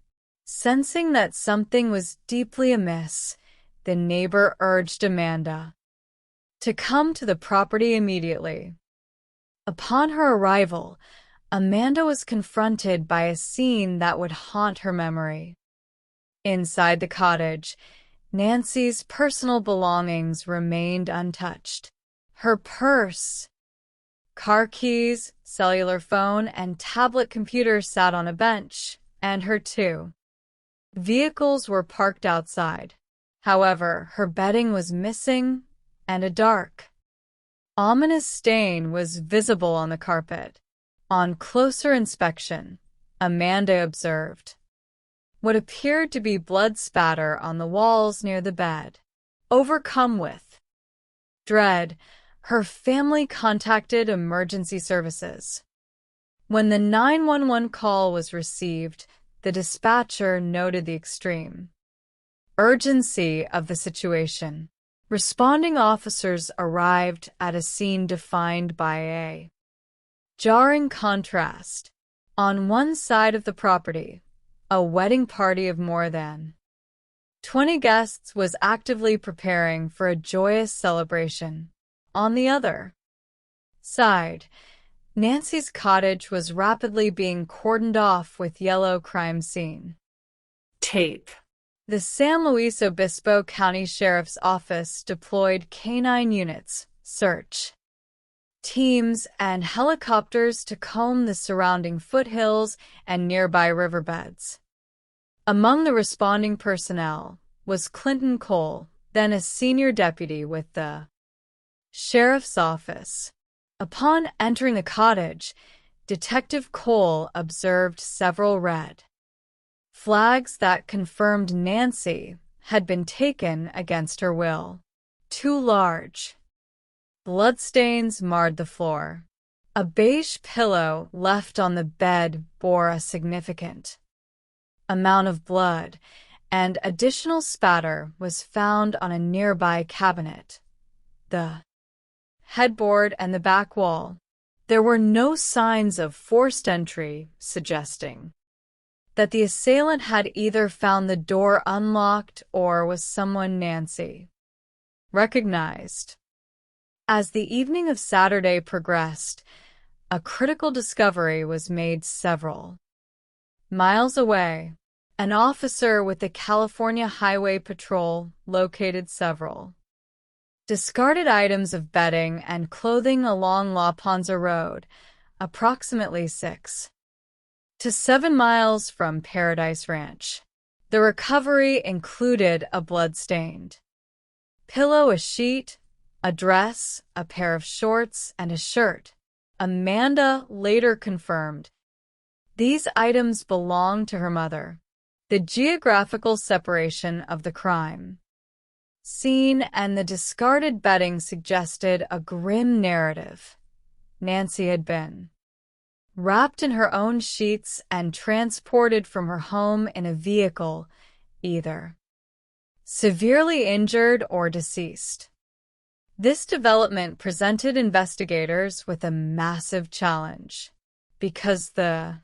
Sensing that something was deeply amiss, the neighbor urged Amanda to come to the property immediately. Upon her arrival, Amanda was confronted by a scene that would haunt her memory. Inside the cottage, Nancy's personal belongings remained untouched. Her purse, car keys, cellular phone, and tablet computer sat on a bench, and her two vehicles were parked outside. However, her bedding was missing, and a dark, ominous stain was visible on the carpet. On closer inspection, Amanda observed what appeared to be blood spatter on the walls near the bed. Overcome with dread, her family contacted emergency services. When the 911 call was received, the dispatcher noted the extreme urgency of the situation. Responding officers arrived at a scene defined by a jarring contrast. On one side of the property, a wedding party of more than 20 guests was actively preparing for a joyous celebration. On the other side, Nancy's cottage was rapidly being cordoned off with yellow crime scene tape. The San Luis Obispo County Sheriff's Office deployed canine units, search teams, and helicopters to comb the surrounding foothills and nearby riverbeds. Among the responding personnel was Clinton Cole, then a senior deputy with the Sheriff's Office. Upon entering the cottage, Detective Cole observed several red flags that confirmed Nancy had been taken against her will. 2 large bloodstains marred the floor. A beige pillow left on the bed bore a significant amount of blood, and additional spatter was found on a nearby cabinet, the headboard, and the back wall. There were no signs of forced entry, suggesting that the assailant had either found the door unlocked or was someone Nancy recognized. As the evening of Saturday progressed, a critical discovery was made several miles away. An officer with the California Highway Patrol located several discarded items of bedding and clothing along La Ponza Road, approximately 6 to 7 miles from Paradise Ranch. The recovery included a blood-stained pillow, a sheet, a dress, a pair of shorts, and a shirt. Amanda later confirmed these items belonged to her mother. The geographical separation of the crime scene and the discarded bedding suggested a grim narrative. Nancy had been wrapped in her own sheets and transported from her home in a vehicle either severely injured or deceased. This development presented investigators with a massive challenge because the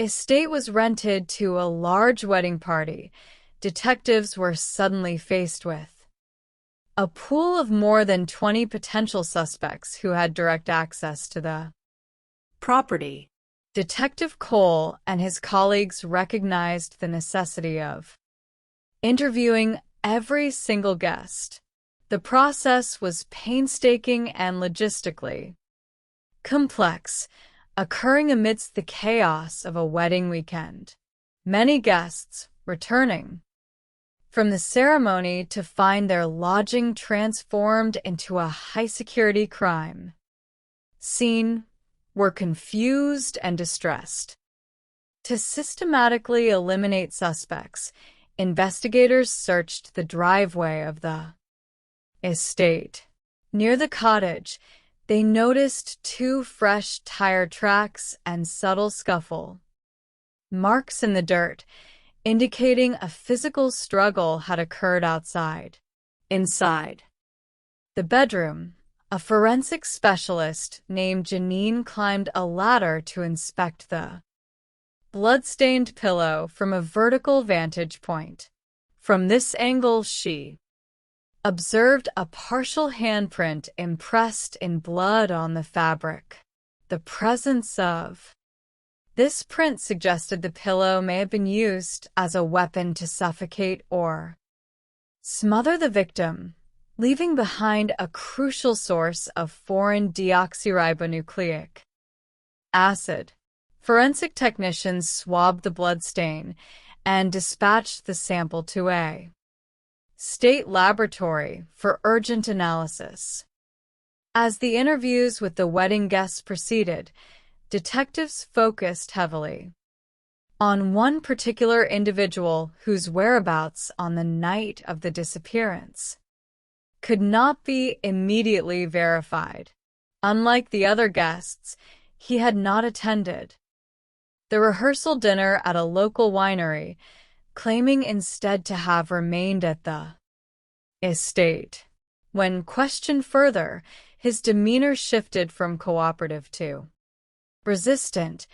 estate was rented to a large wedding party. Detectives were suddenly faced with a pool of more than 20 potential suspects who had direct access to the property. Detective Cole and his colleagues recognized the necessity of interviewing every single guest. The process was painstaking and logistically complex, occurring amidst the chaos of a wedding weekend. Many guests returning from the ceremony to find their lodging transformed into a high-security crime scene were confused and distressed. To systematically eliminate suspects, investigators searched the driveway of the estate. Near the cottage, they noticed 2 fresh tire tracks and subtle scuffle marks in the dirt, indicating a physical struggle had occurred outside. Inside the bedroom, a forensic specialist named Janine climbed a ladder to inspect the blood-stained pillow from a vertical vantage point. From this angle, she observed a partial handprint impressed in blood on the fabric. The presence of this print suggested the pillow may have been used as a weapon to suffocate or smother the victim, leaving behind a crucial source of foreign deoxyribonucleic acid. Forensic technicians swabbed the bloodstain and dispatched the sample to a state laboratory for urgent analysis. As the interviews with the wedding guests proceeded, detectives focused heavily on one particular individual whose whereabouts on the night of the disappearance could not be immediately verified. Unlike the other guests, he had not attended the rehearsal dinner at a local winery, claiming instead to have remained at the estate. When questioned further, his demeanor shifted from cooperative to resistant,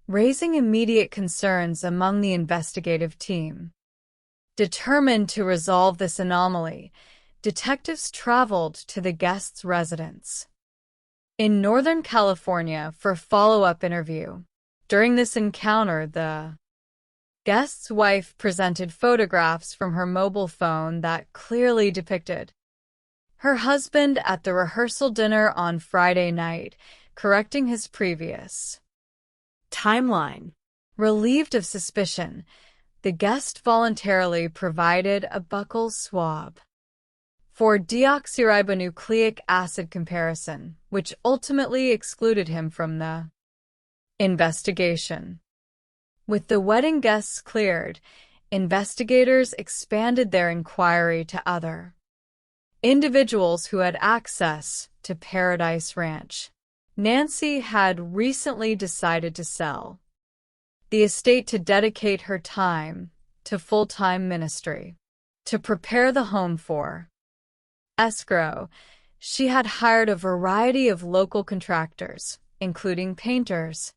raising immediate concerns among the investigative team. Determined to resolve this anomaly, detectives traveled to the guest's residence in Northern California for a follow-up interview. During this encounter, the guest's wife presented photographs from her mobile phone that clearly depicted her husband at the rehearsal dinner on Friday night, correcting his previous timeline. Relieved of suspicion, the guest voluntarily provided a buccal swab for deoxyribonucleic acid comparison, which ultimately excluded him from the investigation. With the wedding guests cleared, investigators expanded their inquiry to other individuals who had access to Paradise Ranch. Nancy had recently decided to sell the estate to dedicate her time to full-time ministry. To prepare the home for escrow, she had hired a variety of local contractors, including painters,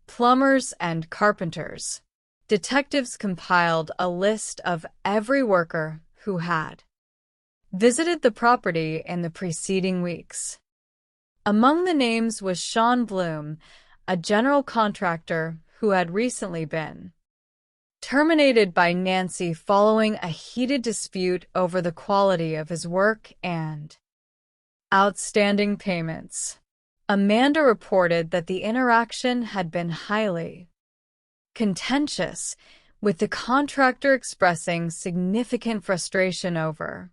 plumbers, and carpenters. Detectives compiled a list of every worker who had visited the property in the preceding weeks. Among the names was Sean Bloom, a general contractor who had recently been terminated by Nancy following a heated dispute over the quality of his work and outstanding payments. Amanda reported that the interaction had been highly contentious, with the contractor expressing significant frustration over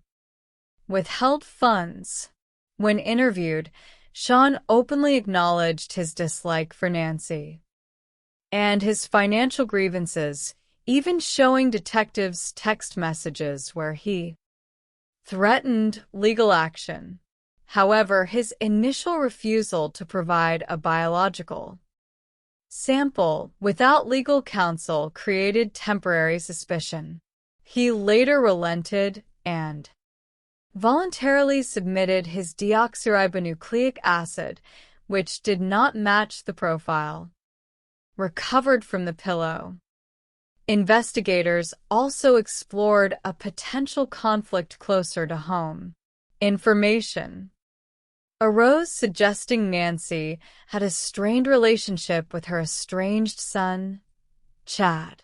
withheld funds. When interviewed, Sean openly acknowledged his dislike for Nancy and his financial grievances, even showing detectives text messages where he threatened legal action. However, his initial refusal to provide a biological sample without legal counsel created temporary suspicion. He later relented and voluntarily submitted his deoxyribonucleic acid, which did not match the profile, recovered from the pillow. Investigators also explored a potential conflict closer to home. Information arose suggesting Nancy had a strained relationship with her estranged son, Chad.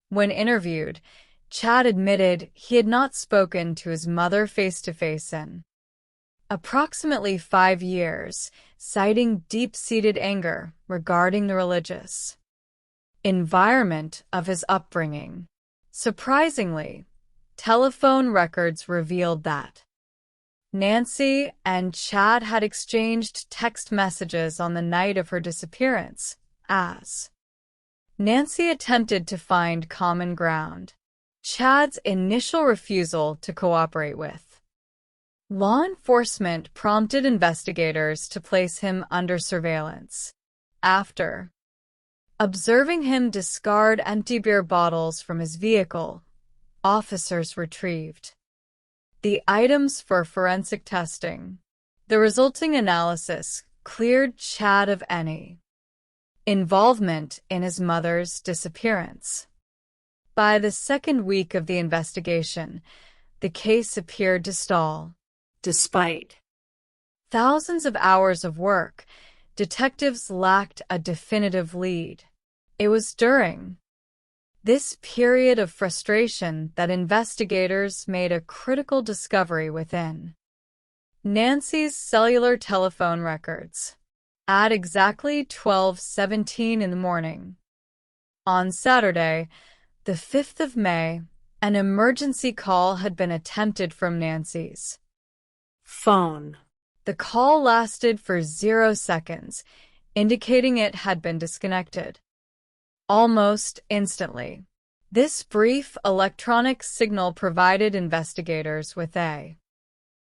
When interviewed, Chad admitted he had not spoken to his mother face-to-face in approximately 5 years, citing deep-seated anger regarding the religious environment of his upbringing. Surprisingly, telephone records revealed that Nancy and Chad had exchanged text messages on the night of her disappearance, as Nancy attempted to find common ground. Chad's initial refusal to cooperate with law enforcement prompted investigators to place him under surveillance. After observing him discard empty beer bottles from his vehicle, officers retrieved the items for forensic testing. The resulting analysis cleared Chad of any involvement in his mother's disappearance. By the second week of the investigation, the case appeared to stall. Despite thousands of hours of work, detectives lacked a definitive lead. It was during this period of frustration that investigators made a critical discovery within Nancy's cellular telephone records. At exactly 12:17 in the morning, on Saturday, the 5th of May, an emergency call had been attempted from Nancy's phone. The call lasted for 0 seconds, indicating it had been disconnected. Almost instantly, this brief electronic signal provided investigators with a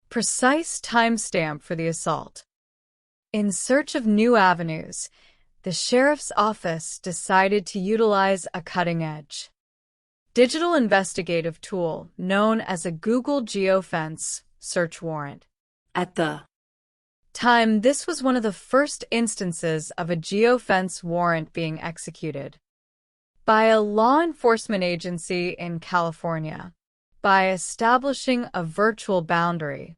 precise timestamp for the assault. In search of new avenues, the sheriff's office decided to utilize a cutting-edge digital investigative tool known as a Google geofence search warrant. At the time, this was one of the first instances of a geofence warrant being executed by a law enforcement agency in California by establishing a virtual boundary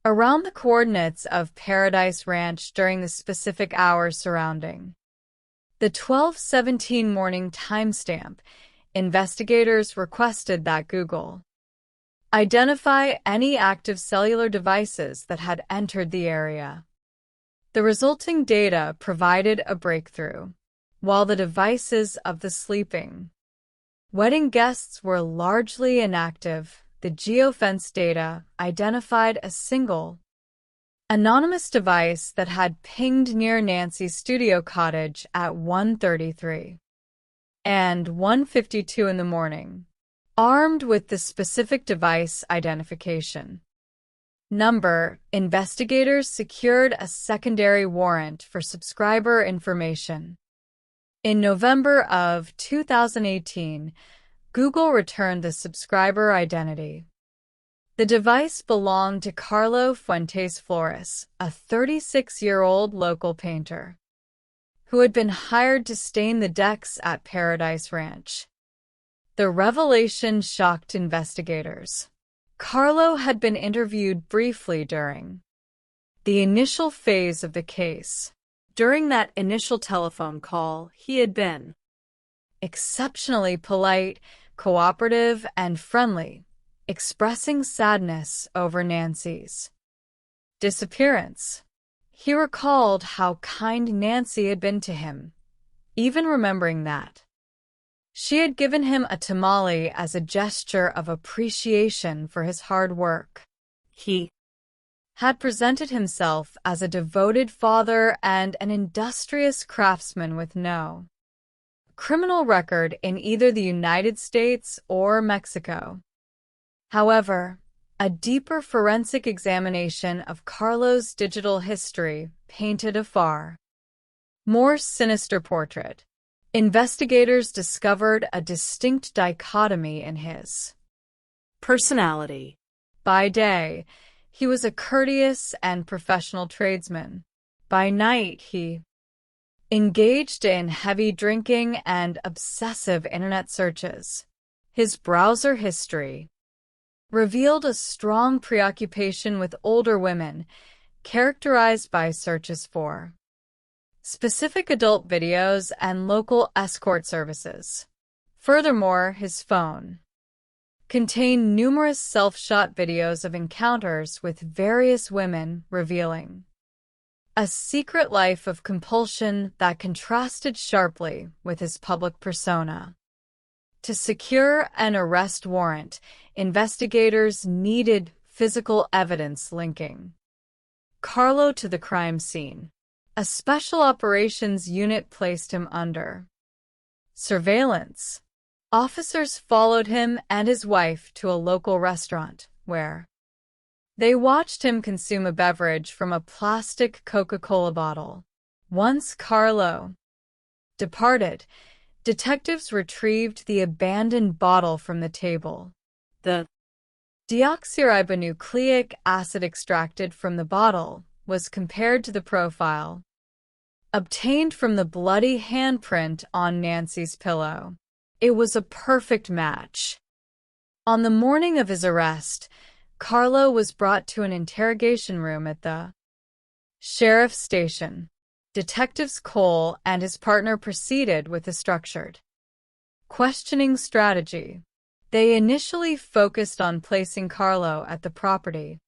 around the coordinates of Paradise Ranch during the specific hours surrounding the 12:17 morning timestamp. Investigators requested that Google identify any active cellular devices that had entered the area. The resulting data provided a breakthrough. While the devices of the sleeping wedding guests were largely inactive, the geofence data identified a single anonymous device that had pinged near Nancy's studio cottage at 1:33 and 1:52 in the morning. Armed with the specific device identification number, investigators secured a secondary warrant for subscriber information. In November of 2018, Google returned the subscriber identity. The device belonged to Carlo Fuentes Flores, a 36-year-old local painter, who had been hired to stain the decks at Paradise Ranch. The revelation shocked investigators. Carlo had been interviewed briefly during the initial phase of the case. During that initial telephone call, he had been exceptionally polite, cooperative, and friendly, expressing sadness over Nancy's disappearance. He recalled how kind Nancy had been to him, even remembering that she had given him a tamale as a gesture of appreciation for his hard work. He had presented himself as a devoted father and an industrious craftsman with no criminal record in either the United States or Mexico. However, a deeper forensic examination of Carlo's digital history painted a far more sinister portrait. Investigators discovered a distinct dichotomy in his personality. By day, he was a courteous and professional tradesman. By night, he engaged in heavy drinking and obsessive internet searches. His browser history revealed a strong preoccupation with older women, characterized by searches for specific adult videos and local escort services. Furthermore, his phone contained numerous self-shot videos of encounters with various women, revealing a secret life of compulsion that contrasted sharply with his public persona. To secure an arrest warrant, investigators needed physical evidence linking Carlo to the crime scene. A special operations unit placed him under surveillance. Officers followed him and his wife to a local restaurant, where they watched him consume a beverage from a plastic Coca-Cola bottle. Once Carlo departed, detectives retrieved the abandoned bottle from the table. The deoxyribonucleic acid extracted from the bottle was compared to the profile obtained from the bloody handprint on Nancy's pillow. It was a perfect match. On the morning of his arrest, Carlo was brought to an interrogation room at the sheriff's station. Detectives Cole and his partner proceeded with a structured questioning strategy. They initially focused on placing Carlo at the property,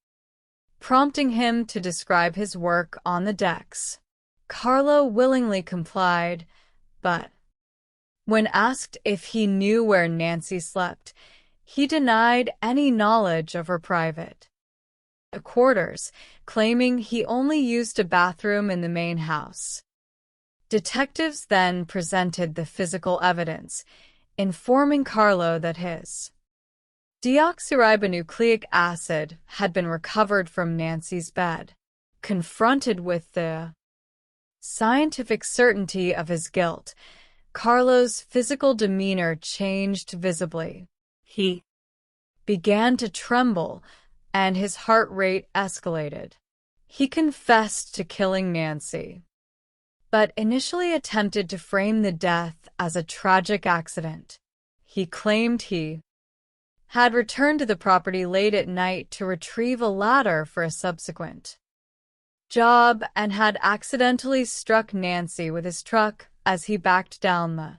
prompting him to describe his work on the decks. Carlo willingly complied, but when asked if he knew where Nancy slept, he denied any knowledge of her private quarters, claiming he only used a bathroom in the main house. Detectives then presented the physical evidence, informing Carlo that his deoxyribonucleic acid had been recovered from Nancy's bed. Confronted with the scientific certainty of his guilt, Carlo's physical demeanor changed visibly. He began to tremble, and his heart rate escalated. He confessed to killing Nancy, but initially attempted to frame the death as a tragic accident. He claimed he had returned to the property late at night to retrieve a ladder for a subsequent job and had accidentally struck Nancy with his truck as he backed down the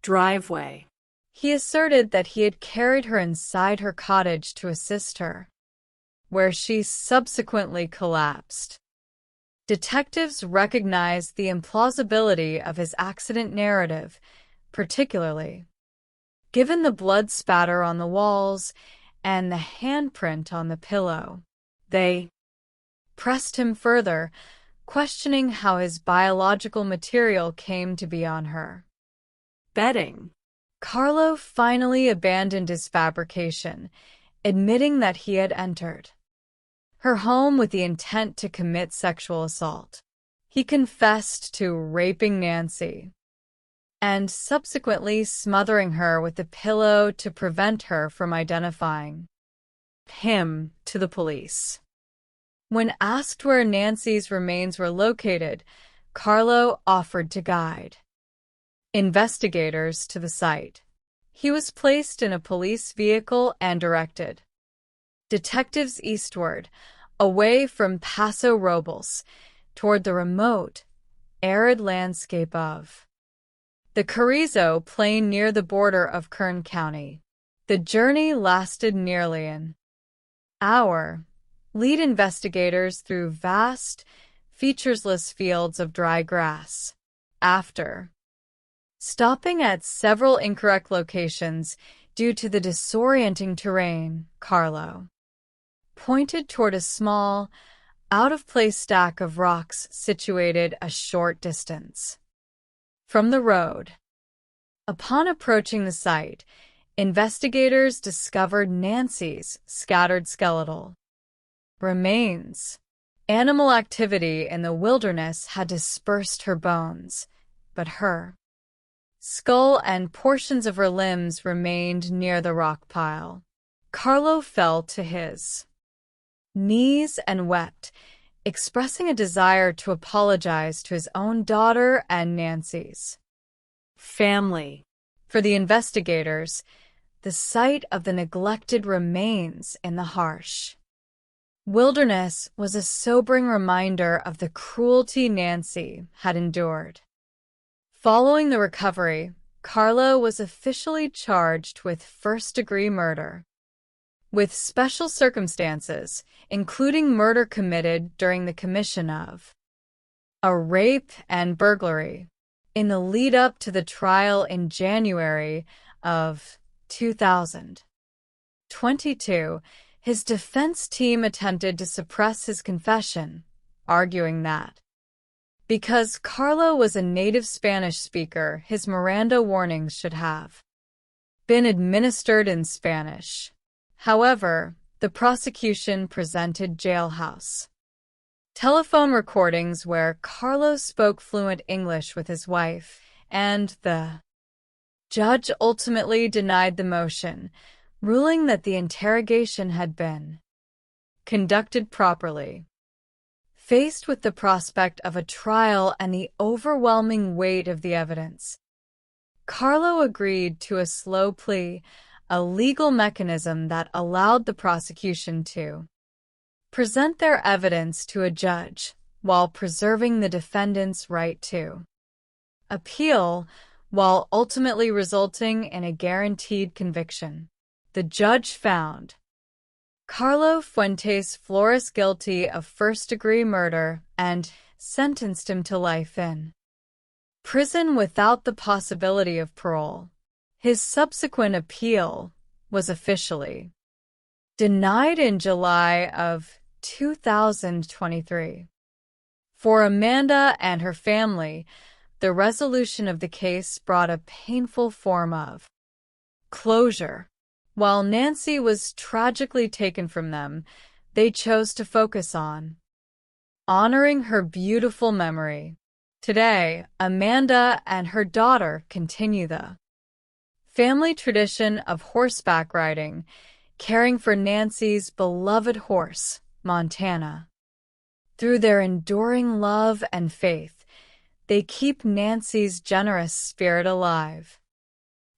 driveway. He asserted that he had carried her inside her cottage to assist her, where she subsequently collapsed. Detectives recognized the implausibility of his accident narrative, particularly given the blood spatter on the walls and the handprint on the pillow. They pressed him further, questioning how his biological material came to be on her bedding. Carlo finally abandoned his fabrication, admitting that he had entered her home with the intent to commit sexual assault. He confessed to raping Nancy and subsequently smothering her with a pillow to prevent her from identifying him to the police. When asked where Nancy's remains were located, Carlo offered to guide investigators to the site. He was placed in a police vehicle and directed detectives eastward, away from Paso Robles, toward the remote, arid landscape of the Carrizo Plain near the border of Kern County. The journey lasted nearly an hour. Lead investigators through vast, featureless fields of dry grass. After stopping at several incorrect locations due to the disorienting terrain, Carlo pointed toward a small, out-of-place stack of rocks situated a short distance from the road. Upon approaching the site, investigators discovered Nancy's scattered skeletal remains. Animal activity in the wilderness had dispersed her bones, but her Skull and portions of her limbs remained near the rock pile. Carlo fell to his knees and wept, expressing a desire to apologize to his own daughter and Nancy's family. For the investigators, the sight of the neglected remains in the harsh wilderness was a sobering reminder of the cruelty Nancy had endured. Following the recovery, Carlo was officially charged with first-degree murder, with special circumstances, including murder committed during the commission of a rape and burglary, in the lead-up to the trial in January of 2022. His defense team attempted to suppress his confession, arguing that because Carlo was a native Spanish speaker, his Miranda warnings should have been administered in Spanish. However, the prosecution presented jailhouse telephone recordings where Carlo spoke fluent English with his wife, and the judge ultimately denied the motion, ruling that the interrogation had been conducted properly. Faced with the prospect of a trial and the overwhelming weight of the evidence, Carlo agreed to a slow plea, a legal mechanism that allowed the prosecution to present their evidence to a judge while preserving the defendant's right to appeal, while ultimately resulting in a guaranteed conviction. The judge found Carlo Fuentes Flores guilty of first-degree murder and sentenced him to life in prison without the possibility of parole. His subsequent appeal was officially denied in July of 2023. For Amanda and her family, the resolution of the case brought a painful form of closure. While Nancy was tragically taken from them, they chose to focus on honoring her beautiful memory. Today, Amanda and her daughter continue the family tradition of horseback riding, caring for Nancy's beloved horse, Montana. Through their enduring love and faith, they keep Nancy's generous spirit alive,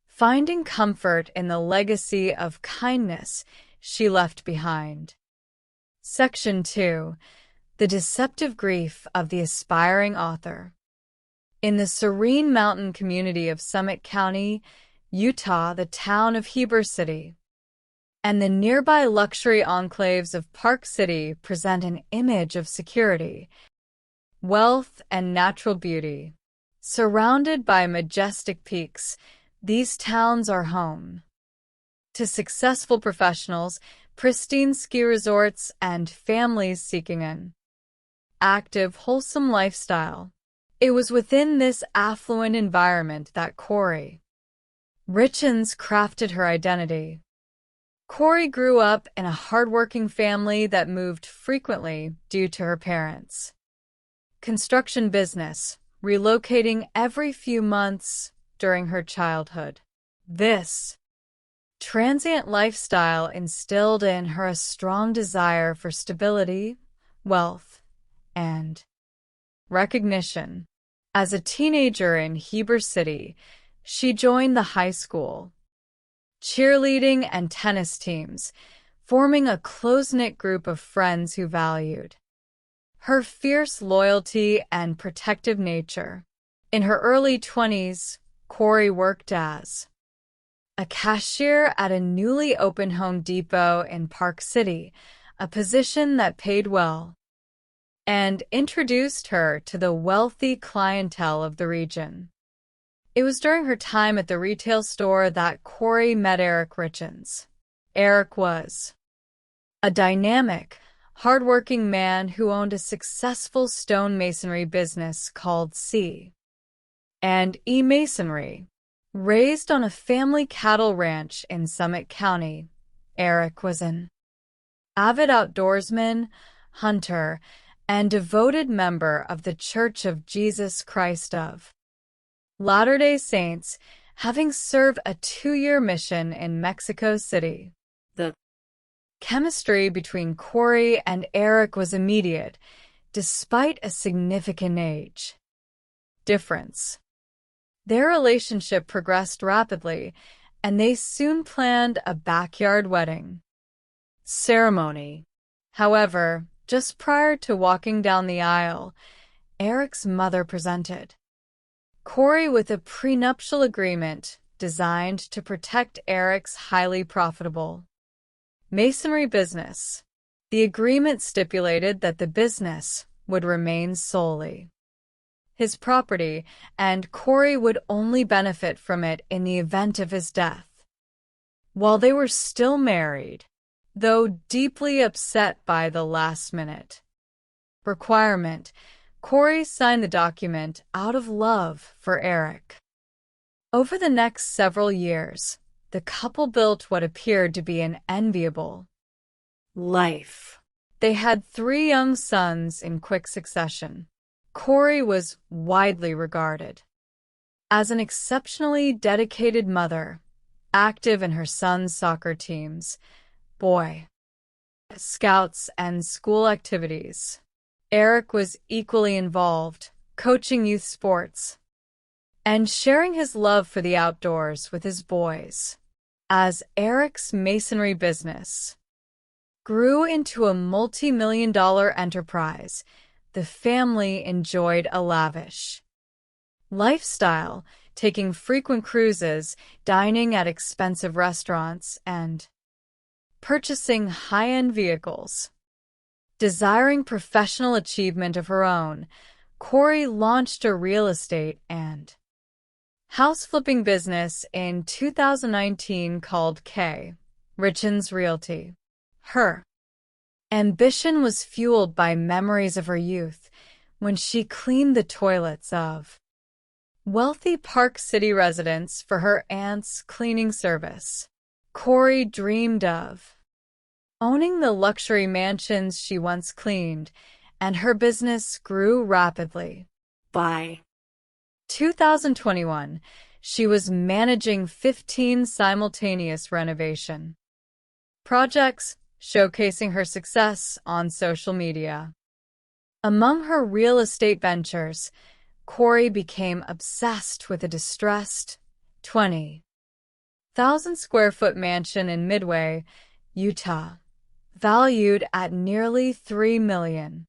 finding comfort in the legacy of kindness she left behind. Section 2. The deceptive grief of the aspiring author. In the serene mountain community of Summit County, Utah, the town of Heber City and the nearby luxury enclaves of Park City present an image of security, wealth, and natural beauty. Surrounded by majestic peaks, these towns are home to successful professionals, pristine ski resorts, and families seeking an active, wholesome lifestyle. It was within this affluent environment that Corey Richens crafted her identity. Corey grew up in a hardworking family that moved frequently due to her parents' construction business, relocating every few months during her childhood. This transient lifestyle instilled in her a strong desire for stability, wealth, and recognition. As a teenager in Heber City, she joined the high school cheerleading and tennis teams, forming a close-knit group of friends who valued her fierce loyalty and protective nature. In her early 20s, Corey worked as a cashier at a newly opened Home Depot in Park City, a position that paid well, and introduced her to the wealthy clientele of the region. It was during her time at the retail store that Corey met Eric Richens. Eric was a dynamic, hardworking man who owned a successful stonemasonry business called C&E Masonry. Raised on a family cattle ranch in Summit County, Eric was an avid outdoorsman, hunter, and devoted member of the Church of Jesus Christ of Latter-day Saints, having served a 2-year mission in Mexico City. The chemistry between Corey and Eric was immediate, despite a significant age difference. Their relationship progressed rapidly, and they soon planned a backyard wedding ceremony. However, just prior to walking down the aisle, Eric's mother presented Corey with a prenuptial agreement designed to protect Eric's highly profitable masonry business. The agreement stipulated that the business would remain solely his property, and Corey would only benefit from it in the event of his death. While they were still married, though deeply upset by the last-minute requirement, Corey signed the document out of love for Eric. Over the next several years, the couple built what appeared to be an enviable life. They had 3 young sons in quick succession. Corey was widely regarded as an exceptionally dedicated mother, active in her son's soccer teams, Boy Scouts, and school activities. Eric was equally involved, coaching youth sports and sharing his love for the outdoors with his boys. As Eric's masonry business grew into a multi-million-dollar enterprise, the family enjoyed a lavish lifestyle, taking frequent cruises, dining at expensive restaurants, and purchasing high-end vehicles. Desiring professional achievement of her own, Corey launched a real estate and house flipping business in 2019 called K. Richens Realty. Her ambition was fueled by memories of her youth when she cleaned the toilets of wealthy Park City residents for her aunt's cleaning service. Corey dreamed of owning the luxury mansions she once cleaned, and her business grew rapidly. By 2021, she was managing 15 simultaneous renovation projects, showcasing her success on social media. Among her real estate ventures, Corey became obsessed with a distressed 20,000-square-foot mansion in Midway, Utah, valued at nearly $3 million.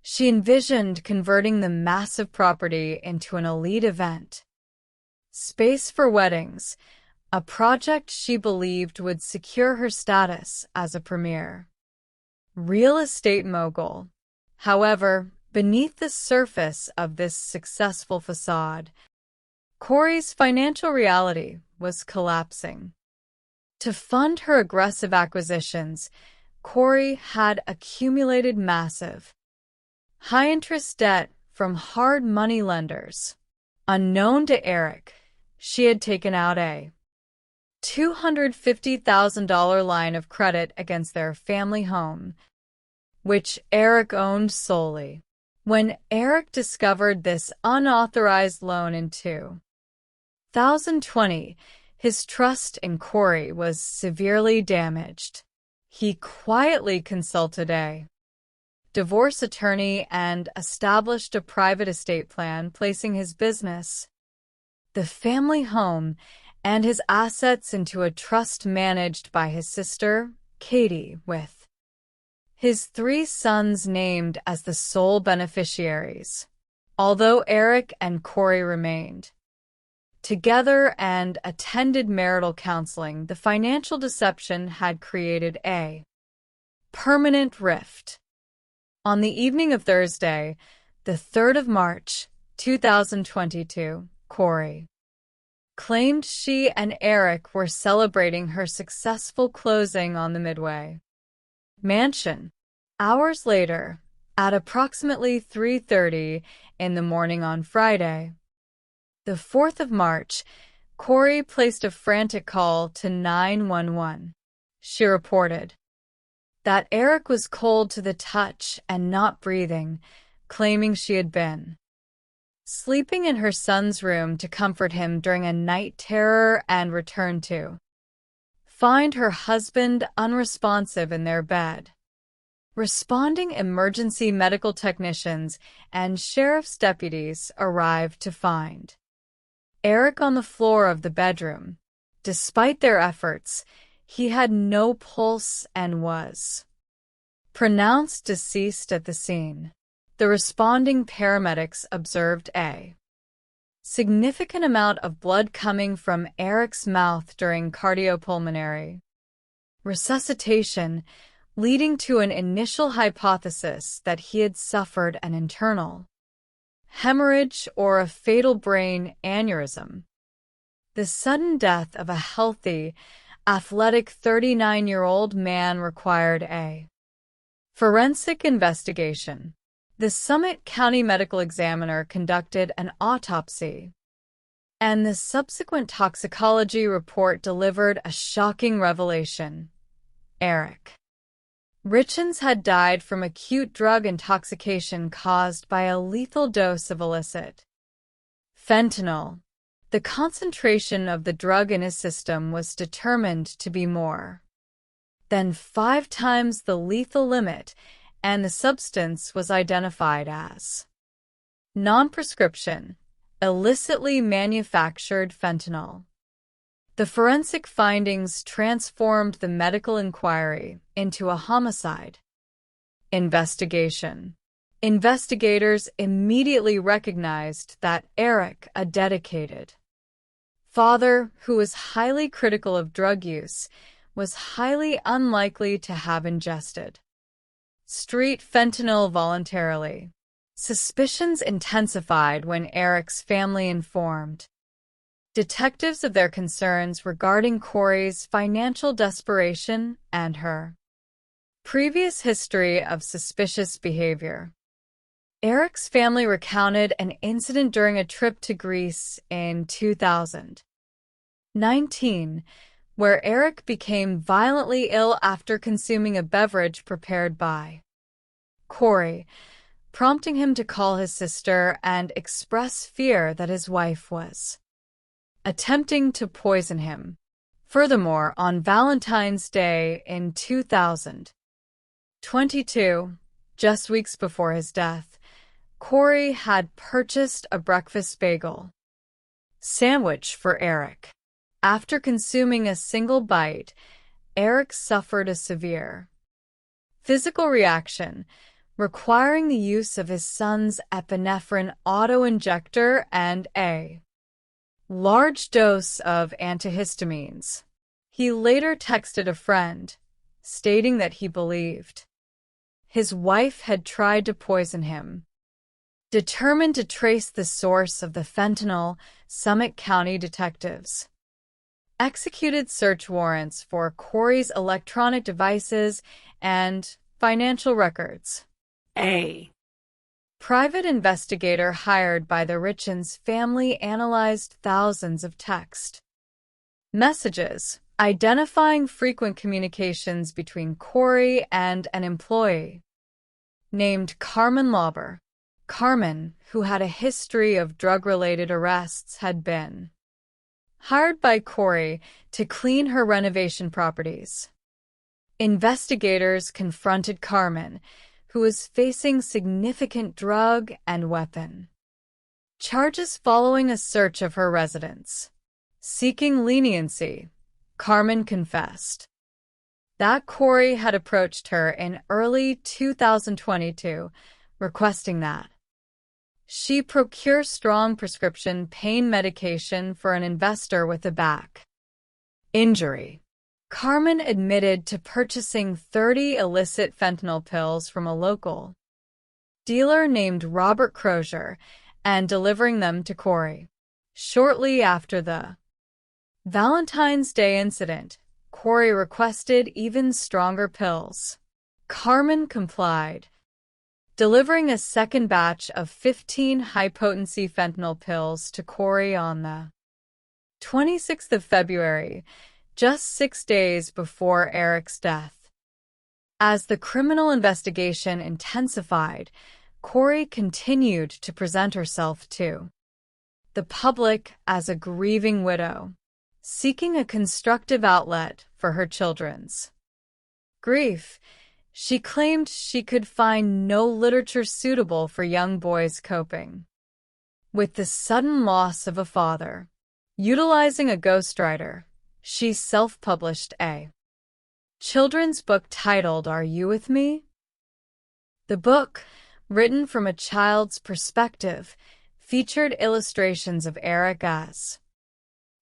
She envisioned converting the massive property into an elite event space for weddings, a project she believed would secure her status as a premier real estate mogul. However, beneath the surface of this successful facade, Corey's financial reality was collapsing. To fund her aggressive acquisitions, Corey had accumulated massive, high-interest debt from hard money lenders. Unknown to Eric, she had taken out a $250,000 line of credit against their family home, which Eric owned solely. When Eric discovered this unauthorized loan in 2020, his trust in Corey was severely damaged. He quietly consulted a divorce attorney and established a private estate plan, placing his business, the family home, and his assets into a trust managed by his sister, Katie, with his 3 sons named as the sole beneficiaries. Although Eric and Corey remained together and attended marital counseling, the financial deception had created a permanent rift. On the evening of Thursday, the 3rd of March, 2022, Corey claimed she and Eric were celebrating her successful closing on the Midway mansion. Hours later, at approximately 3:30 in the morning on Friday, the 4th of March, Corey placed a frantic call to 911. She reported that Eric was cold to the touch and not breathing, claiming she had been sleeping in her son's room to comfort him during a night terror, and return to find her husband unresponsive in their bed. Responding emergency medical technicians and sheriff's deputies arrived to find Eric on the floor of the bedroom. Despite their efforts, he had no pulse and was pronounced deceased at the scene. The responding paramedics observed a significant amount of blood coming from Eric's mouth during cardiopulmonary resuscitation, leading to an initial hypothesis that he had suffered an internal hemorrhage or a fatal brain aneurysm. The sudden death of a healthy, athletic 39-year-old man required a forensic investigation. The Summit County Medical Examiner conducted an autopsy, and the subsequent toxicology report delivered a shocking revelation. Eric Richens had died from acute drug intoxication caused by a lethal dose of illicit fentanyl. The concentration of the drug in his system was determined to be more than 5 times the lethal limit, and the substance was identified as non-prescription, illicitly manufactured fentanyl. The forensic findings transformed the medical inquiry into a homicide investigation. Investigators immediately recognized that Eric, a dedicated father who was highly critical of drug use, was highly unlikely to have ingested street fentanyl voluntarily. Suspicions intensified when Eric's family informed detectives of their concerns regarding Corey's financial desperation and her previous history of suspicious behavior. Eric's family recounted an incident during a trip to Greece in 2019, where Eric became violently ill after consuming a beverage prepared by Corey, prompting him to call his sister and express fear that his wife was attempting to poison him. Furthermore, on Valentine's Day in 2022, just weeks before his death, Corey had purchased a breakfast bagel sandwich for Eric. After consuming a single bite, Eric suffered a severe physical reaction, requiring the use of his son's epinephrine auto-injector and a large dose of antihistamines. He later texted a friend, stating that he believed his wife had tried to poison him. Determined to trace the source of the fentanyl, Summit County detectives executed search warrants for Corey's electronic devices and financial records. A private investigator hired by the Richens family analyzed thousands of text messages, identifying frequent communications between Corey and an employee named Carmen Lauber. Carmen, who had a history of drug-related arrests, had been hired by Corey to clean her renovation properties. Investigators confronted Carmen, who was facing significant drug and weapon charges following a search of her residence. Seeking leniency, Carmen confessed that Corey had approached her in early 2022, requesting that she procure strong prescription pain medication for an investor with a back injury. Carmen admitted to purchasing 30 illicit fentanyl pills from a local dealer named Robert Crozier and delivering them to Corey. Shortly after the Valentine's Day incident, Corey requested even stronger pills. Carmen complied, delivering a second batch of 15 high-potency fentanyl pills to Corey on the 26th of February, just 6 days before Eric's death. As the criminal investigation intensified, Corey continued to present herself to the public as a grieving widow, seeking a constructive outlet for her children's grief. She claimed she could find no literature suitable for young boys coping with the sudden loss of a father. Utilizing a ghostwriter, she self-published a children's book titled Are You With Me? The book, written from a child's perspective, featured illustrations of Eric as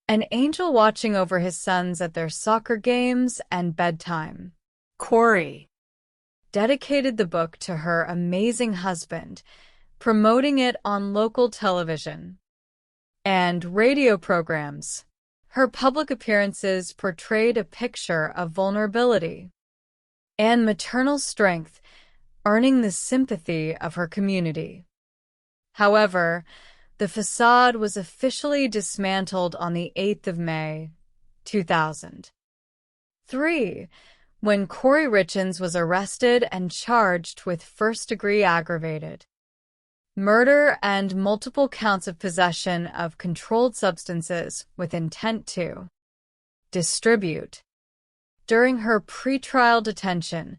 an angel watching over his sons at their soccer games and bedtime. Corey dedicated the book to her amazing husband, promoting it on local television and radio programs. Her public appearances portrayed a picture of vulnerability and maternal strength, earning the sympathy of her community. However, the facade was officially dismantled on the 8th of May, 2003, when Corey Richins was arrested and charged with first-degree aggravated murder and multiple counts of possession of controlled substances with intent to distribute. During her pretrial detention,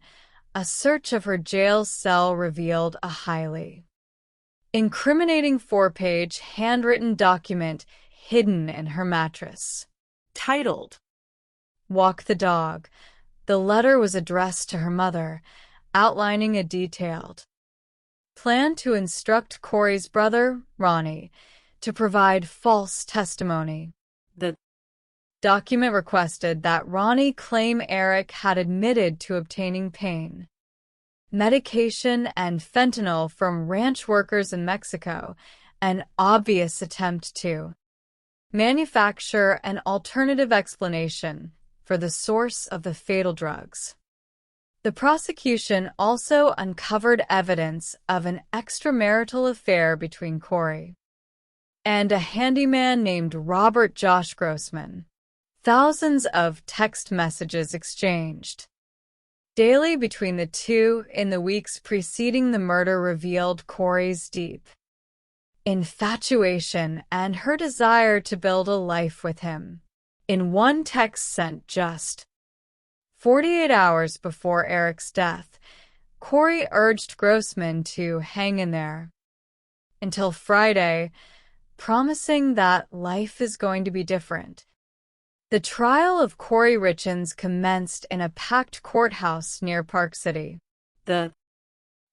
a search of her jail cell revealed a highly incriminating 4-page handwritten document hidden in her mattress. titled Walk the Dog. The letter was addressed to her mother, outlining a detailed plan to instruct Corey's brother, Ronnie, to provide false testimony. The document requested that Ronnie claim Eric had admitted to obtaining pain medication and fentanyl from ranch workers in Mexico, an obvious attempt to manufacture an alternative explanation for the source of the fatal drugs. The prosecution also uncovered evidence of an extramarital affair between Corey and a handyman named Robert Josh Grossman. Thousands of text messages exchanged daily between the two in the weeks preceding the murder revealed Corey's deep infatuation and her desire to build a life with him. In one text sent just 48 hours before Eric's death, Corey urged Grossman to hang in there until Friday, promising that life is going to be different. The trial of Corey Richins commenced in a packed courthouse near Park City. The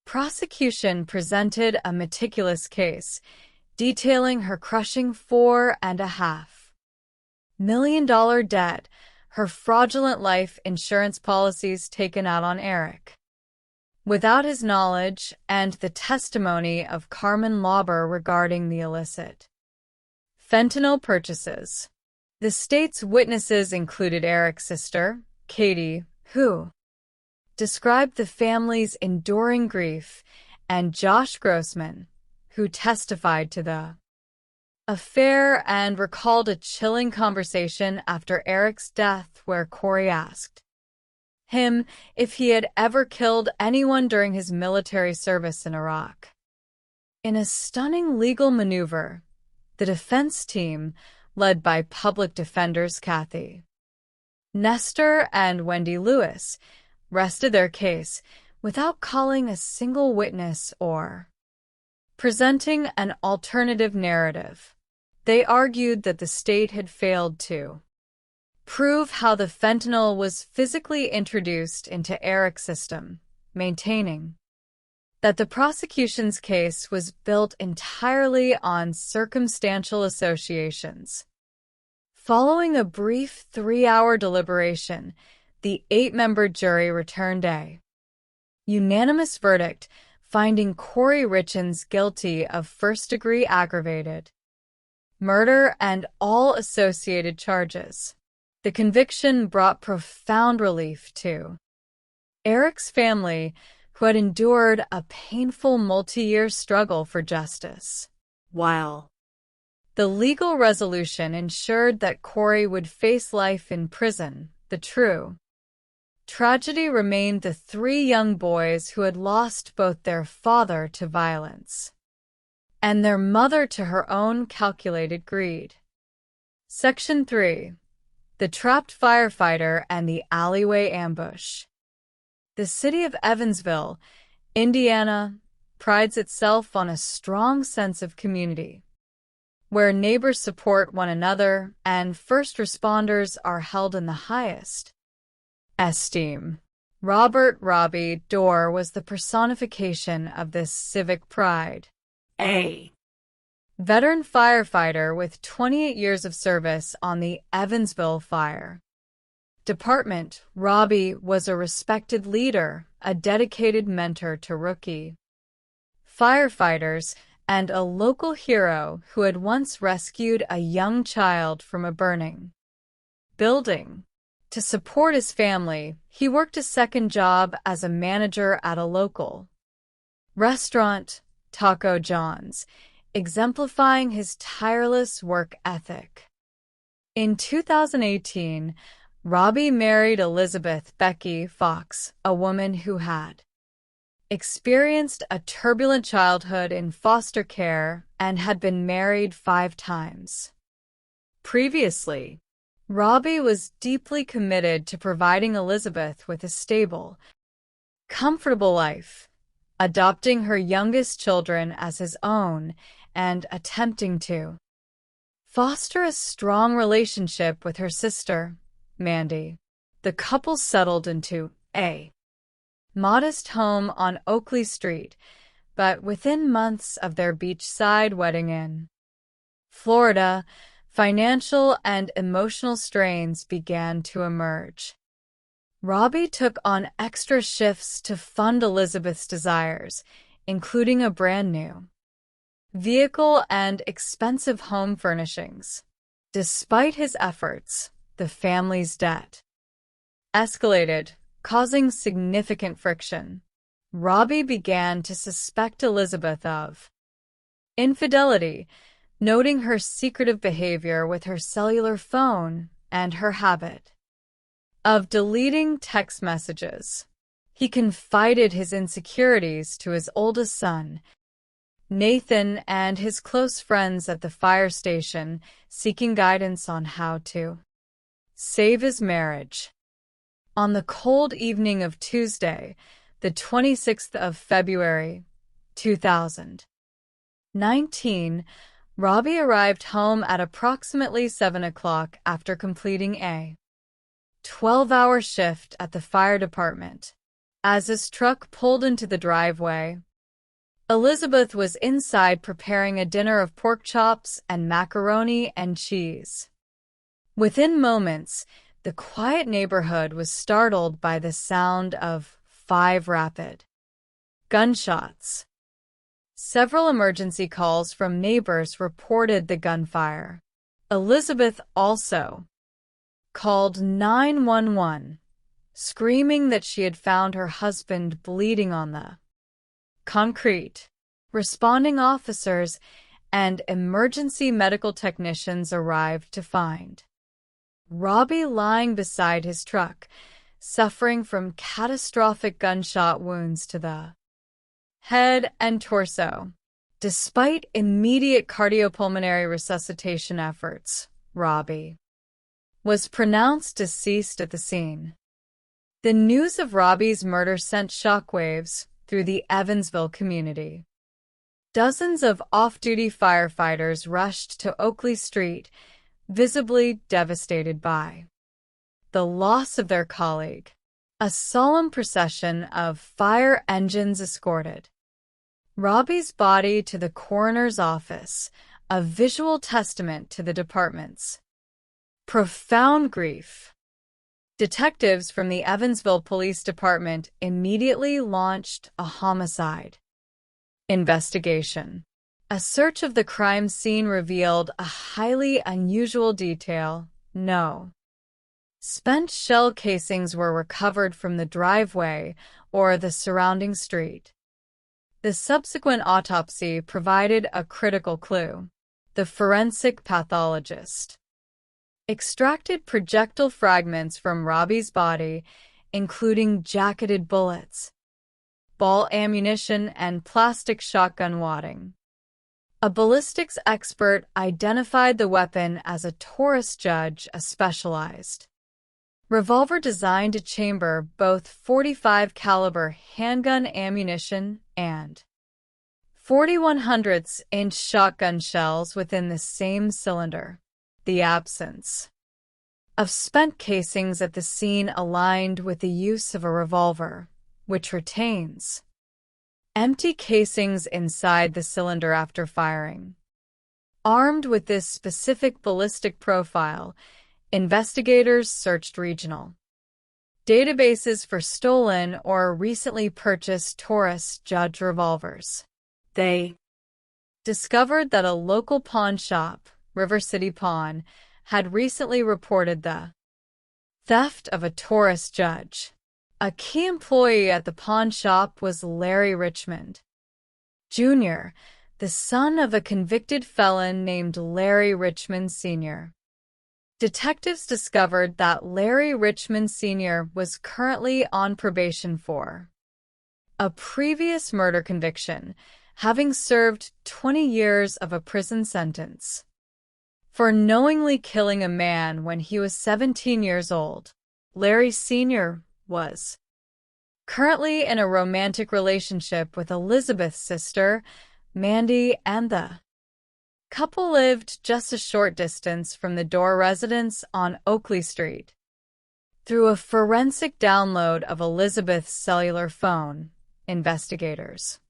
prosecution presented a meticulous case, detailing her crushing $4.5 million debt, her fraudulent life insurance policies taken out on Eric without his knowledge, and the testimony of Carmen Lauber regarding the illicit fentanyl purchases. The state's witnesses included Eric's sister, Katie, who described the family's enduring grief, and Josh Grossman, who testified to the affair and recalled a chilling conversation after Eric's death where Corey asked him if he had ever killed anyone during his military service in Iraq. In a stunning legal maneuver, the defense team, led by public defenders Kathy Nestor and Wendy Lewis, rested their case without calling a single witness or presenting an alternative narrative. They argued that the state had failed to prove how the fentanyl was physically introduced into Eric's system, maintaining that the prosecution's case was built entirely on circumstantial associations. Following a brief 3-hour deliberation, the 8-member jury returned a unanimous verdict finding Corey Richins guilty of first-degree aggravated murder and all associated charges. The conviction brought profound relief to Eric's family, who had endured a painful multi-year struggle for justice. While the legal resolution ensured that Corey would face life in prison, the true Tragedy remained the 3 young boys who had lost both their father to violence and their mother to her own calculated greed. Section 3. The Trapped Firefighter and the Alleyway Ambush. The city of Evansville, Indiana, prides itself on a strong sense of community, where neighbors support one another and first responders are held in the highest esteem. Robert "Robbie" Dorr was the personification of this civic pride. A. Veteran firefighter with 28 years of service on the Evansville Fire Department, Robbie was a respected leader, a dedicated mentor to rookie firefighters, and a local hero who had once rescued a young child from a burning building. To support his family, he worked a second job as a manager at a local restaurant, Taco John's, exemplifying his tireless work ethic. In 2018, Robbie married Elizabeth Becky Fox, a woman who had experienced a turbulent childhood in foster care and had been married 5 times. Previously, Robbie was deeply committed to providing Elizabeth with a stable, comfortable life, adopting her youngest children as his own and attempting to foster a strong relationship with her sister, Mandy. The couple settled into a modest home on Oakley Street, but within months of their beachside wedding in Florida, financial and emotional strains began to emerge. Robbie took on extra shifts to fund Elizabeth's desires, including a brand new vehicle and expensive home furnishings. Despite his efforts, the family's debt escalated, causing significant friction. Robbie began to suspect Elizabeth of infidelity, noting her secretive behavior with her cellular phone and her habit of deleting text messages. He confided his insecurities to his oldest son, Nathan, and his close friends at the fire station, seeking guidance on how to save his marriage. On the cold evening of Tuesday, the 26th of February, 2019, Robbie arrived home at approximately 7 o'clock after completing a 12-hour shift at the fire department. As his truck pulled into the driveway, Elizabeth was inside preparing a dinner of pork chops and macaroni and cheese. Within moments, the quiet neighborhood was startled by the sound of 5 rapid gunshots. Several emergency calls from neighbors reported the gunfire. Elizabeth also called 911, screaming that she had found her husband bleeding on the concrete. Responding officers and emergency medical technicians arrived to find Robbie lying beside his truck, suffering from catastrophic gunshot wounds to the head and torso. Despite immediate cardiopulmonary resuscitation efforts, Robbie was pronounced deceased at the scene. The news of Robbie's murder sent shockwaves through the Evansville community. Dozens of off-duty firefighters rushed to Oakley Street, visibly devastated by the loss of their colleague. A solemn procession of fire engines escorted Robbie's body to the coroner's office, a visual testament to the department's profound grief. Detectives from the Evansville Police Department immediately launched a homicide investigation. A search of the crime scene revealed a highly unusual detail. No spent shell casings were recovered from the driveway or the surrounding street. The subsequent autopsy provided a critical clue. The forensic pathologist extracted projectile fragments from Robbie's body including jacketed bullets, ball ammunition, and plastic shotgun wadding. A ballistics expert identified the weapon as a Taurus Judge, a specialized revolver designed to chamber both .45 caliber handgun ammunition and 41/100-inch shotgun shells within the same cylinder. The absence of spent casings at the scene aligned with the use of a revolver, which retains empty casings inside the cylinder after firing. Armed with this specific ballistic profile, investigators searched regional databases for stolen or recently purchased Taurus Judge revolvers. They discovered that a local pawn shop, River City Pawn, had recently reported the theft of a Taurus Judge. A key employee at the pawn shop was Larry Richmond, Jr., the son of a convicted felon named Larry Richmond Sr. Detectives discovered that Larry Richmond Sr. was currently on probation for a previous murder conviction, having served 20 years of a prison sentence for knowingly killing a man when he was 17 years old. Larry Sr. was currently in a romantic relationship with Elizabeth's sister, Mandy, and the couple lived just a short distance from the Dorr residence on Oakley Street. Through a forensic download of Elizabeth's cellular phone, investigators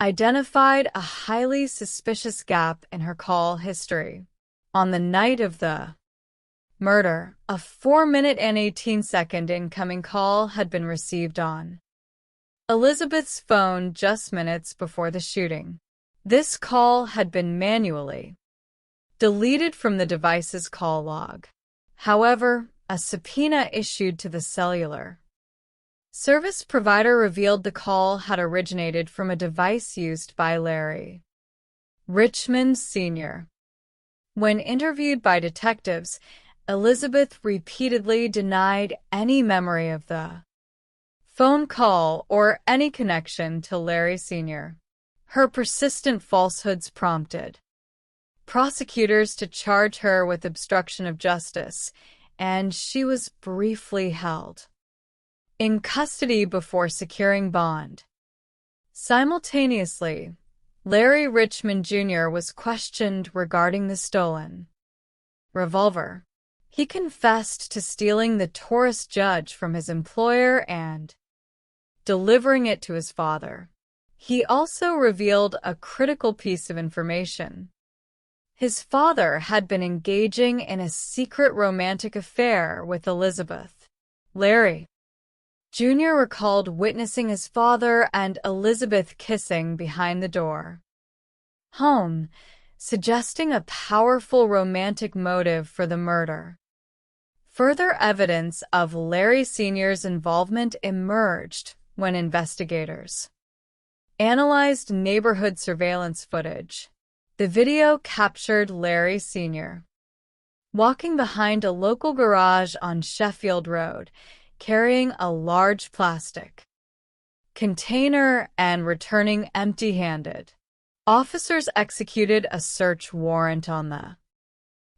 identified a highly suspicious gap in her call history. On the night of the murder, a 4-minute and 18-second incoming call had been received on Elizabeth's phone just minutes before the shooting. This call had been manually deleted from the device's call log. However, a subpoena issued to the cellular service provider revealed the call had originated from a device used by Larry Richmond Sr. When interviewed by detectives, Elizabeth repeatedly denied any memory of the phone call or any connection to Larry Sr. Her persistent falsehoods prompted prosecutors to charge her with obstruction of justice, and she was briefly held in custody before securing bond. Simultaneously, Larry Richmond Jr. was questioned regarding the stolen revolver. He confessed to stealing the Taurus Judge from his employer and delivering it to his father. He also revealed a critical piece of information. His father had been engaging in a secret romantic affair with Elizabeth. Larry Jr. recalled witnessing his father and Elizabeth kissing behind the door home, suggesting a powerful romantic motive for the murder. Further evidence of Larry Sr.'s involvement emerged when investigators analyzed neighborhood surveillance footage. The video captured Larry Sr. walking behind a local garage on Sheffield Road, carrying a large plastic container and returning empty-handed. Officers executed a search warrant on the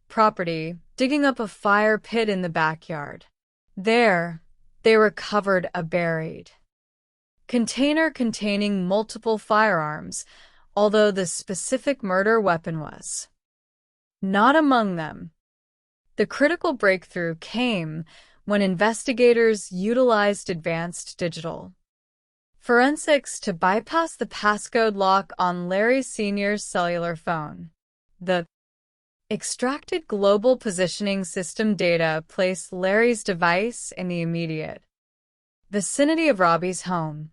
property, digging up a fire pit in the backyard. There, they recovered a buried container containing multiple firearms, although the specific murder weapon was not among them. The critical breakthrough came when investigators utilized advanced digital forensics to bypass the passcode lock on Larry Sr.'s cellular phone. The extracted global positioning system data placed Larry's device in the immediate vicinity of Robbie's home,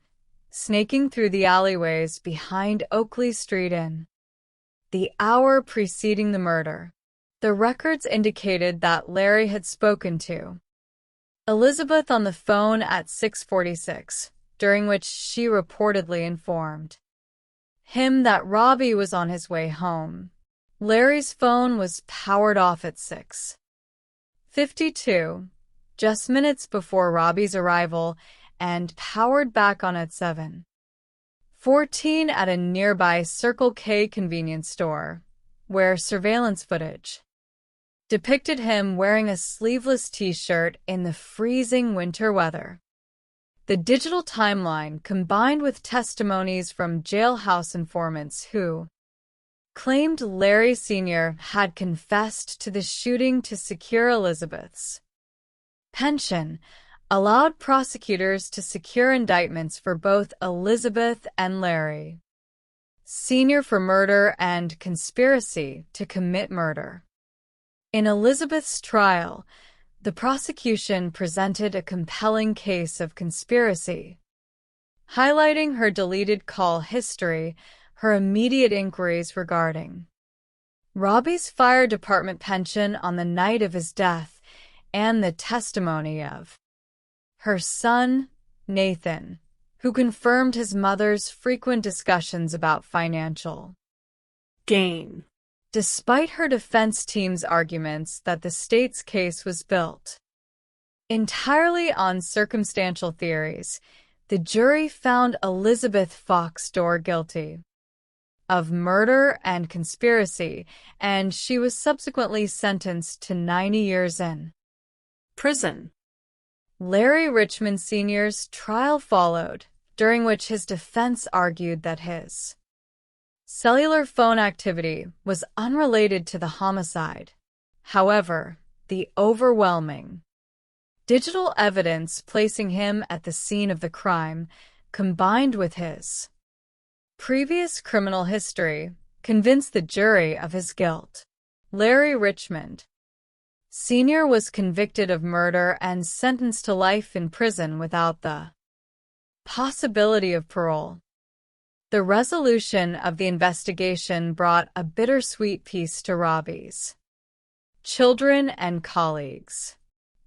snaking through the alleyways behind Oakley Street in the hour preceding the murder. The records indicated that Larry had spoken to Elizabeth on the phone at 6:46, during which she reportedly informed him that Robbie was on his way home. Larry's phone was powered off at 6:52, just minutes before Robbie's arrival and powered back on at 7:14 at a nearby Circle K convenience store, where surveillance footage depicted him wearing a sleeveless t-shirt in the freezing winter weather. The digital timeline, combined with testimonies from jailhouse informants who claimed Larry Sr. had confessed to the shooting to secure Elizabeth's pension, allowed prosecutors to secure indictments for both Elizabeth and Larry Sr. for murder and conspiracy to commit murder. In Elizabeth's trial, the prosecution presented a compelling case of conspiracy, highlighting her deleted call history, her immediate inquiries regarding Robbie's fire department pension on the night of his death, and the testimony of her son, Nathan, who confirmed his mother's frequent discussions about financial gain. Despite her defense team's arguments that the state's case was built entirely on circumstantial theories, the jury found Elizabeth Fox Dorr guilty of murder and conspiracy, and she was subsequently sentenced to 90 years in prison. Larry Richmond Sr.'s trial followed, during which his defense argued that his cellular phone activity was unrelated to the homicide. However, the overwhelming digital evidence placing him at the scene of the crime, combined with his previous criminal history, convinced the jury of his guilt. Larry Richmond Sr. was convicted of murder and sentenced to life in prison without the possibility of parole. The resolution of the investigation brought a bittersweet peace to Robbie's children and colleagues.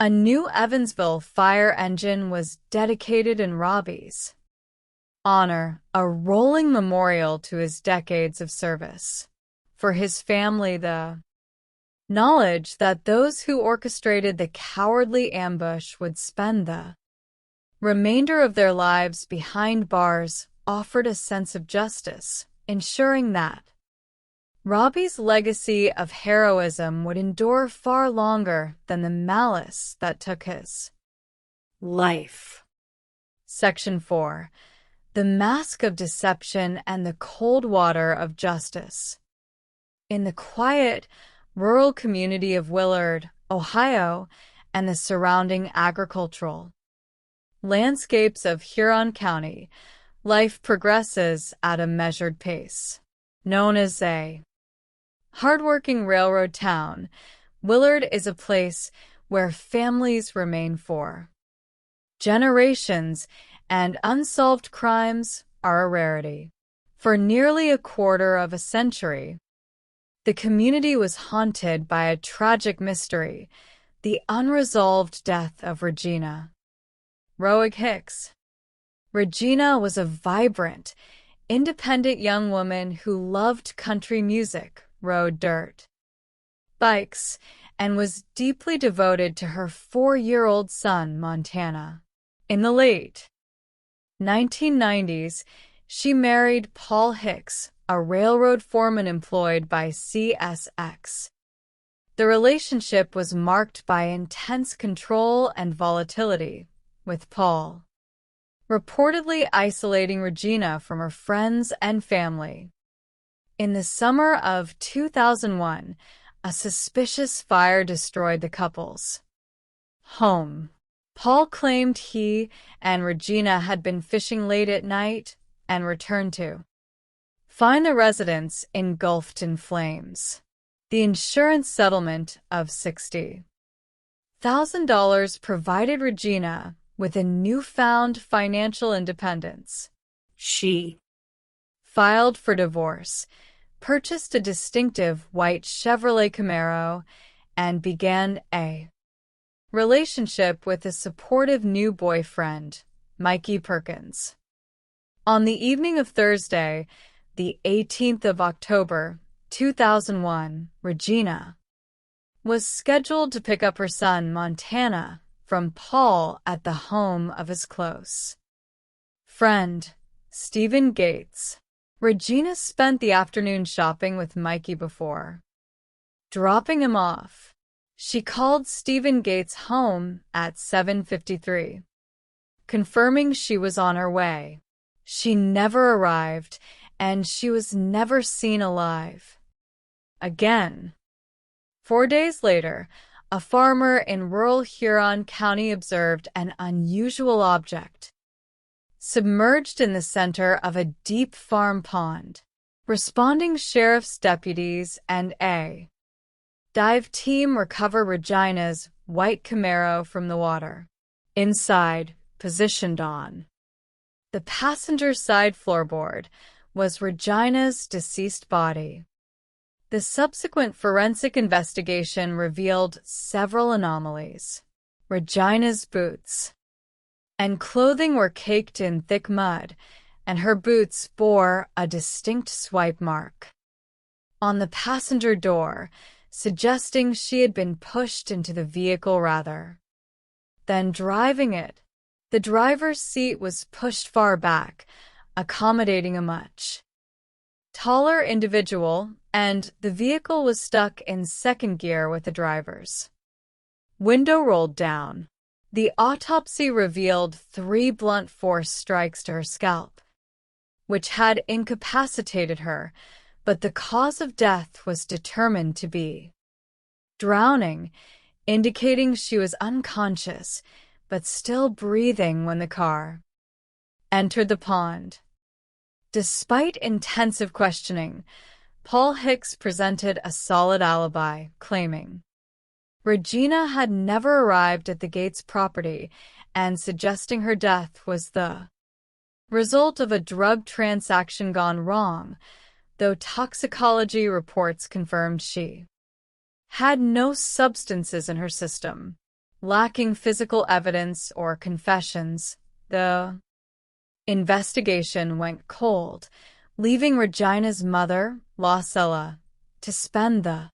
A new Evansville fire engine was dedicated in Robbie's honor, a rolling memorial to his decades of service. For his family, the knowledge that those who orchestrated the cowardly ambush would spend the remainder of their lives behind bars offered a sense of justice, ensuring that Robbie's legacy of heroism would endure far longer than the malice that took his life. Section 4. The Mask of Deception and the Cold Water of Justice. In the quiet, rural community of Willard, Ohio, and the surrounding agricultural landscapes of Huron County, life progresses at a measured pace. Known as a hardworking railroad town, Willard is a place where families remain for generations, and unsolved crimes are a rarity. For nearly a quarter of a century, the community was haunted by a tragic mystery, the unresolved death of Regina Roig Hicks. Regina was a vibrant, independent young woman who loved country music, rode dirt bikes, and was deeply devoted to her 4-year-old son, Montana. In the late 1990s, she married Paul Hicks, a railroad foreman employed by CSX. The relationship was marked by intense control and volatility, with Paul reportedly isolating Regina from her friends and family. In the summer of 2001, a suspicious fire destroyed the couple's home. Paul claimed he and Regina had been fishing late at night and returned to find the residence engulfed in flames. The insurance settlement of $60,000 provided Regina with a newfound financial independence. She filed for divorce, purchased a distinctive white Chevrolet Camaro, and began a relationship with a supportive new boyfriend, Mikey Perkins. On the evening of Thursday, the 18th of October, 2001, Regina was scheduled to pick up her son, Montana, from Paul at the home of his close friend, Stephen Gates. Regina spent the afternoon shopping with Mikey before dropping him off. She called Stephen Gates' home at 7:53, confirming she was on her way. She never arrived, and she was never seen alive again. 4 days later, a farmer in rural Huron County observed an unusual object submerged in the center of a deep farm pond. Responding sheriff's deputies and a dive team recover Regina's white Camaro from the water. Inside, positioned on the passenger side floorboard, was Regina's deceased body. The subsequent forensic investigation revealed several anomalies. Regina's boots and clothing were caked in thick mud, and her boots bore a distinct swipe mark on the passenger door, suggesting she had been pushed into the vehicle rather than driving it. The driver's seat was pushed far back, accommodating a much taller individual, and the vehicle was stuck in second gear with the driver's window rolled down. The autopsy revealed 3 blunt force strikes to her scalp, which had incapacitated her, but the cause of death was determined to be drowning, indicating she was unconscious but still breathing when the car entered the pond. Despite intensive questioning, Paul Hicks presented a solid alibi, claiming Regina had never arrived at the Gates property and suggesting her death was the result of a drug transaction gone wrong, though toxicology reports confirmed she had no substances in her system. Lacking physical evidence or confessions, the investigation went cold, leaving Regina's mother, Losella, to spend the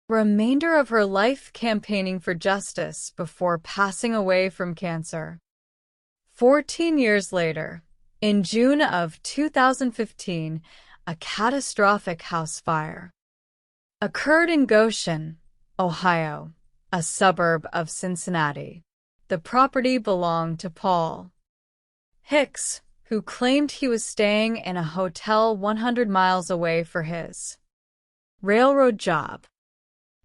remainder of her life campaigning for justice before passing away from cancer. 14 years later, in June of 2015, a catastrophic house fire occurred in Goshen, Ohio, a suburb of Cincinnati. The property belonged to Paul Hicks, who claimed he was staying in a hotel 100 miles away for his railroad job.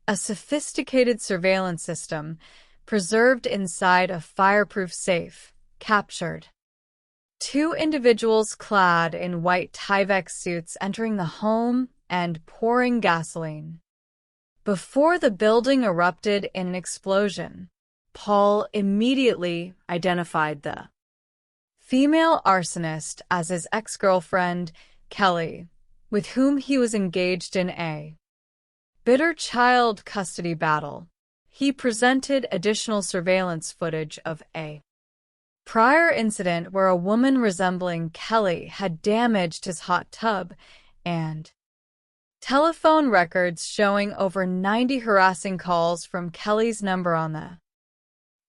A sophisticated surveillance system, preserved inside a fireproof safe, captured 2 individuals clad in white Tyvek suits entering the home and pouring gasoline. Before the building erupted in an explosion, Paul immediately identified the female arsonist as his ex-girlfriend, Kelly, with whom he was engaged in a bitter child custody battle. He presented additional surveillance footage of a prior incident where a woman resembling Kelly had damaged his hot tub and telephone records showing over 90 harassing calls from Kelly's number on the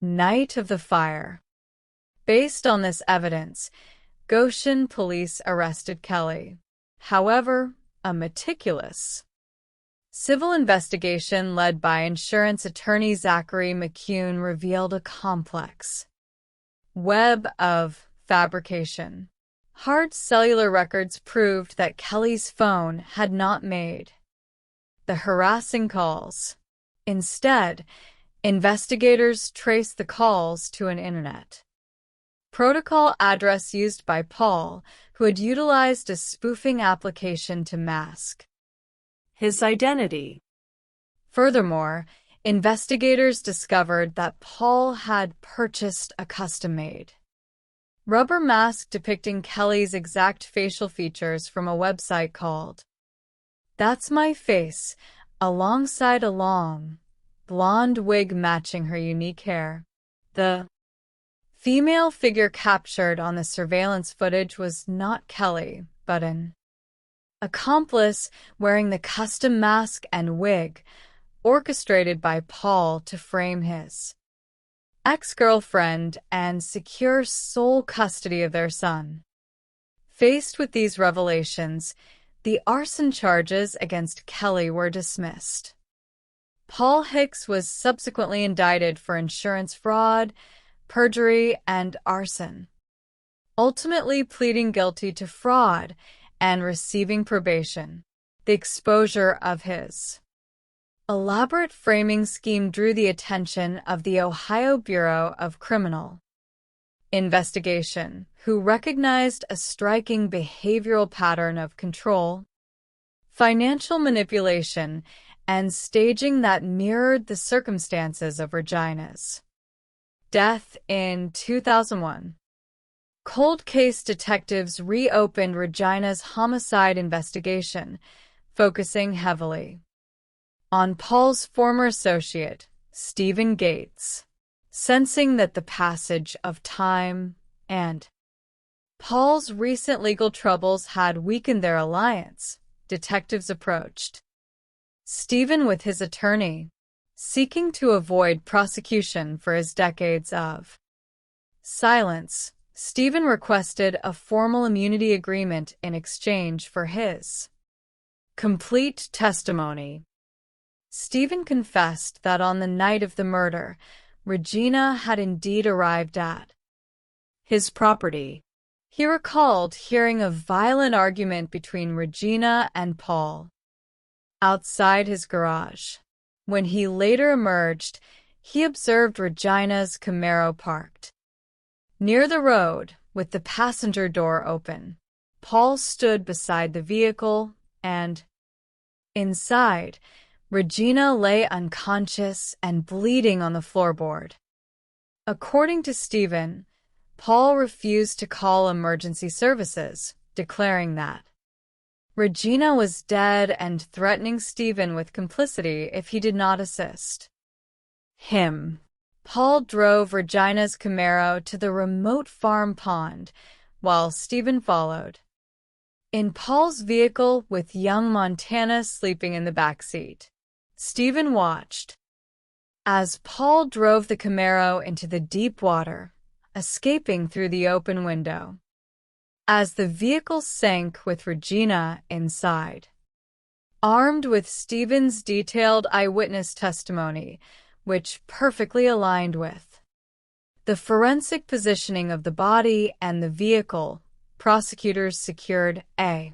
night of the fire. Based on this evidence, Goshen police arrested Kelly. However, a meticulous civil investigation led by insurance attorney Zachary McCune revealed a complex web of fabrication. Hard cellular records proved that Kelly's phone had not made the harassing calls. Instead, investigators traced the calls to an internet protocol address used by Paul, who had utilized a spoofing application to mask his identity. Furthermore, investigators discovered that Paul had purchased a custom-made rubber mask depicting Kelly's exact facial features from a website called That's My Face, alongside a long, blonde wig matching her unique hair. The female figure captured on the surveillance footage was not Kelly, but an accomplice wearing the custom mask and wig, orchestrated by Paul to frame his ex-girlfriend and secure sole custody of their son. Faced with these revelations, the arson charges against Kelly were dismissed. Paul Hicks was subsequently indicted for insurance fraud, perjury, and arson, ultimately pleading guilty to fraud and receiving probation. The exposure of his elaborate framing scheme drew the attention of the Ohio Bureau of Criminal Investigation, who recognized a striking behavioral pattern of control, financial manipulation, and staging that mirrored the circumstances of Regina's death in 2001. Cold case detectives reopened Regina's homicide investigation, focusing heavily on Paul's former associate, Stephen Gates. Sensing that the passage of time and Paul's recent legal troubles had weakened their alliance, detectives approached Stephen with his attorney, seeking to avoid prosecution for his decades of silence. Stephen requested a formal immunity agreement in exchange for his complete testimony. Stephen confessed that on the night of the murder, Regina had indeed arrived at his property. He recalled hearing a violent argument between Regina and Paul outside his garage. When he later emerged, he observed Regina's Camaro parked near the road with the passenger door open. Paul stood beside the vehicle and, inside, Regina lay unconscious and bleeding on the floorboard. According to Stephen, Paul refused to call emergency services, declaring that Regina was dead and threatening Stephen with complicity if he did not assist him. Paul drove Regina's Camaro to the remote farm pond, while Stephen followed in Paul's vehicle with young Montana sleeping in the back seat. Stephen watched as Paul drove the Camaro into the deep water, escaping through the open window. As the vehicle sank with Regina inside, armed with Stephen's detailed eyewitness testimony, which perfectly aligned with the forensic positioning of the body and the vehicle, prosecutors secured a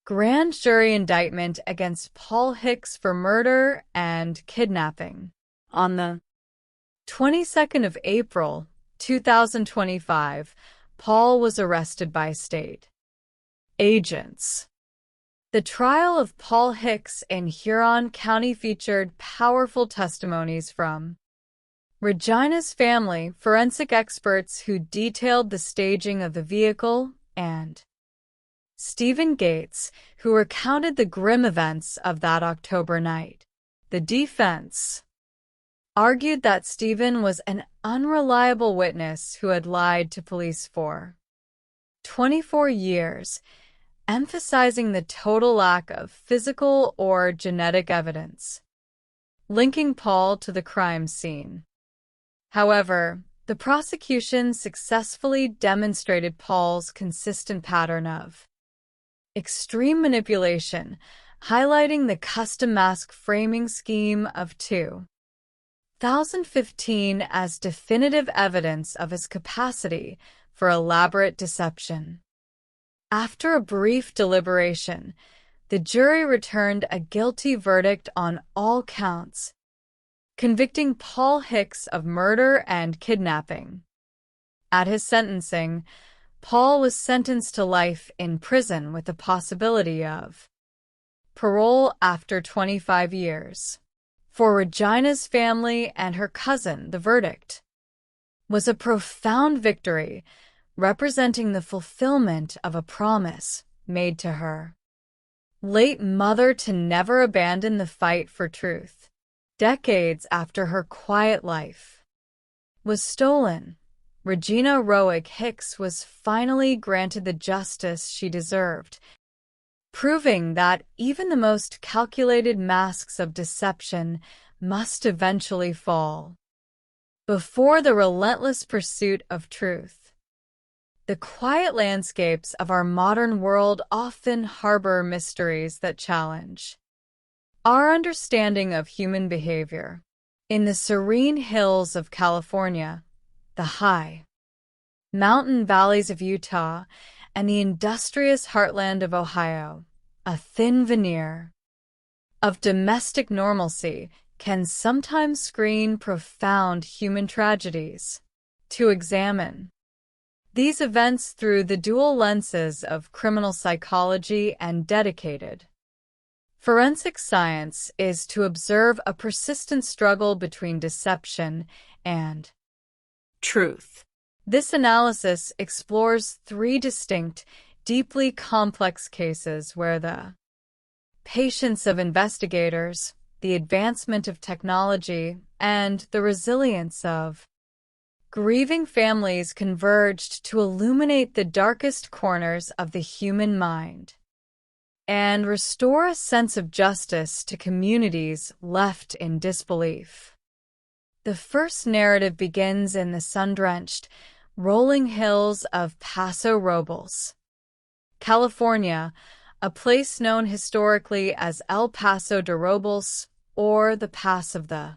grand jury indictment against Paul Hicks for murder and kidnapping. On the 22nd of April, 2025, Paul was arrested by state agents. The trial of Paul Hicks in Huron County featured powerful testimonies from Regina's family, forensic experts who detailed the staging of the vehicle, and Stephen Gates, who recounted the grim events of that October night. The defense argued that Stephen was an unreliable witness who had lied to police for 24 years, emphasizing the total lack of physical or genetic evidence linking Paul to the crime scene. However, the prosecution successfully demonstrated Paul's consistent pattern of extreme manipulation, highlighting the custom mask framing scheme of 2015 as definitive evidence of his capacity for elaborate deception. After a brief deliberation, the jury returned a guilty verdict on all counts, convicting Paul Hicks of murder and kidnapping. At his sentencing, Paul was sentenced to life in prison with the possibility of parole after 25 years. For Regina's family and her cousin, the verdict was a profound victory, representing the fulfillment of a promise made to her late mother to never abandon the fight for truth. Decades after her quiet life was stolen, Regina Roig Hicks was finally granted the justice she deserved, proving that even the most calculated masks of deception must eventually fall. before the relentless pursuit of truth. The quiet landscapes of our modern world often harbor mysteries that challenge our understanding of human behavior. In the serene hills of California, the high mountain valleys of Utah, and the industrious heartland of Ohio, a thin veneer of domestic normalcy can sometimes screen profound human tragedies. To examine these events through the dual lenses of criminal psychology and dedicated forensic science is to observe a persistent struggle between deception and truth. This analysis explores three distinct, deeply complex cases where the patience of investigators, the advancement of technology, and the resilience of grieving families converged to illuminate the darkest corners of the human mind and restore a sense of justice to communities left in disbelief. The first narrative begins in the sun-drenched, rolling hills of Paso Robles, California, a place known historically as El Paso de Robles, or the Pass of the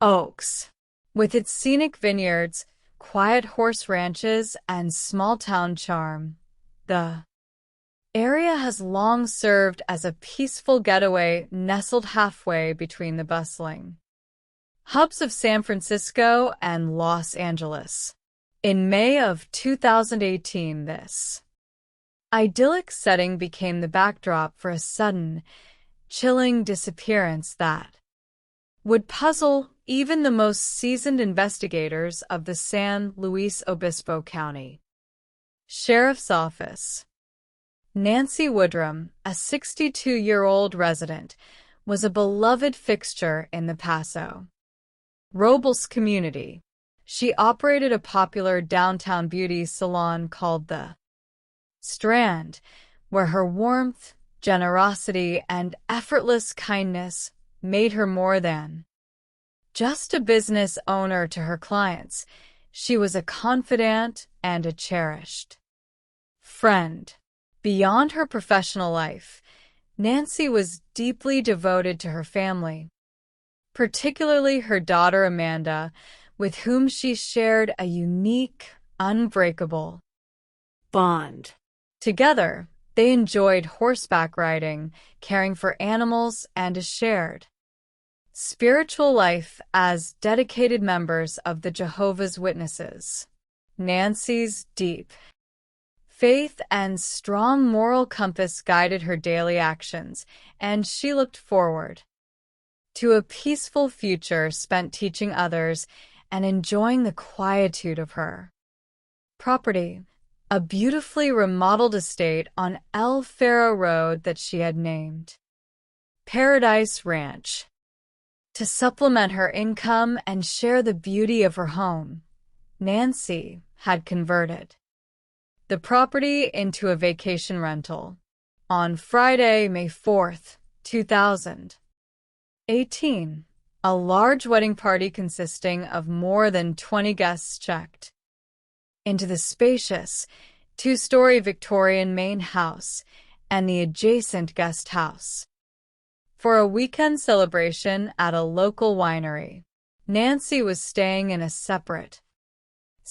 Oaks. With its scenic vineyards, quiet horse ranches, and small-town charm, the area has long served as a peaceful getaway nestled halfway between the bustling hubs of San Francisco and Los Angeles. In May of 2018, this idyllic setting became the backdrop for a sudden, chilling disappearance that would puzzle even the most seasoned investigators of the San Luis Obispo County Sheriff's Office. Nancy Woodrum, a 62-year-old resident, was a beloved fixture in the Paso Robles community. She operated a popular downtown beauty salon called the Strand, where her warmth, generosity, and effortless kindness made her more than just a business owner to her clients. She was a confidant and a cherished friend. Beyond her professional life, Nancy was deeply devoted to her family, particularly her daughter Amanda, with whom she shared a unique, unbreakable bond. Together, they enjoyed horseback riding, caring for animals, and a shared spiritual life as dedicated members of the Jehovah's Witnesses. Nancy's deep faith and strong moral compass guided her daily actions, and she looked forward to a peaceful future spent teaching others and enjoying the quietude of her property, a beautifully remodeled estate on El Faro Road that she had named Paradise Ranch. To supplement her income and share the beauty of her home, Nancy had converted the property into a vacation rental. On Friday, May 4th, 2018, a large wedding party consisting of more than 20 guests checked into the spacious, two-story Victorian main house and the adjacent guest house for a weekend celebration at a local winery. Nancy was staying in a separate,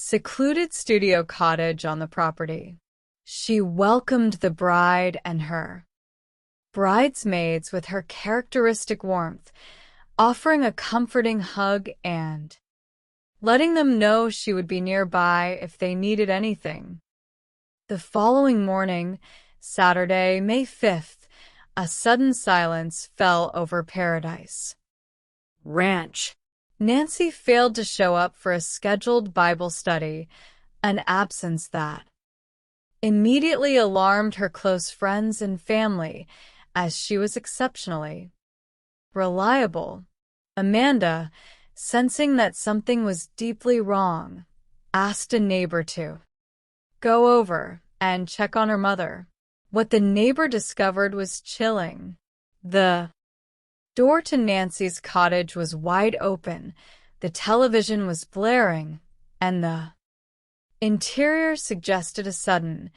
secluded studio cottage on the property. She welcomed the bride and her bridesmaids with her characteristic warmth, offering a comforting hug and letting them know she would be nearby if they needed anything. The following morning, Saturday, May 5th, a sudden silence fell over Paradise Ranch. Nancy failed to show up for a scheduled Bible study, an absence that immediately alarmed her close friends and family, as she was exceptionally reliable. Amanda, sensing that something was deeply wrong, asked a neighbor to go over and check on her mother. What the neighbor discovered was chilling. The door to Nancy's cottage was wide open, The television was blaring, and the interior suggested a sudden,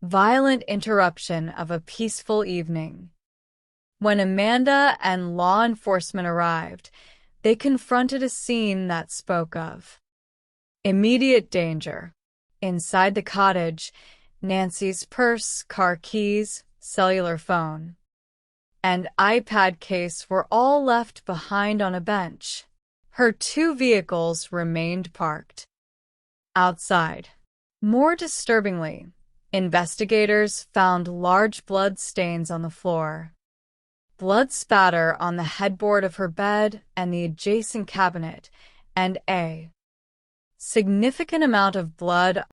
violent interruption of a peaceful evening. When Amanda and law enforcement arrived, they confronted a scene that spoke of immediate danger. Inside the cottage, Nancy's purse, car keys, cellular phone, and iPad case were all left behind on a bench. Her 2 vehicles remained parked. Outside, more disturbingly, investigators found large blood stains on the floor. Blood spatter on the headboard of her bed and the adjacent cabinet, and a significant amount of blood